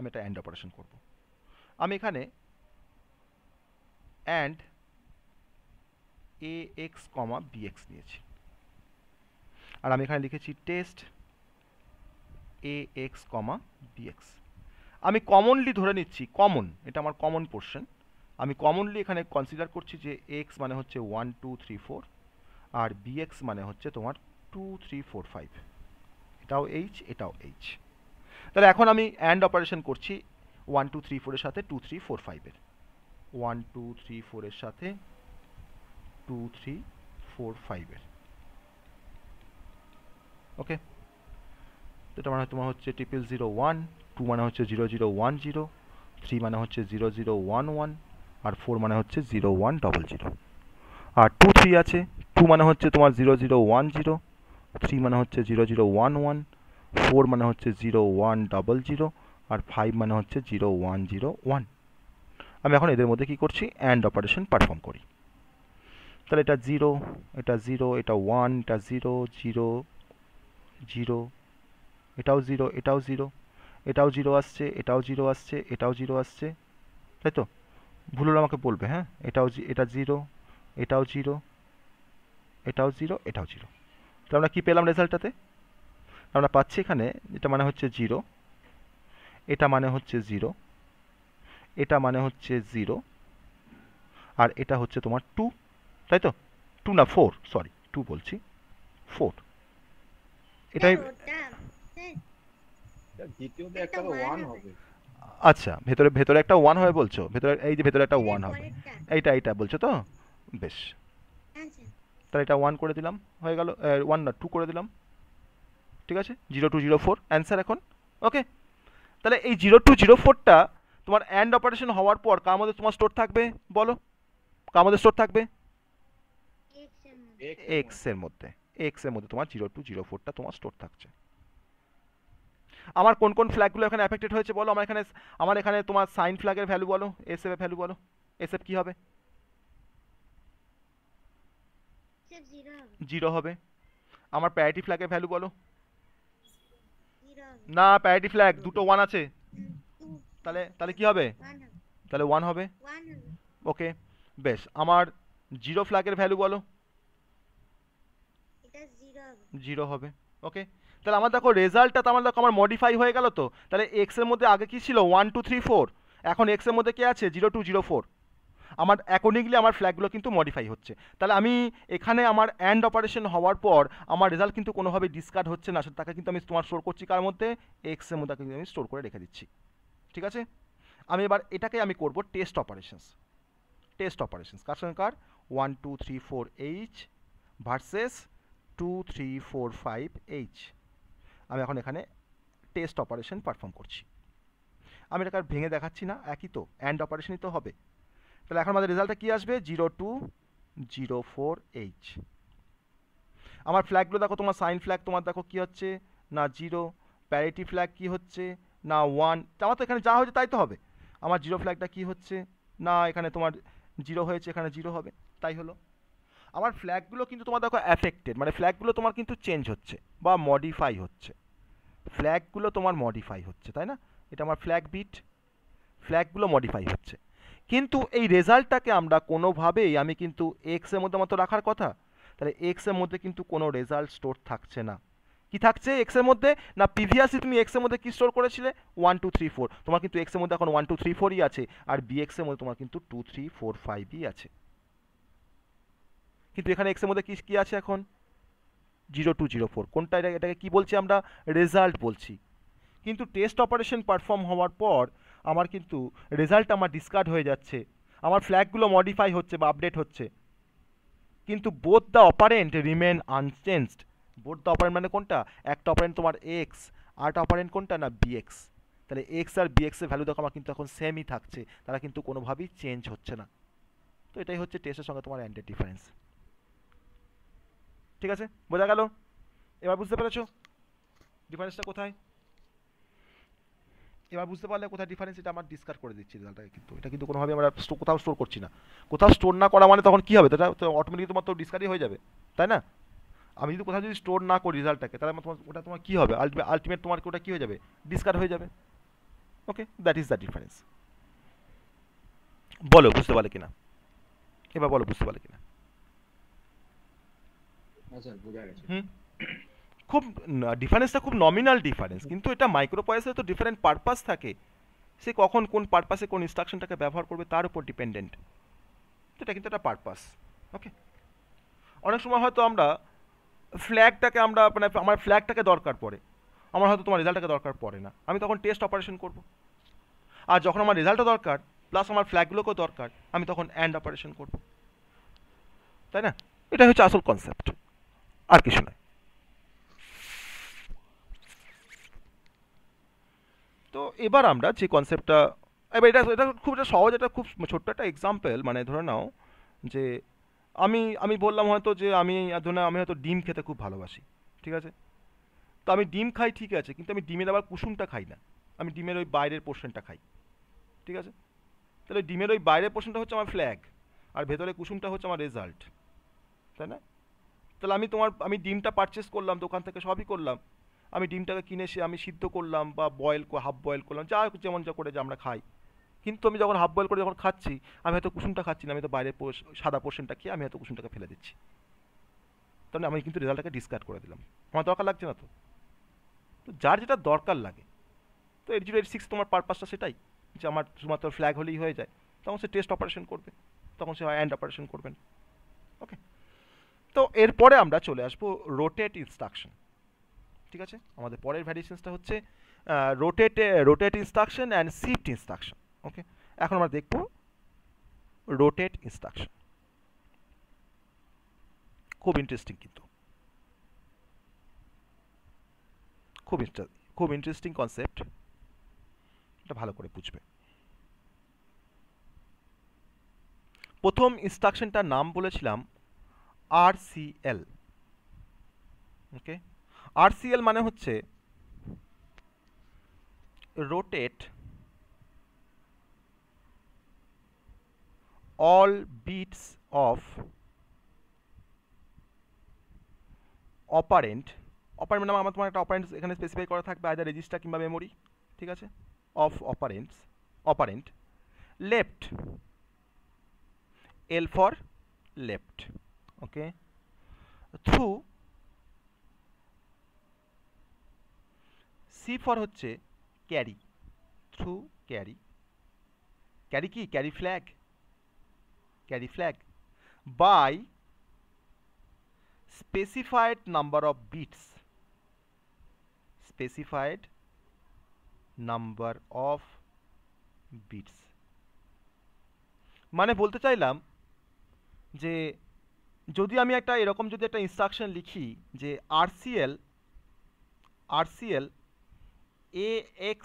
একটা অ্যান্ড অপারেশন করব। আমি এখানে and A X comma B X নিয়েছি, আর আমি এখানে লিখেছি test A X comma B X. আমি কমনলি ধরে নিচ্ছি, কমন, এটা আমার কমন পোর্শন, আমি কমনলি এখানে কনসিডার করছি যে এক্স মানে হচ্ছে 1 2 3 4 আর বি এক্স মানে হচ্ছে তোমার 2 3 4 5, এটাও এইচ এটাও এইচ। তাহলে এখন আমি অ্যান্ড অপারেশন করছি 1 2 3 4 এর সাথে 2 3 4 5 এর, 1 2 3 4 এর সাথে 2 3 4 5 এর। ওকে, এটা মানে তোমার হচ্ছে 0001, 2 মানে হচ্ছে 0010, 3 মানে হচ্ছে 0011 আর 4 মানে হচ্ছে 0100। আর 2 3 আছে, 2 মানে হচ্ছে তোমার 0010, 3 মানে হচ্ছে 0011, 4 মানে হচ্ছে 0100 আর 5 মানে হচ্ছে 0101। আমি এখন এদের মধ্যে কি করছি, অ্যান্ড অপারেশন পারফর্ম করি। তাহলে এটা 0, এটা 0, এটা 1, এটা 0 0 0, এটাও 0, এটাও 0, এটাও 0 আসছে, এটাও 0 আসছে, এটাও 0 আসছে, তাই তো? ভুল হলে আমাকে বলবে, হ্যাঁ। এটা 0, এটাও 0, এটাও 0, এটাও 0। তাহলে আমরা কী পেলাম রেজাল্টটাতে? আমরা পাচ্ছি এখানে এটা মানে হচ্ছে 0, এটা মানে হচ্ছে 0, এটা মানে হচ্ছে 0, আর এটা হচ্ছে তোমার 2, তাই তো? 2 না 4, সরি 2 বলছি, 4। এটাই স্যার ওটা স্যার দ্বিতীয়তে একটা একটা one ওয়ান হবে। হবে। আচ্ছা, ভেতরে ভেতরে একটা 1 হবে বলছো? ভেতরে এই যে ভেতরে একটা এর 1 হবে, পরেরটা এইটা বলছো তো? বেশ, হ্যাঁ স্যার। তাহলে এটা 1 করে দিলাম, হয়ে গেল। 1 না 2 করে দিলাম, ঠিক আছে। 0204 অ্যান্সার এখন। ওকে, তাহলে এই 0204টা তোমার অ্যান্ড অপারেশন হওয়ার পর কার মধ্যে তোমার স্টোর থাকবে বলো? কার মধ্যে স্টোর থাকবে? এক্স এর মধ্যে। এক্স এর মধ্যে। এক্স এর মধ্যে তোমার 0204টা তোমার স্টোর থাকছে। আমার কোন কোন ফ্ল্যাগগুলো এখানে অ্যাফেক্টেড হয়েছে বলো? আমার এখানে তোমার সাইন ফ্ল্যাগের ভ্যালু বলো, এসএফ এর ভ্যালু বলো। এসএফ কি হবে? স্যার 0 হবে। 0 হবে। আমার প্যারিটি ফ্ল্যাগের ভ্যালু বলো। 0 হবে। না, প্যারিটি ফ্ল্যাগ দুটো 1 আছে, 2 তাহলে তাহলে কি হবে? 1 হবে। তাহলে 1 হবে। 1 হবে। ওকে, বেশ। আমার 0 ফ্ল্যাগের ভ্যালু বলো। এটা 0 হবে। 0 হবে। ওকে, তাহলে আমার দেখো রেজাল্টটা তো আমার মডিফাই হয়ে গেল তো। তাহলে এক্স এর মধ্যে আগে কি ছিল 1 2 3 4, এখন এক্স এর মধ্যে কি আছে 0204। আমার অ্যাকর্ডিংলি আমার ফ্ল্যাগগুলো কিন্তু মডিফাই হচ্ছে। তাহলে আমি এখানে আমার অ্যান্ড অপারেশন হওয়ার পর আমার রেজাল্ট কিন্তু কোনোভাবে ডিসকার্ড হচ্ছে না, তাকে কিন্তু আমি তোমার স্টোর করছি কার মধ্যে? এক্স এর মধ্যে কিন্তু আমি স্টোর করে রেখে দিচ্ছি, ঠিক আছে। আমি এবার এটাকে আমি করব টেস্ট অপারেশনস। টেস্ট অপারেশনস কার সঙ্গে কার? 1 2 3 4 এইচ ভার্সেস 2 3 4 5 এইচ। আমি এখন এখানে টেস্ট অপারেশন পারফর্ম করছি। আমি এটাকে আর ভেঙে দেখাচ্ছি না, একই তো, অ্যান্ড অপারেশনই তো হবে। তাহলে এখন আমাদের রেজাল্টটা কী আসবে? 0204H। আমার ফ্ল্যাগগুলো দেখো, তোমার সাইন ফ্ল্যাগ তোমার দেখো কী হচ্ছে না 0, প্যারিটি ফ্ল্যাগ কী হচ্ছে না 1, আমার তো এখানে যা হয়েছে তাই তো হবে। আমার 0 ফ্ল্যাগটা কী হচ্ছে না এখানে তোমার 0 হয়েছে, এখানে 0 হবে, তাই হলো। আমার ফ্ল্যাগগুলো কিন্তু তোমার দেখো অ্যাফেক্টেড, মানে ফ্ল্যাগগুলো তোমার কিন্তু চেঞ্জ হচ্ছে বা মডিফাই হচ্ছে। ফ্ল্যাগগুলো তোমার মডিফাই হচ্ছে, তাই না? এটা আমার ফ্ল্যাগ বিট, ফ্ল্যাগগুলো মডিফাই হচ্ছে। কিন্তু এই রেজাল্টটাকে আমরা কোনোভাবেই আমি কিন্তু এক্স এর মধ্যে মতো রাখার কথা। তাহলে এক্স এর মধ্যে কিন্তু কোনো রেজাল্ট স্টোর থাকছে না। কি থাকছে এক্স এর মধ্যে? না প্রিভিয়াসলি তুমি এক্স এর মধ্যে কি স্টোর করেছিলে? 1 2 3 4। তোমার কিন্তু এক্স এর মধ্যে এখন 1 2 3 4ই আছে, আর বি এক্স এর মধ্যে তোমার কিন্তু 2 3 4 5ই আছে। কিন্তু এখানে এক্স এর মধ্যে কি কি আছে এখন? 0204। কোনটা? এটাকে কি বলছি আমরা? রেজাল্ট বলছি। কিন্তু টেস্ট অপারেশন পারফর্ম হওয়ার পর আমার কিন্তু রেজাল্ট আমার ডিসকার্ড হয়ে যাচ্ছে, আমার ফ্ল্যাগগুলো মডিফাই হচ্ছে বা আপডেট হচ্ছে, কিন্তু both the operant remain unchanged. Both the operant মানে কোনটা? একটা অপারেন্ট তোমার এক্স, আরেকটা অপারেন্ট কোনটা না বিএক্স। তাহলে এক্স আর বিএক্স এর ভ্যালু দেখো আমার কিন্তু এখন সেমই থাকছে, তারা কিন্তু কোনোভাবেই চেঞ্জ হচ্ছে না, তো এটাই হচ্ছে টেস্টের সঙ্গে তোমার অ্যান্ডের ডিফারেন্স। ঠিক আছে, বোঝা গেল? এবার বুঝতে পেরেছো ডিফারেন্সটা কোথায়? এবার বুঝতে পারলে কোথায় ডিফারেন্স, এটা আমার ডিসকাস করে দিচ্ছি রেজাল্টটাকে, কিন্তু এটা কিন্তু কোনোভাবে আমরা কোথাও স্টোর করছি না। কোথাও স্টোর না করা মানে তখন কী হবে, এটা তো অটোমেটিক তোমার তো ডিসকাসই হয়ে যাবে, তাই না? আমি যদি কোথাও যদি স্টোর না করি রেজাল্টটাকে, তাহলে তোমার ওটা তোমার কী হবে, আলটিমেট তোমার ওটা কী হয়ে যাবে, ডিসকাস হয়ে যাবে। ওকে, দ্যাট ইজ দ্য ডিফারেন্স। বলো বুঝতে পারলে কিনা, এবার বলো বুঝতে পারলে কিনা। হ্যাঁ স্যার বোঝা গেছে। হুম, খুব ডিফারেন্সটা খুব নমিনাল ডিফারেন্স, কিন্তু এটা মাইক্রোপ্রসেসরে তো ডিফারেন্ট পারপাস থাকে, সে কখন কোন পারপাসে কোন ইনস্ট্রাকশনটাকে ব্যবহার করবে তার উপর ডিপেন্ডেন্ট। এটা কিন্তু একটা পারপাস। ওকে, অনেক সময় হয়তো আমরা ফ্ল্যাগটাকে আমরা মানে আমার ফ্ল্যাগটাকে দরকার পড়ে, আমার হয়তো তোমার রেজাল্টটাকে দরকার পড়ে না, আমি তখন টেস্ট অপারেশন করব। আর যখন আমার রেজাল্টও দরকার প্লাস আমার ফ্ল্যাগগুলোকেও দরকার, আমি তখন অ্যান্ড অপারেশন করব, তাই না? এটা হচ্ছে আসল কনসেপ্ট, আর কিছু নয়। তো এবার আমরা যে কনসেপ্টটা, এবার এটা এটা খুব একটা সহজ, এটা খুব ছোট্ট একটা এক্সাম্পল, মানে ধরে নাও যে আমি আমি বললাম হয়তো যে ধরে নাও আমি হয়তো ডিম খেতে খুব ভালোবাসি, ঠিক আছে? তো আমি ডিম খাই ঠিক আছে, কিন্তু আমি ডিমের আবার কুসুমটা খাই না, আমি ডিমের ওই বাইরের পোর্শনটা খাই, ঠিক আছে? তাহলে ডিমের ওই বাইরের পোর্শনটা হচ্ছে আমার ফ্ল্যাগ, আর ভেতরে কুসুমটা হচ্ছে আমার রেজাল্ট, তাই না? তাহলে আমি ডিমটা পারচেস করলাম দোকান থেকে, সবই করলাম, আমি ডিমটাকে কিনে এসে আমি সিদ্ধ করলাম বা হাফ বয়েল করলাম, যা যেমন যা করে যে আমরা খাই, কিন্তু আমি যখন হাফ বয়েল করে যখন খাচ্ছি, আমি হয়তো কুসুমটা খাচ্ছি না, আমি তো বাইরের সাদা পোর্শনটা খেয়ে আমি হয়তো কুসুমটাকে ফেলে দিচ্ছি, তাহলে আমি কিন্তু রেজাল্টটাকে ডিসকার্ড করে দিলাম, আমার দরকার লাগছে না তো। তো যার যেটা দরকার লাগে, তো 8086 তোমার পারপাসটা সেটাই, যে আমার শুধুমাত্র ফ্ল্যাগ হলেই হয়ে যায়, তখন সে টেস্ট অপারেশন করবে, তখন সে অ্যান্ড অপারেশন করবেন। ওকে, তো এরপরে আমরা চলে আসবো রোটেট ইনস্ট্রাকশন। ঠিক আছে, আমাদের পরের ভ্যারিয়েশনসটা হচ্ছে rotate instruction and shift instruction. Okay, এখন আমরা দেখব রোটেট ইনস্ট্রাকশন। খুব ইন্টারেস্টিং, কিন্তু খুব ইন্টারেস্টিং কনসেপ্ট, এটা ভালো করে বুঝবে। প্রথম ইনস্ট্রাকশনটার নাম বলেছিলাম RCL। ওকে, RCL মানে হচ্ছে rotate all bits of operand মানে আমার তোমার একটা অপারেন্ট এখানে স্পেসিফাই করা থাকবে, আইদার রেজিস্টার কিংবা মেমোরি, ঠিক আছে, of operand left, L for left, okay, through, C for হচ্ছে ক্যারি, থ্রু ক্যারি, ক্যারি কি, carry flag, by specified number of bits, মানে বলতে চাইলাম যে যদি আমি একটা এরকম যদি একটা ইনস্ট্রাকশন লিখি যে RCL AX,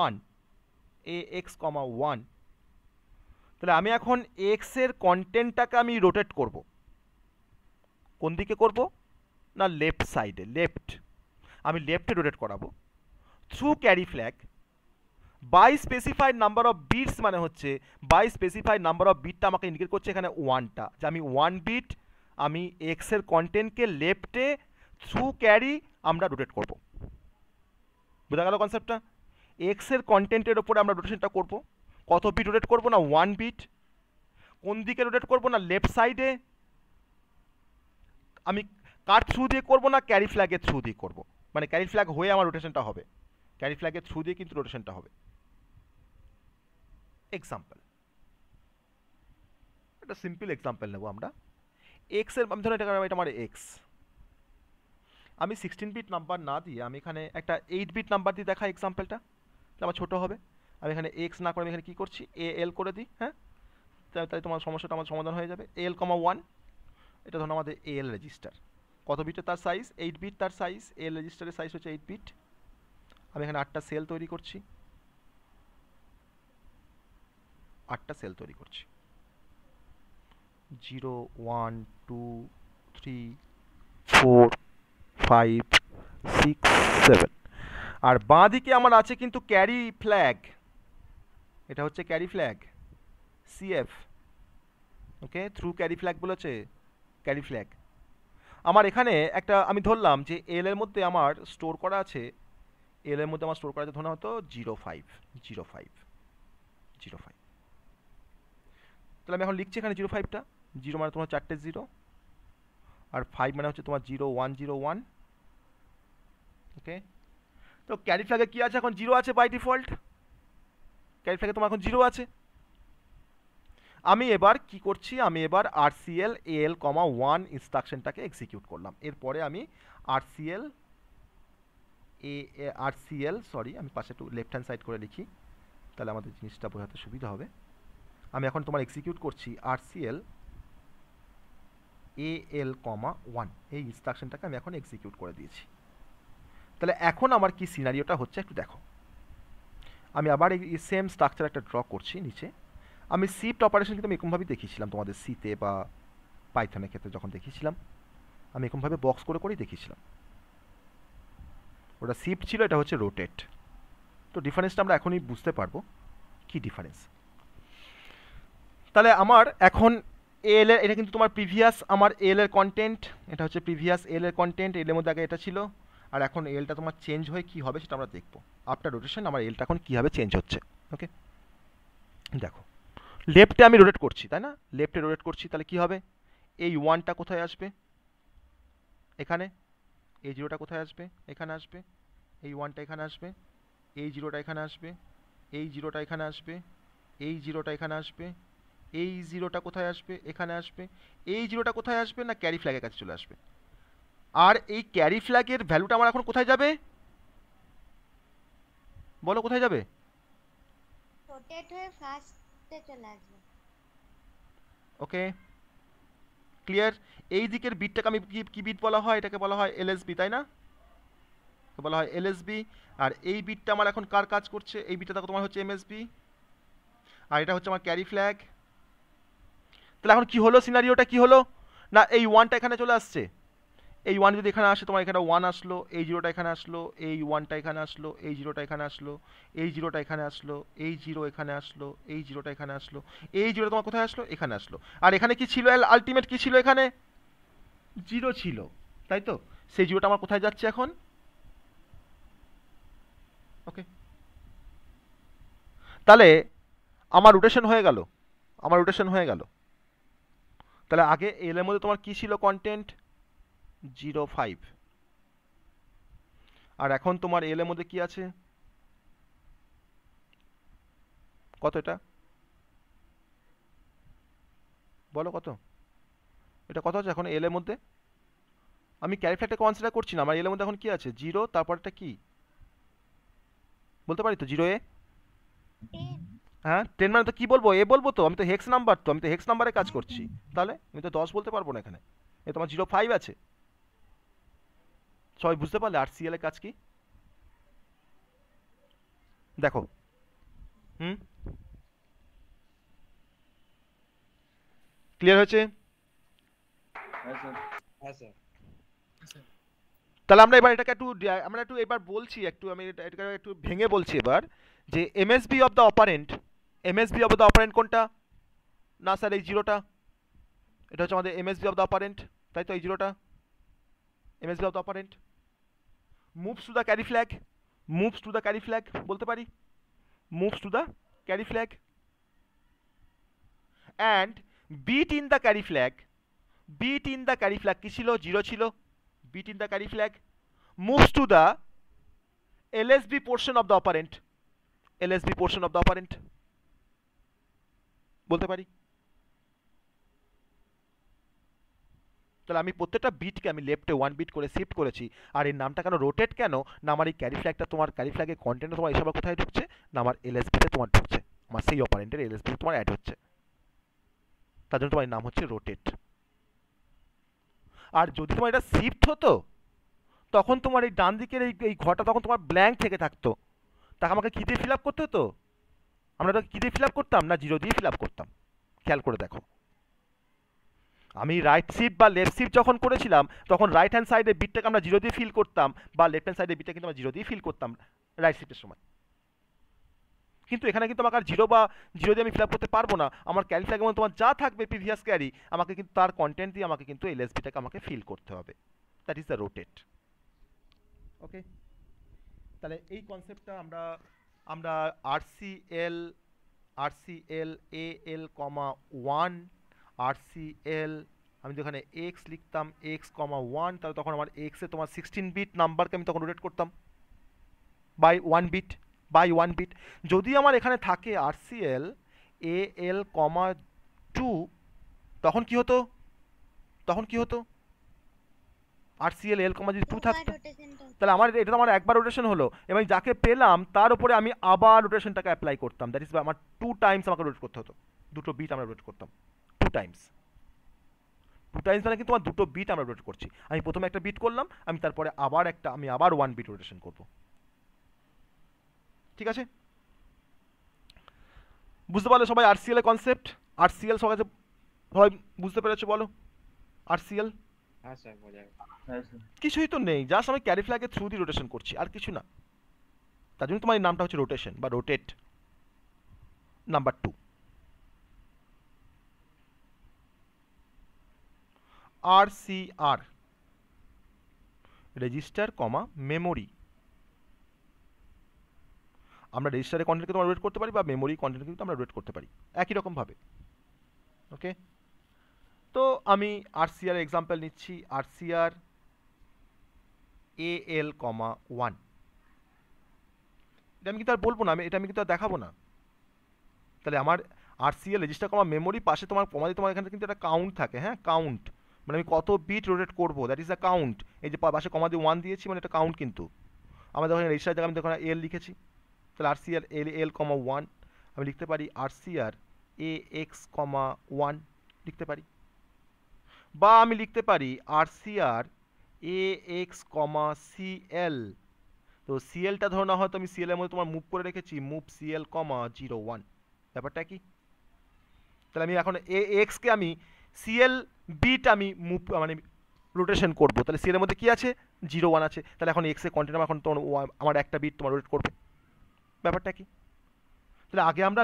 1, তাহলে আমি এখন x এর কন্টেন্টটাকে আমি রোটেট করব, কোন দিকে করব না লেফট সাইডে, আমি লেফটে রোটেট করাবো, through carry flag, by specified number of bits, মানে হচ্ছে বাই স্পেসিফাইড নাম্বার অফ বিটটা আমাকে ইন্ডিকেট করছে এখানে 1টা, যে আমি 1 বিট আমি এক্স এর কন্টেন্টকে লেফটে থ্রু ক্যারি আমরা রোটেট করব। বোঝা গেল কনসেপ্টটা? এক্স এর কন্টেন্টের ওপরে আমরা রোটেশনটা করব, কত বিট রোটেট করব না 1 বিট, কোন দিকে রোটেট করব না লেফট সাইডে, আমি কার থ্রু দিয়ে করব না ক্যারি ফ্ল্যাগের থ্রু দিয়ে করব, মানে ক্যারি ফ্ল্যাগ হয়ে আমার রোটেশনটা হবে, ক্যারি ফ্ল্যাগের থ্রু দিয়ে কিন্তু রোটেশনটা হবে। এক্সাম্পল, একটা সিম্পল এক্সাম্পল নেব আমরা। এক্স এর আমি ধরুন এটা আমার এক্স, আমি 16 বিট নাম্বার না দিয়ে আমি এখানে একটা 8 বিট নাম্বার দিয়ে দেখা এক্সাম্পলটা, তাহলে আমার ছোটো হবে। আমি এখানে এক্স না করে আমি এখানে কী করছি, এল করে দিই, হ্যাঁ, তাই তোমার সমস্যাটা আমার সমাধান হয়ে যাবে। এল, 1, এটা ধরুন আমাদের এল রেজিস্টার, কত বিটে তার সাইজ, 8 বিট তার সাইজ, এল রেজিস্টারের সাইজ হচ্ছে 8 বিট। আমি এখানে 8টা সেল তৈরি করছি, 0 1 2 3 4 5 6 7। আর বাঁ দিকে আমার আছে কিন্তু ক্যারি ফ্ল্যাগ, এটা হচ্ছে ক্যারি ফ্ল্যাগ সিএফ। ওকে, থ্রু ক্যারি ফ্ল্যাগ বলেছে, ক্যারি ফ্ল্যাগ। আমার এখানে একটা আমি ধরলাম যে এল এর মধ্যে আমার স্টোর করা আছে, এল এর মধ্যে আমার স্টোর করা আছে ধরুন হয়তো 05 05 05। তাহলে আমি এখন লিখছি এখানে 05টা, 0 মানে তোমার 4টে 0, আর 5 মানে হচ্ছে তোমার 0101। ওকে, তো ক্যারি ফ্ল্যাগে কি আছে এখন? 0 আছে বাই ডিফল্ট, ক্যারি ফ্ল্যাগে তোমার এখন 0 আছে। আমি এবার কি করছি, আমি এবার RCL AL, 1 ইনস্ট্রাকশনটাকে এক্সিকিউট করলাম। এরপরে আমি RCL সরি আমি পাশে একটু লেফট হ্যান্ড সাইড করে লিখি, তাহলে আমাদের জিনিসটা বোঝাতে সুবিধা হবে। আমি এখন তোমার এক্সিকিউট করছি RCL AL, 1 এই ইনস্ট্রাকশনটাকে আমি এখন এক্সিকিউট করে দিয়েছি। তাহলে এখন আমার কি সিনারিওটা হচ্ছে একটু দেখো। আমি আবার এই সেম স্ট্রাকচার একটা ড্র করছি নিচে। আমি শিফট অপারেশন কিন্তু আমি এরকমভাবেই দেখিয়েছিলাম তোমাদের সিতে বা পাইথনের ক্ষেত্রে যখন দেখিয়েছিলাম, আমি এরকমভাবে বক্স করে করেই দেখিয়েছিলাম। ওটা শিফট ছিল, এটা হচ্ছে রোটেট। তো ডিফারেন্সটা আমরা এখনই বুঝতে পারবো কি ডিফারেন্স। তাহলে আমার এখন এল এর, এটা কিন্তু তোমার প্রিভিয়াস আমার এল এর কন্টেন্ট, এটা হচ্ছে প্রিভিয়াস এল এর কন্টেন্ট, এল এর মধ্যে আগে এটা ছিল, আর এখন এলটা তোমার চেঞ্জ হয়ে কি হবে সেটা আমরা দেখবো। আফটার রোটেশন আমার এলটা এখন কীভাবে চেঞ্জ হচ্ছে। ওকে, দেখো লেফটে আমি রোটেট করছি, তাই না? লেফটে রোটেট করছি, তাহলে কি হবে? এই 1টা কোথায় আসবে? এখানে। এই 0টা কোথায় আসবে? এখানে আসবে। এই 1টা এখানে আসবে। এই 0টা এখানে আসবে। এই 0টা এখানে আসবে। এই 0টা এখানে আসবে। এই 0টা কোথায় আসবে? এখানে আসবে। এই 0টা কোথায় আসবে? না ক্যারি ফ্ল্যাগের কাছে চলে আসবে। আর এই ক্যারি ফ্ল্যাগের ভ্যালুটা আমার এখন কোথায় যাবে? বলো কোথায় যাবে? রোটেট হয়ে ফার্স্টে চলে আসবে। ওকে, ক্লিয়ার? এই দিকের বিটটাকে আমি কি বিট বলা হয়? এটাকে বলা হয় এলএসবি, তাই না? বলা হয় এলএসবি। আর এই বিটটা আমার এখন কার কাজ করছে? এই বিটটা দেখো তোমার হচ্ছে এমএসবি, আর এটা হচ্ছে আমার ক্যারি ফ্ল্যাগ। তাহলে এখন কি হলো, সিনারিওটা কি হলো? না এই 1টা এখানে চলে আসছে। এই 1 যদি এখানে আসে, তোমার এখানে 1 আসলো, এই 0টা এখানে আসলো, এই 1টা এখানে আসলো, এই 0টা এখানে আসলো, এই 0টা এখানে আসলো, এই 0 এখানে আসলো, এই 0টা এখানে আসলো, এই 0টা তোমার কোথায় আসলো? এখানে আসলো। আর এখানে কি ছিল? আলটিমেট কি ছিল? এখানে 0 ছিল, তাই তো? সেই 0টা আমার কোথায় যাচ্ছে এখন? ওকে, তাহলে আমার রোটেশন হয়ে গেল, আমার রোটেশন হয়ে গেল। তাহলে আগে এল এর মধ্যে তোমার কি ছিল কন্টেন্ট? 05। আর এখন তোমার এল এর মধ্যে কি আছে? কত এটা? বলো কত? এটা কত আছে এখন এল এর মধ্যে? আমি ক্যারি ফ্ল্যাগটা কনসিডার করছি না, আমার এল এর মধ্যে এখন কি আছে? 0, তারপরটা কি বলতে পারি তো? 0 এ? 10। হ্যাঁ 10 মানে তো কি বলবো? এ বলবো তো? আমি তো হেক্স নাম্বার, তো আমি তো হেক্স নাম্বারে কাজ করছি, তাহলে আমি তো 10 বলতে পারবো না এখানে। এ তোমার 05 আছে। সবাই বুঝতে পারলে RCL এর কাজ কি? দেখো, হুম, ক্লিয়ার হয়েছে? হ্যাঁ স্যার। হ্যাঁ স্যার। তাহলে আমরা এবার এটাকে একটু আমরা একটু এবার বলছি, একটু আমি এটাকে একটু ভেঙে বলছি এবার, যে MSB of the operant, MSB of the operant কোনটা? না স্যার এই 0টা, এটা হচ্ছে আমাদের এমএসবি অফ দ্য অপারেন্ট, তাই তো? এই 0টা MSB of the operand. Moves to the carry flag, moves to the carry flag বলতে পারি, moves to the carry flag. And bit in the carry flag, bit in the carry flag কি ছিল? 0 ছিল। Bit in the carry flag moves to the LSB portion of the operand, LSB portion of the operand বলতে পারি। তাহলে আমি প্রত্যেকটা বিটকে আমি লেফটে 1 বিট করে শিফট করেছি। আর এর নামটা কেন রোটেট কেন? না আমার এই ক্যারি ফ্ল্যাগটা, তোমার ক্যারি ফ্ল্যাগের কন্টেন্ট তোমার এসব কোথায় ঢুকছে? না আমার এলএসবিতে তোমার ঢুকছে, আমার সেই অপারেন্টের এলএসবিতে তোমার অ্যাড হচ্ছে, তার জন্য তোমার নাম হচ্ছে রোটেট। আর যদি তোমার এটা শিফট হতো, তখন তোমার এই ডান দিকের এই ঘরটা তখন তোমার ব্ল্যাঙ্ক থেকে থাকতো, তাকে আমাকে কী দিয়ে ফিল আপ করতে হতো? আমরা ওটা কী দিয়ে ফিল আপ করতাম? না 0 দিয়ে ফিল আপ করতাম। খেয়াল করে দেখো, আমি রাইট শিফট বা লেফট শিফট যখন করেছিলাম তখন রাইট হ্যান্ড সাইডে বিটটাকে আমরা জিরো দিয়ে ফিল করতাম, বা লেফট হ্যান্ড সাইডে বিটটা কিন্তু আমরা জিরো দিয়ে ফিল করতাম রাইট শিফটের সময়। কিন্তু এখানে কিন্তু আমাকে আর জিরো দিয়ে আমি ফিল আপ করতে পারবো না। আমার ক্যারি ফ্ল্যাগ এবং তোমার যা থাকবে প্রিভিয়াস ক্যারি, আমাকে কিন্তু তার কন্টেন্ট দিয়ে আমাকে কিন্তু এলএসবিটাকে আমাকে ফিল করতে হবে। That is the rotate. Okay, তাহলে এই কনসেপ্টটা আমরা আমরা RCL AL comma one, RCL আমি যেখানে এক্স লিখতাম এক্স কমা ওয়ান, তাহলে তখন আমার এক্সে তোমার 16 বিট নাম্বারকে আমি তখন রোটেট করতাম বাই ওয়ান বিট। যদি আমার এখানে থাকে আরসিএল এএল কমা টু, তখন কি হতো আরসিএল এল কমা যদি টু দুবার থাকতো, রোটেশনটা তাহলে আমার এটা তো আমার একবার রোটেশন হলো, এবং যাকে পেলাম তার উপরে আমি আবার রোটেশনটাকে অ্যাপ্লাই করতাম। দ্যাট ইজ আমার 2 টাইমস আমাকে রোটেট করতে হতো, দুটো বিট আমরা রোটেট করতাম 2 টাইমস। মানে কিন্তু আমার দুটো বিট আমরা রোটেট করছি। আমি প্রথমে একটা বিট করলাম, আমি তারপরে আবার 1 বিট রোটেশন করব। ঠিক আছে, বুঝতে পারলে সবাই আরসিএল এর কনসেপ্ট? আরসিএল সবাই বুঝতে পেরেছো বলো? আরসিএল হ্যাঁ স্যার বোঝা গেছে। হ্যাঁ স্যার। কিছুই তো নেই, জাস্ট আমি ক্যারি ফ্ল্যাগের থ্রু দিয়ে রোটেশন করছি, আর কিছু না। তার জন্য তোমার এই নামটা হচ্ছে রোটেশন বা রোটেট। নাম্বার 2, আরসিআর রেজিস্টার কমা মেমোরি। আমরা রেজিস্টারের কন্টেন্টকে তোমরা রোটেট করতে পারি, বা মেমোরি কন্টেন্ট কিন্তু আমরা রোটেট করতে পারি একই রকম ভাবে। ওকে, তো আমি আরসিআর এক্সাম্পল নিচ্ছি, আরসিআর এএল কমা ওয়ান। এটা আমি কিন্তু আর বলবো না, এটা আমি কিন্তু আর দেখাবো না। তাহলে আমার আরসিএল রেজিস্টার কমা মেমোরি পাশে তোমার তোমার এখানে কিন্তু একটা কাউন্ট থাকে। হ্যাঁ, কাউন্ট মানে আমি কত বিট রোটেট করবো, দ্যাট ইজ দ্য কাউন্ট। এই যে পাশে কমা দিয়ে 1 দিয়েছি মানে এটা কাউন্ট। কিন্তু আমাদের ওখানে রেজিস্টার জায়গায় আমি দেখো এল লিখেছি, তাহলে আরসিআর এল কমা ওয়ান। আমি লিখতে পারি আরসিআর এ এক্স কমা ওয়ান লিখতে পারি, বা আমি লিখতে পারি আরসিআর এ এক্স কমা সিএল। তো সিএলটা ধরো না হয়তো আমি সিএল এর মধ্যে তোমার মুভ করে রেখেছি, মুভ সিএল কমা 01। ব্যাপারটা কি? তাহলে আমি এখন এ এক্সকে আমি সিএল বিট আমি মুভ মানে রোটেশন করবো, তাহলে সিএল এর মধ্যে কি আছে 01 আছে, তাহলে এখন এক্স এর কন্টেন্ট এখন তোমার আমার একটা বিট তোমার রোটেট করবে। ব্যাপারটা কি? তাহলে আগে আমরা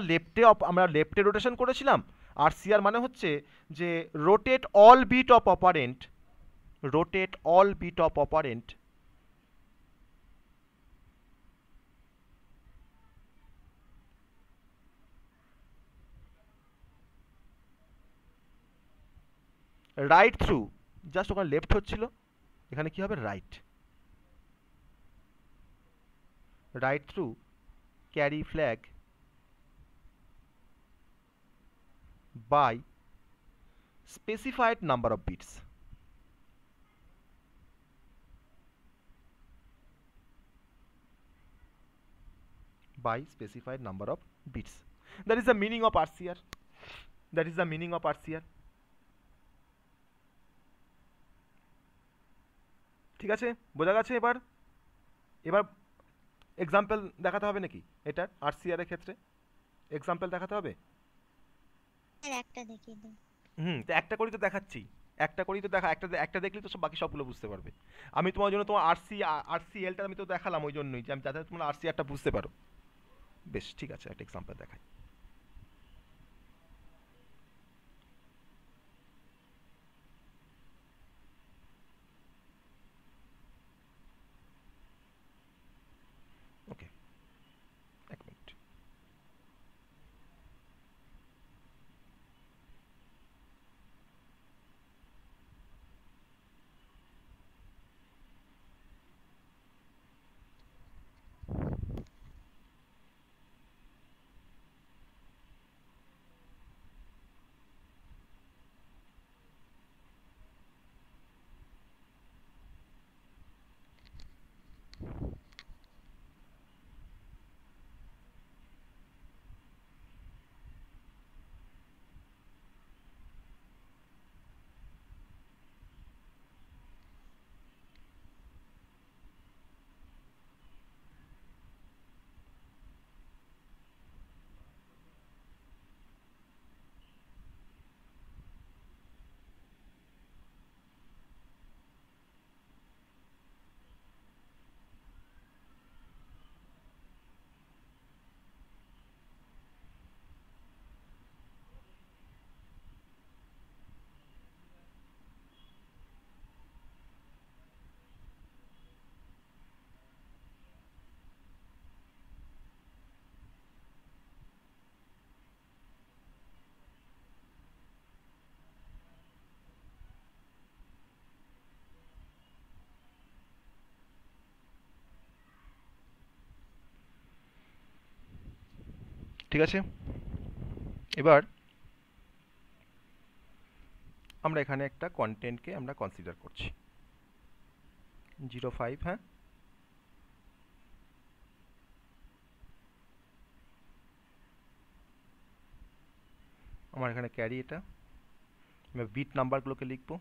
লেফটে রোটেশন করেছিলাম। আর সিআর মানে হচ্ছে যে rotate all bit of operand, right through, just ওখানে লেফট হচ্ছিল, এখানে কি হবে right through carry flag by specified number of bits, by specified number of bits. That is the meaning of RCR. ঠিক আছে, বোঝা গেছে? এবার এক্সাম্পল দেখাতে হবে নাকি এটার? আরসিআর এর ক্ষেত্রে এক্সাম্পল দেখাতে হবে। আর একটা দেখিয়ে দিন। তো একটা করেই তো দেখাচ্ছি, একটা দেখলেই তো বাকি সবগুলো বুঝতে পারবে। আমি তোমার জন্য তোমার আরসিএলটা আমি তো দেখালাম ওই জন্যই, যে আমি যাতে তোমরা আরসিআরটা বুঝতে পারো। বেশ, ঠিক আছে, একটা এক্সাম্পল দেখাই। ওকে, এক মিনিট। ঠিক আছে, এবার আমরা এখানে একটা কন্টেন্টকে আমরা কনসিডার করছি 05, হ্যাঁ, আমার এখানে ক্যারি এটা, আমি বিট নাম্বারগুলোকে লিখবো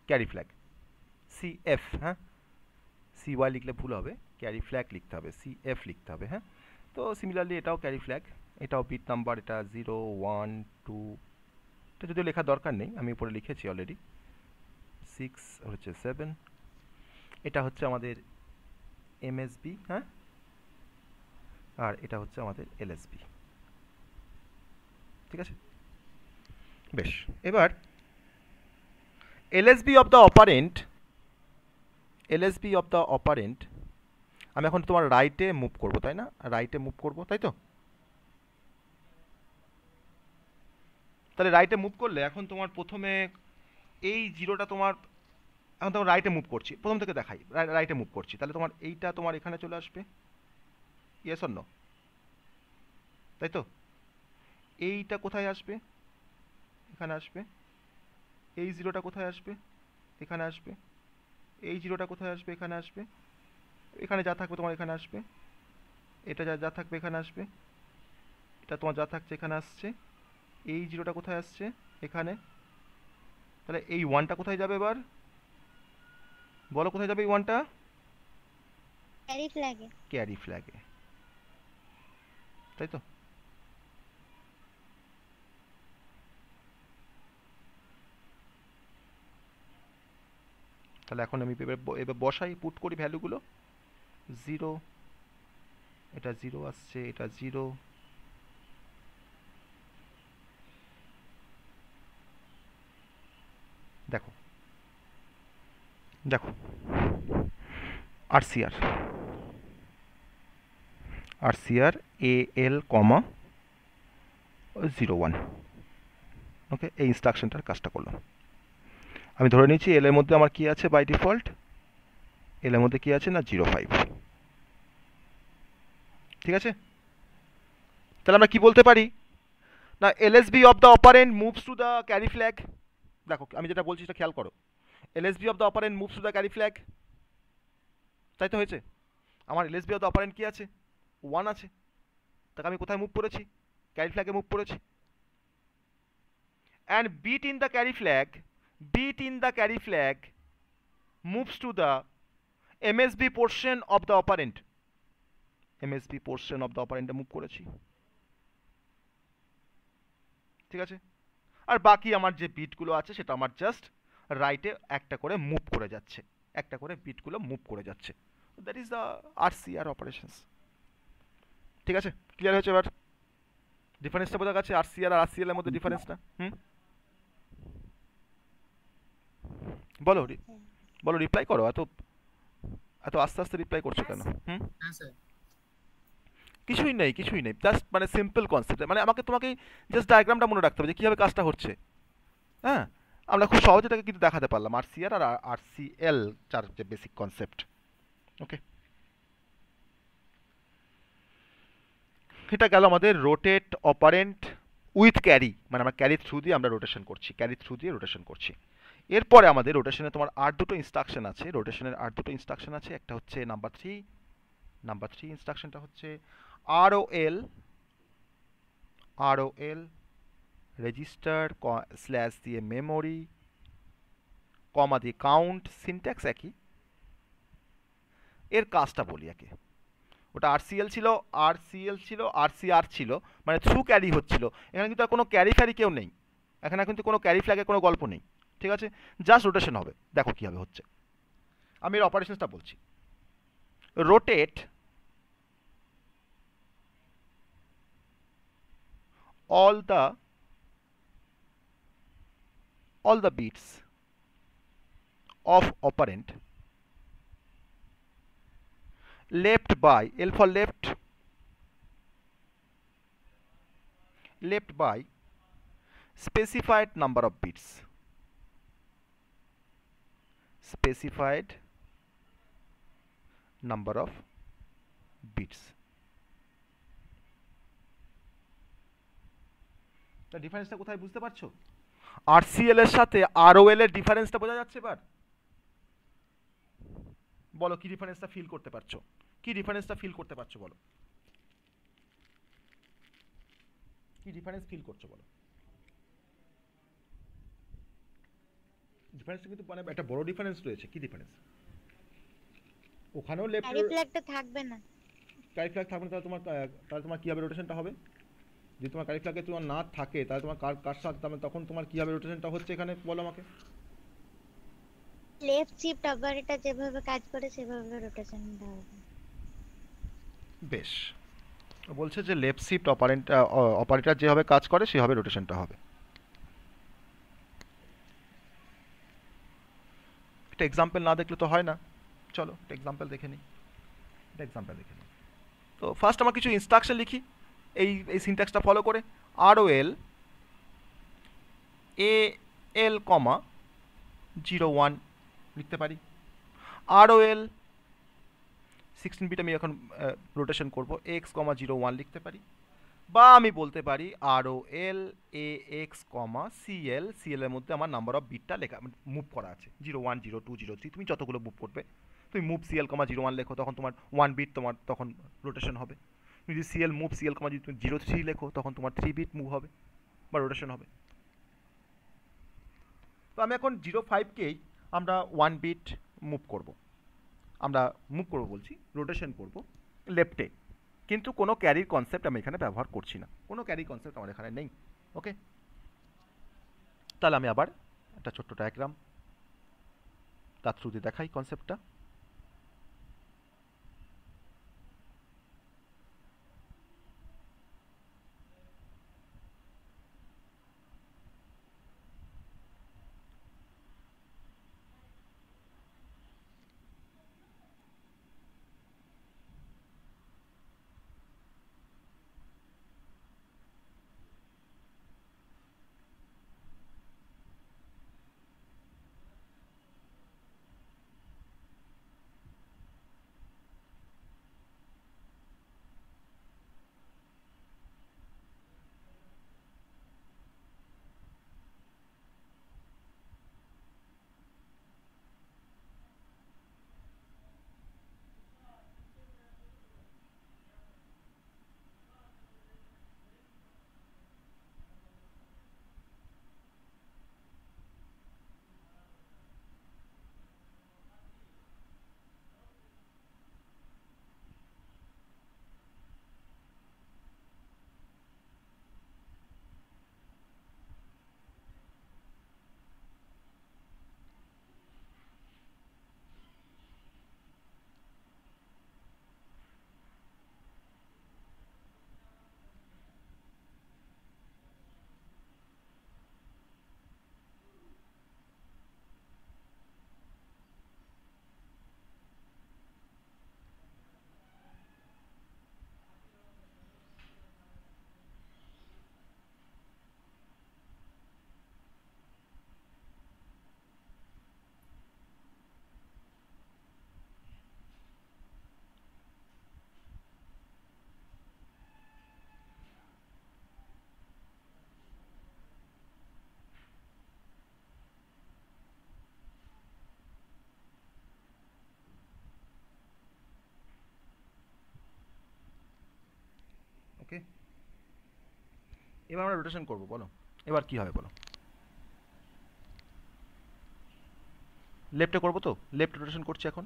ক্যারি ফ্ল্যাগ CF, হ্যাঁ, CY লিখলে ভুল হবে, ক্যারি ফ্ল্যাগ লিখতে হবে, CF লিখতে হবে, হ্যাঁ। তো সিমিলারলি এটাও ক্যারি ফ্ল্যাগ, এটাও বিট নাম্বার, এটা 0 1 2, এটা যদিও লেখার দরকার নেই, আমি উপরে লিখেছি অলরেডি, 6 হচ্ছে 7, এটা হচ্ছে আমাদের MSB, হ্যাঁ, আর এটা হচ্ছে আমাদের LSB, ঠিক আছে। বেশ, এবার LSB of the operant, LSB of the operant আমি এখন তোমার রাইটে মুভ করব, তাই না, রাইটে মুভ করব, তাই তো। তাহলে রাইটে মুভ করলে এখন তোমার প্রথমে এই জিরোটা তোমার, এখন তোমার রাইটে মুভ করছি, প্রথম থেকে দেখাই, রাইটে মুভ করছি, তাহলে তোমার এইটা তোমার এখানে চলে আসবে, ইয়েস অর নো, তাই তো। এইটা কোথায় আসবে, এখানে আসবে, এই জিরোটা কোথায় আসবে, এখানে আসবে, এই জিরোটা কোথায় আসবে, এখানে আসবে, এখানে যা থাকবে তোমার এখানে আসবে, এটা যা যা থাকবে এখানে আসবে, এটা তোমার যা থাকছে এখানে আসছে, এই জিরোটা কোথায় আসছে, এখানে, তাহলে এই ওয়ানটা কোথায় যাবে এবার বলো, কোথায় যাবে এই ওয়ানটা, ক্যারি ফ্ল্যাগে। ক্যারি ফ্ল্যাগে, তাই তো। তাহলে এখন আমি এবার বসাই, পুট করি ভ্যালুগুলো, 0, এটা 0 আসছে, এটা 0, দেখো দেখো RCR AL, 01, ওকে, এই ইনস্ট্রাকশনটার কাজটা করলাম। আমি ধরে নিচ্ছি এল এর মধ্যে আমার কি আছে বাই ডিফল্ট, এল এর মধ্যে কি আছে না 05, ঠিক আছে। তাহলে আমরা কি বলতে পারি না, LSB of the operand moves to the carry flag, দেখো আমি যেটা বলছি সেটা খেয়াল করো, LSB of the operand moves to the carry flag, তাই তো হয়েছে। আমার LSB অফ দ্য অপারেন্ট কি আছে, 1 আছে, তাকে আমি কোথায় মুভ করেছি, ক্যারি ফ্ল্যাগে মুভ করেছি, and bit in the carry flag moves to the MSB portion of the operand, MSB portion of the operand move করেছি, ঠিক আছে। আর বাকি আমার যে বিটগুলো আছে সেটা আমার জাস্ট রাইটে একটা করে মুভ করে যাচ্ছে, একটা করে বিটগুলো মুভ করে যাচ্ছে, that is the RCR operations, ঠিক আছে। ক্লিয়ার হয়েছে এবার, ডিফারেন্সটা বোঝা গেছে RCR আর RCL এর মধ্যে ডিফারেন্সটা, বলো বলো, রিপ্লাই করো, এত এত আস্তে আস্তে রিপ্লাই করছো কেন, হ্যাঁ স্যার। কিছুই নেই কিছুই নেই, জাস্ট মানে সিম্পল কনসেপ্ট, মানে আমাকে তোমাকে জাস্ট ডায়াগ্রামটা মনে রাখতে হবে যে কীভাবে কাজটা হচ্ছে, হ্যাঁ। আমরা খুব সহজে এটাকে কিন্তু দেখাতে পারলাম, RCR আর RCL চার যে বেসিক কনসেপ্ট, ওকে। এটা গেল আমাদের রোটেট অপারেন্ট উইথ ক্যারি, মানে আমরা ক্যারি থ্রু দিয়ে আমরা রোটেশন করছি, ক্যারি থ্রু দিয়ে রোটেশন করছি। এরপরে আমাদের রোটেশনে তোমার আর দুটো ইনস্ট্রাকশন আছে, রোটেশনের আর দুটো ইনস্ট্রাকশন আছে, একটা হচ্ছে নাম্বার 3 ইনস্ট্রাকশনটা হচ্ছে ROL রেজিস্টার স্ল্যাশ দিয়ে মেমোরি কমা দিয়ে কাউন্ট, সিনট্যাক্স একই, এর কাজটা বলি একে। ওটা RCR ছিল, RCR ছিল, মানে থ্রু ক্যারি হচ্ছিল, এখানে কিন্তু আর কোনো ক্যারি ফ্যারি কেউ নেই, এখানে কিন্তু কোনো ক্যারি ফ্ল্যাগের কোনো গল্প নেই, ঠিক আছে, জাস্ট রোটেশন হবে। দেখো কীভাবে হচ্ছে, আমি এর অপারেশনসটা বলছি। Rotate all the bits of operand left by, L for left by specified number of bits, specified number of bits. তা ডিফারেন্সটা কোথায় বুঝতে পারছো? আরসিএল এর সাথে আরওএল এর ডিফারেন্সটা বোঝা যাচ্ছে এবার? বলো কি ডিফারেন্সটা ফিল করতে পারছো? কি ডিফারেন্সটা ফিল করতে পারছো বলো? কি ডিফারেন্স ফিল করছো বলো? ডিফারেন্সটা কিন্তু মানে একটা বড় ডিফারেন্স রয়েছে। কি ডিফারেন্স? ওখানেও লেফট ক্যারি ফ্ল্যাগটা থাকবে না। কারি ফ্ল্যাগ থাকবে না, তাহলে তোমার কিভাবে রোটেশনটা হবে? যদি তোমার কারি ফ্ল্যাগে তোমার না থাকে তাহলে তোমার কার সাথে তখন তোমার কিভাবে রোটেশনটা হচ্ছে এখানে বলো আমাকে। লেফট শিফট অপারেটর যেভাবে কাজ করে সেভাবে রোটেশনটা হবে। বেশ, বলছে যে লেফট শিফট অপারেটর যেভাবে কাজ করে সেভাবে রোটেশনটা হবে। একটা এক্সাম্পল না দেখলে তো হয় না। চলো একটা এক্সাম্পল দেখে নিই। তো ফার্স্ট আমার কিছু ইনস্ট্রাকশন লিখি এই সিনট্যাক্সটা ফলো করে। ROL AL, 01 লিখতে পারি। ROL 16 বিট আমি এখন রোটেশন করব, x, 01 লিখতে পারি। বা আমি বলতে পারি ROL AX, CL এর মধ্যে আমার নাম্বার অফ বিটটা লেখা মুভ করা আছে 01, 02, 03, তুমি যতগুলো মুভ করবে। তুমি মুভ CL, 01 লেখো, তখন তোমার 1 বিট তোমার তখন রোটেশন হবে। তুমি যদি CL মুভ CL, যদি তুমি 03 লেখো তখন তোমার 3 বিট মুভ হবে বা রোটেশন হবে। তো আমি এখন 05কেই আমরা 1 বিট মুভ করব। বলছি রোটেশন করব লেফটে, কিন্তু কোনো ক্যারির কনসেপ্ট আমি এখানে ব্যবহার করছি না, কোনো ক্যারি কনসেপ্ট আমার এখানে নেই। ওকে, তাহলে আমি আবার একটা ছোট্ট ডায়াগ্রাম তার থ্রু দিয়ে দেখাই কনসেপ্টটা। ওকে, এবার আমরা রোটেশন করব। বলো এবার কি হবে বলো? লেফটে করব তো, লেফট রোটেশন করছি এখন।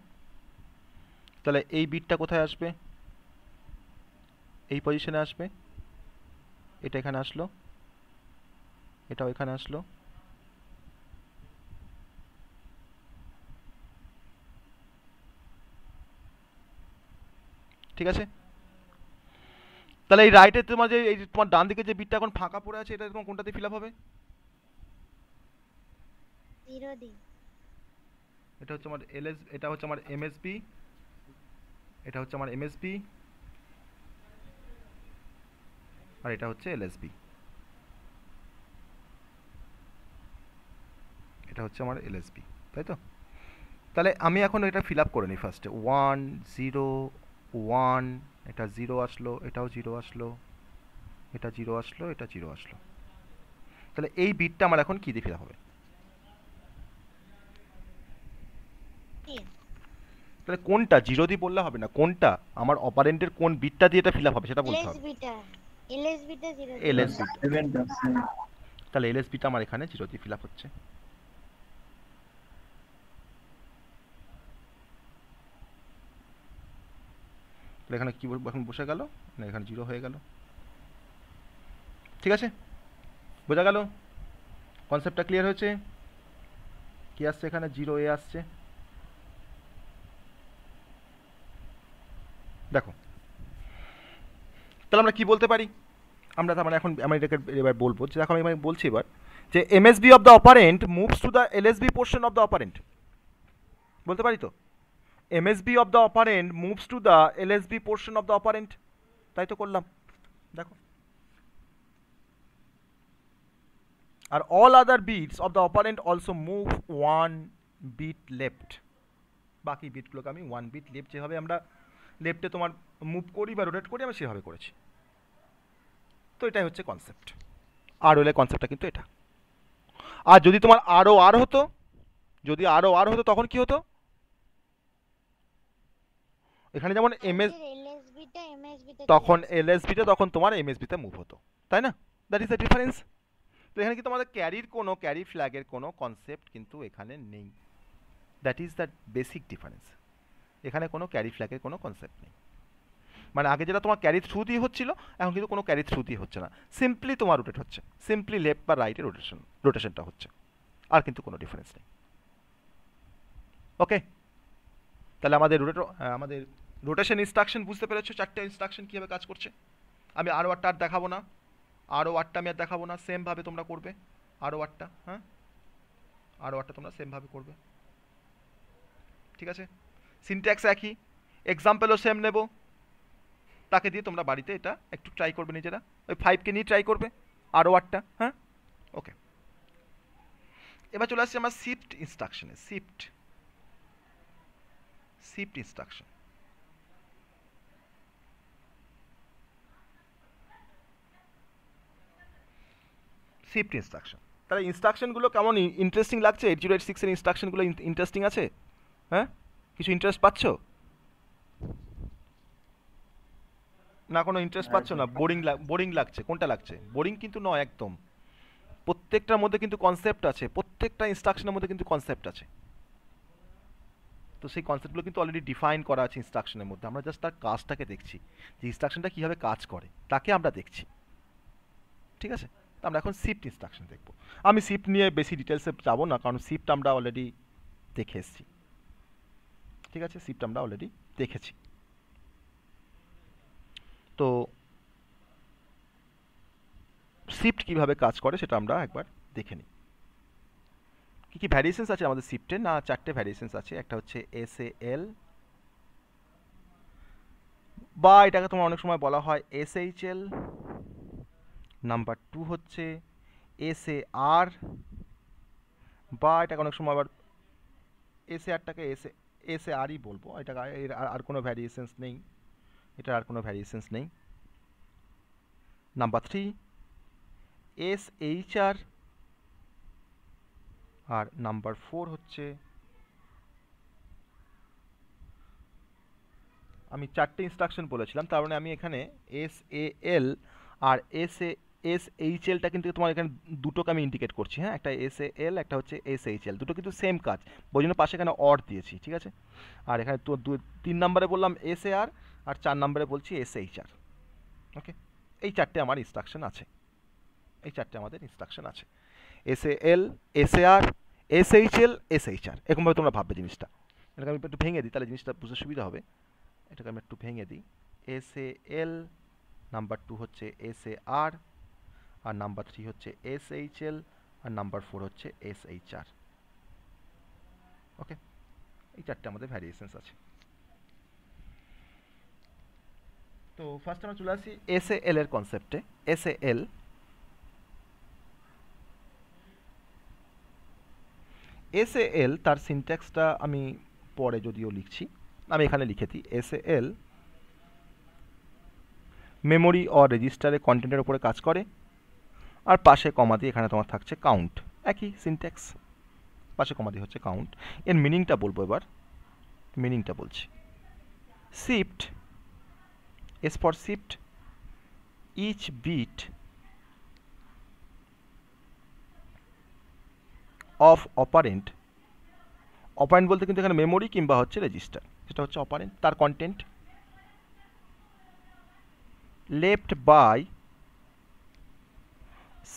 তাহলে এই বিটটা কোথায় আসবে? এই পজিশনে আসবে, এটা এখানে আসলো, এটাও এখানে আসলো। ঠিক আছে, তাহলে এই রাইটে তোমার যে এই যে তোমার ডান দিকে যে বিটটা এখন ফাঁকা পড়ে আছে, এটা তোমার কোনটাতে ফিল আপ হবে? 0 দি। এটা হচ্ছে আমার এলএস, এটা হচ্ছে আমার এমএসবি, এটা হচ্ছে আমার এমএসবি, আর এটা হচ্ছে এলএসবি। এটা হচ্ছে আমার এলএসবি, তাই তো? তাহলে আমি এখন এটা ফিল আপ করে নিই ফার্স্টে 1 0 1, এটা 0 আসলো, এটাও 0 আসলো, এটা 0 আসলো, এটা 0 আসলো। তাহলে এই বিটটা আমার এখন কী দিয়ে ফিল আপ হবে? তাহলে কোনটা 0 দিয়ে বললে হবে না, কোনটা আমার অপারেন্টের কোন বিটটা দিয়ে এটা ফিল আপ হবে সেটা বলতে হবে। এলএসবিটা 0 এলএসবি, 7%. তাহলে এলএসবিটা আমার এখানে 0 দিয়ে ফিল আপ হচ্ছে। তাহলে এখানে কি এখন বসে গেল না, এখানে 0 হয়ে গেল। ঠিক আছে, বোঝা গেল? কনসেপ্টটা ক্লিয়ার হয়েছে? কি আসছে এখানে? 0 এ আসছে। দেখো, তাহলে আমরা কি বলতে পারি? আমরা তার মানে এখন আমি এটাকে এবার বলবো যে, দেখো আমি বলছি এবার যে MSB of the operand moves to the LSB portion of the operand. বলতে পারি তো? MSB of the operand moves to the LSB portion of the operand. তাই তো করলাম, দেখো। আর all other bits of the operand also move 1 bit left. বাকি বিটগুলোকে আমি 1 বিট লেফট, যেভাবে আমরা লেফটে তোমার মুভ করি বা রোটেট করি, আমি সেভাবে করেছি। তো এটাই হচ্ছে কনসেপ্ট। আর হলে কনসেপ্টটা কিন্তু এটা। আর যদি তোমার আরও আর হতো, যদি আরও আর হতো তখন কি হতো? এখানে যেমন তখন এলএসবিটা তখন তোমার এমএসবিতে মুভ হতো, তাই না? That is the difference. তো এখানে কিন্তু আমাদের ক্যারি ফ্ল্যাগের কোনো কনসেপ্ট কিন্তু এখানে নেই। That is the basic difference. এখানে কোনো ক্যারি ফ্ল্যাগের কোনো কনসেপ্ট নেই। মানে আগে যেটা তোমার ক্যারি থ্রু দিয়ে হচ্ছিল, এখন কিন্তু কোনো ক্যারি থ্রু দিয়ে হচ্ছে না। সিম্পলি তোমার রোটেট হচ্ছে, সিম্পলি লেফট বা রাইটে রোটেশনটা হচ্ছে, আর কিন্তু কোনো ডিফারেন্স নেই। ওকে, তাহলে আমাদের রোটেশন ইনস্ট্রাকশন বুঝতে পেরেছো? 4টে ইনস্ট্রাকশন কীভাবে কাজ করছে। আমি আরও আটটা আর দেখাবো না, আরও আটটা আমি আর দেখাবো না, সেমভাবে তোমরা করবে আরও আটটা। হ্যাঁ, আরও আটটা তোমরা সেমভাবে করবে, ঠিক আছে? সিনট্যাক্স একই, এক্সাম্পলও সেম নেব, তাকে দিয়ে তোমরা বাড়িতে এটা একটু ট্রাই করবে নিজেরা। ওই 5কে নিয়ে ট্রাই করবে আরও আটটা। হ্যাঁ, ওকে। এবার চলে আসছি আমার শিফট ইনস্ট্রাকশনে। Shift instruction. শিফট ইনস্ট্রাকশন, তাহলে ইনস্ট্রাকশনগুলো কেমন ইন্টারেস্টিং লাগছে? 8086-এর ইনস্ট্রাকশনগুলো ইন্টারেস্টিং আছে? হ্যাঁ, কিছু ইন্টারেস্ট পাচ্ছ না? কোনো ইন্টারেস্ট পাচ্ছ না? বোরিং লাগছে? কোনটা লাগছে? বোরিং কিন্তু নয় একদম। প্রত্যেকটার মধ্যে কিন্তু কনসেপ্ট আছে, প্রত্যেকটা ইনস্ট্রাকশনের মধ্যে কিন্তু কনসেপ্ট আছে। তো সেই কনসেপ্টগুলো কিন্তু অলরেডি ডিফাইন করা আছে ইনস্ট্রাকশনের মধ্যে। আমরা জাস্ট তার কাজটাকে দেখছি, যে ইনস্ট্রাকশনটা কীভাবে কাজ করে তাকে আমরা দেখছি, ঠিক আছে? তো আমরা এখন শিফট ইনস্ট্রাকশন দেখব। আমি শিফট নিয়ে বেশি ডিটেলসে যাবো না, কারণ শিফট আমরা অলরেডি দেখে এসেছি, ঠিক আছে? শিফট আমরা অলরেডি দেখেছি। তো শিফট কীভাবে কাজ করে সেটা আমরা একবার দেখে নিই। কী কী ভ্যারিয়েশনস আছে আমাদের শিফটে? না, 4টে ভ্যারিয়েশনস আছে। একটা হচ্ছে SAL, বা এটাকে তোমার অনেক সময় বলা হয় SHL। নাম্বার 2 হচ্ছে SAR, বা এটাকে অনেক সময় আবার SARটাকে SARই বলবো। এটা আর কোনো ভ্যারিয়েশনস নেই, এটার আর কোনো ভ্যারিয়েশনস নেই। নাম্বার 3 SHR, আর নাম্বার 4 হচ্ছে, আমি 4টে ইনস্ট্রাকশন বলেছিলাম, তার মানে আমি এখানে SAL আর SHLটা কিন্তু তোমার এখানে দুটোকে আমি ইন্ডিকেট করছি। হ্যাঁ, একটা SAL, একটা হচ্ছে SHL, দুটো কিন্তু সেম কাজ, ওই জন্য পাশে এখানে অর দিয়েছি, ঠিক আছে? আর এখানে তো 3 নম্বরে বললাম SAR, আর 4 নম্বরে বলছি SHR। ওকে, এই 4টে আমার ইনস্ট্রাকশন আছে, এই 4টে আমাদের ইনস্ট্রাকশন আছে। SAL, SAR, SHL, SHR, এরকমভাবে তোমরা ভাববে জিনিসটা। এটাকে আমি একটু ভেঙে দিই, তাহলে জিনিসটা বুঝতে সুবিধা হবে। এটাকে আমি একটু ভেঙে দিই। SAL, নাম্বার 2 হচ্ছে SAR, আর নাম্বার 3 হচ্ছে SHL, আর নাম্বার 4 হচ্ছে SHR। ওকে, এই 4টে আমাদের ভ্যারিয়েশনস আছে। তো ফার্স্ট আমরা চলে আসি SAL এর কনসেপ্টে। SAL তার সিনট্যাক্সটা আমি পরে যদিও লিখছি, আমি এখানে লিখে দিই SAL মেমোরি অর রেজিস্টারে কন্টেন্টের উপরে কাজ করে, আর পাশে কমা দিয়ে এখানে তোমার থাকছে কাউন্ট, একই সিনট্যাক্স, পাশে কমা দিয়ে হচ্ছে কাউন্ট। এর মিনিংটা বলবো, এবার মিনিংটা বলছি। Shift, S for shift, each bit of operand, operand বলতে কিন্তু এখানে মেমোরি কিংবা হচ্ছে রেজিস্টার, সেটা হচ্ছে অপারেন্ট, তার content left by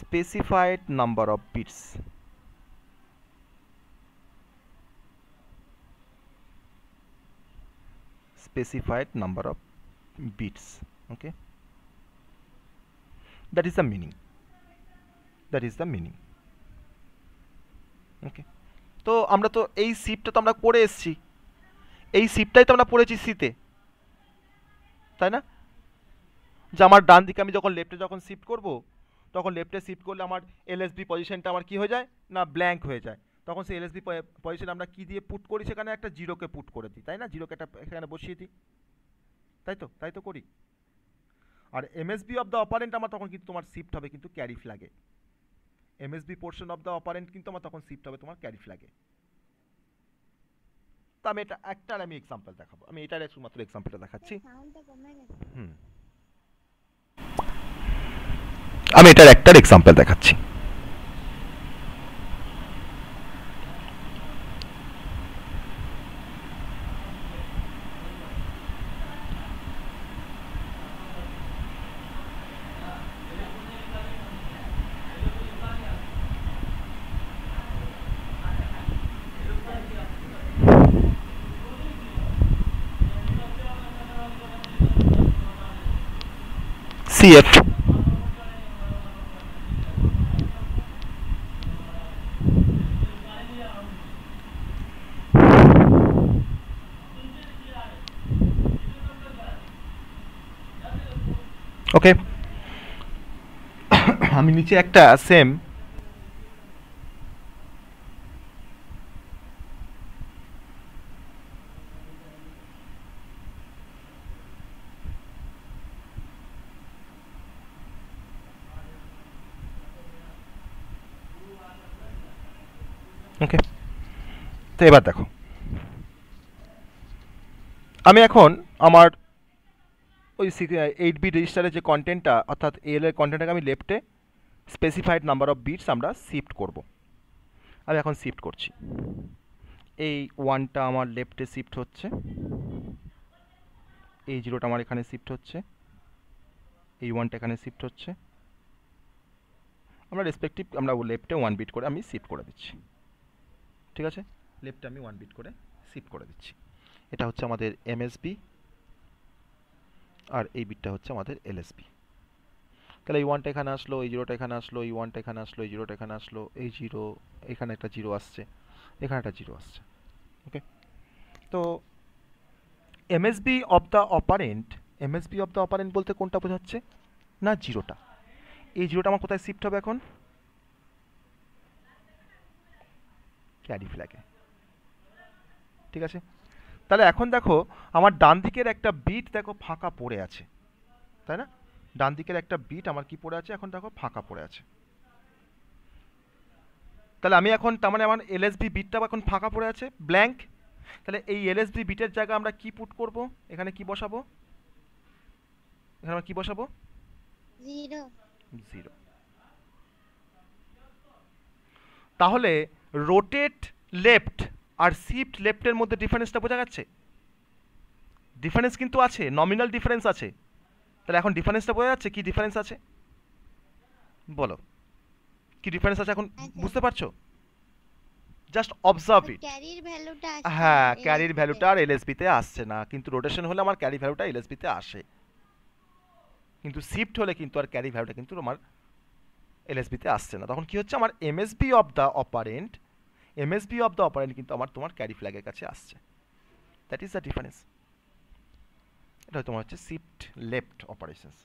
specified number of bits, specified number of bits, okay, that is the meaning, that is the meaning, okay. তো আমরা তো এই শিফটটা তো আমরা পড়ে এসেছি, এই শিফটটাই তো আমরা পড়েছি সিতে, তাই না? যে আমার ডান দিকে আমি যখন লেফটে যখন শিফট করব, তখন লেফটে শিফট করলে আমার এলএসবি পজিশনটা আমার কি হয়ে যায় না ব্ল্যাঙ্ক হয়ে যায়, তখন সেই এলএসবি পজিশন আমরা কি দিয়ে পুট করি, সেখানে একটা জিরোকে পুট করে দিই, তাই না? জিরোকে একটা এখানে বসিয়ে দিই, তাই তো করি। আর এমএসবি অফ দ্য অপারেন্ট আমার তখন কিন্তু তোমার শিফট হবে কিন্তু ক্যারি ফ্ল্যাগে, MSB portion of the operand কিন্তু আমার তখন শিফট হবে তোমার ক্যারি ফ্ল্যাগে। তো আমি এটা একটা আমি এক্সাম্পল দেখাবো, আমি এটার শুধুমাত্র এক্সাম্পলটা দেখাচ্ছি। আমি এটার একটা এক্সাম্পল দেখাচ্ছি। CF ওকে। আমি নিচে একটা সেম ওকে। তো এবার দেখো, আমি এখন আমার ওই 8 বিট রেজিস্টারের যে কন্টেন্টটা, অর্থাৎ এল এর কন্টেন্টটাকে আমি লেফটে স্পেসিফাইড নাম্বার অফ বিটস আমরা শিফট করব। আমি এখন শিফট করছি, এই 1টা আমার লেফটে শিফট হচ্ছে, এই 0টা আমার এখানে শিফট হচ্ছে, এই 1টা এখানে শিফট হচ্ছে, আমরা রেসপেক্টিভ আমরা লেফটে 1 বিট করে আমি শিফট করে দিচ্ছি, ঠিক আছে? লেফটে আমি 1 বিট করে শিফট করে দিচ্ছি। এটা হচ্ছে আমাদের এমএসবি, আর এই বিটটা হচ্ছে আমাদের এলএসবি। তাহলে এই 1টা এখানে আসলো, এই 0টা এখানে আসলো, এই 1টা এখানে আসলো, এই 0টা এখানে আসলো, এই 0 এখানে একটা 0 আসছে, এখানে একটা 0 আসছে, ওকে। তো MSB of the operant, MSB of the operand বলতে কোনটা বোঝাচ্ছে না 0টা, এই 0টা আমার কোথায় শিফট হবে এখন ক্যারি ফ্ল্যাগে, ঠিক আছে? তাহলে এখন দেখো আমার ডান দিকের একটা বিট দেখো ফাঁকা পড়ে আছে, তাই না? ডান দিকের একটা বিট আমার কি পড়ে আছে এখন দেখো ফাঁকা পড়ে আছে। তাহলে আমি এখন তার মানে আমার এলএসবি বিটটা এখন ফাঁকা পড়ে আছে, ব্ল্যাঙ্ক। তাহলে এই এলএসবি বিটের জায়গায় আমরা কি পুট করব, এখানে কি বসাবো, এখানে আমরা কি বসাবো 0। তাহলে রোটেট লেফট আর শিফট লেফটের মধ্যে ডিফারেন্সটা বোঝা যাচ্ছে, ডিফারেন্স কিন্তু আছে, নমিনাল ডিফারেন্স আছে। তাহলে এখন ডিফারেন্সটা বোঝা যাচ্ছে, কি ডিফারেন্স আছে বলো, কি ডিফারেন্স আছে এখন বুঝতে পারছো? জাস্ট অবজার্ভ ইট। ক্যারির ভ্যালুটা হ্যাঁ, ক্যারির ভ্যালুটা আর এলএসবি তে আসছে না, কিন্তু রোটেশন হলে আমার ক্যারি ভ্যালুটা এলএসবি তে আসে, কিন্তু শিফট হলে কিন্তু আর ক্যারি ভ্যালুটা কিন্তু আমার এলএসবি তে আসছে না। তখন কি হচ্ছে আমার MSB of the operant, MSB of the operand কিন্তু আমার তোমার ক্যারি ফ্ল্যাগের কাছে আসছে, দ্যাট ইজ দ্য ডিফারেন্স। এটা তোমার হচ্ছে শিফট লেফট অপারেশনস।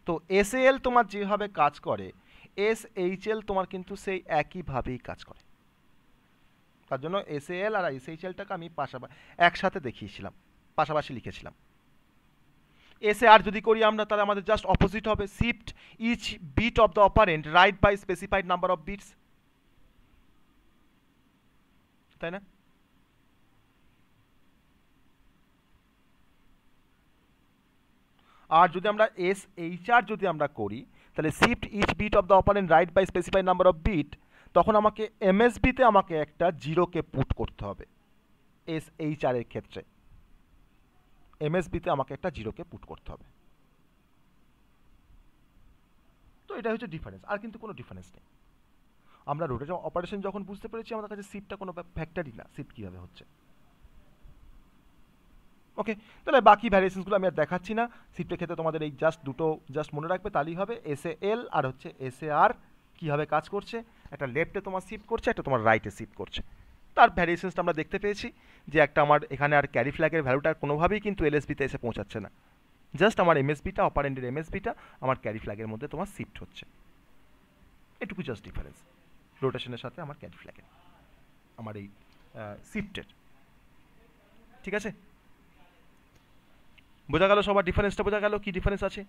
তো এসএল তোমার যেভাবে কাজ করে, এসএইচএল তোমার কিন্তু সেই একইভাবেই কাজ করে, তার জন্য এসএএল আর এসএইচএলটাকে আমি পাশাপাশি একসাথে দেখিয়েছিলাম, পাশাপাশি লিখেছিলাম। এসএআর যদি করি আমরা, তাহলে আমাদের জাস্ট অপোজিট হবে, shift each bit of the operand right by specified number of bits, তাই না? আর যদি আমরা এসএইচআর যদি আমরা করি, তাহলে shift each bit of the operand right by specified number of bit, তখন আমাকে এমএসবিতে আমাকে একটা জিরোকে পুট করতে হবে। এসএইচআর এর ক্ষেত্রে এমএসবিতে আমাকে একটা জিরোকে পুট করতে হবে। তো এটা হচ্ছে ডিফারেন্স, আর কিন্তু কোনো ডিফারেন্স নেই। আমরা রোটেশন অপারেশন যখন বুঝতে পেরেছি, আমাদের কাছে শিফটটা কোনো ফ্যাক্টরই না, শিফট কীভাবে হচ্ছে। ওকে, তাহলে বাকি ভ্যারিয়েশনসগুলো আমি আর দেখাচ্ছি না। শিফটের ক্ষেত্রে তোমাদের এই দুটো জাস্ট মনে রাখবে, তাহলেই হবে। এসএএল আর হচ্ছে এসএআর কীভাবে কাজ করছে, একটা লেফটে তোমার শিফট করছে, একটা তোমার রাইটে শিফট করছে। তার ভ্যারিয়েশনসটা আমরা দেখতে পেয়েছি যে একটা আমার এখানে আর ক্যারি ফ্ল্যাগের ভ্যালুটা কোনোভাবেই কিন্তু এলএসবিতে এসে পৌঁছাচ্ছে না, জাস্ট আমার এমএসবিটা, অপারেন্ডের এমএসবিটা আমার ক্যারি ফ্ল্যাগের মধ্যে তোমার শিফট হচ্ছে। এটুকু জাস্ট ডিফারেন্স রোটেশনের সাথে আমার ক্যারি ফ্ল্যাগের, আমার এই শিফটের। ঠিক আছে, বোঝা গেল সবার? ডিফারেন্সটা বোঝা গেল, কি ডিফারেন্স আছে?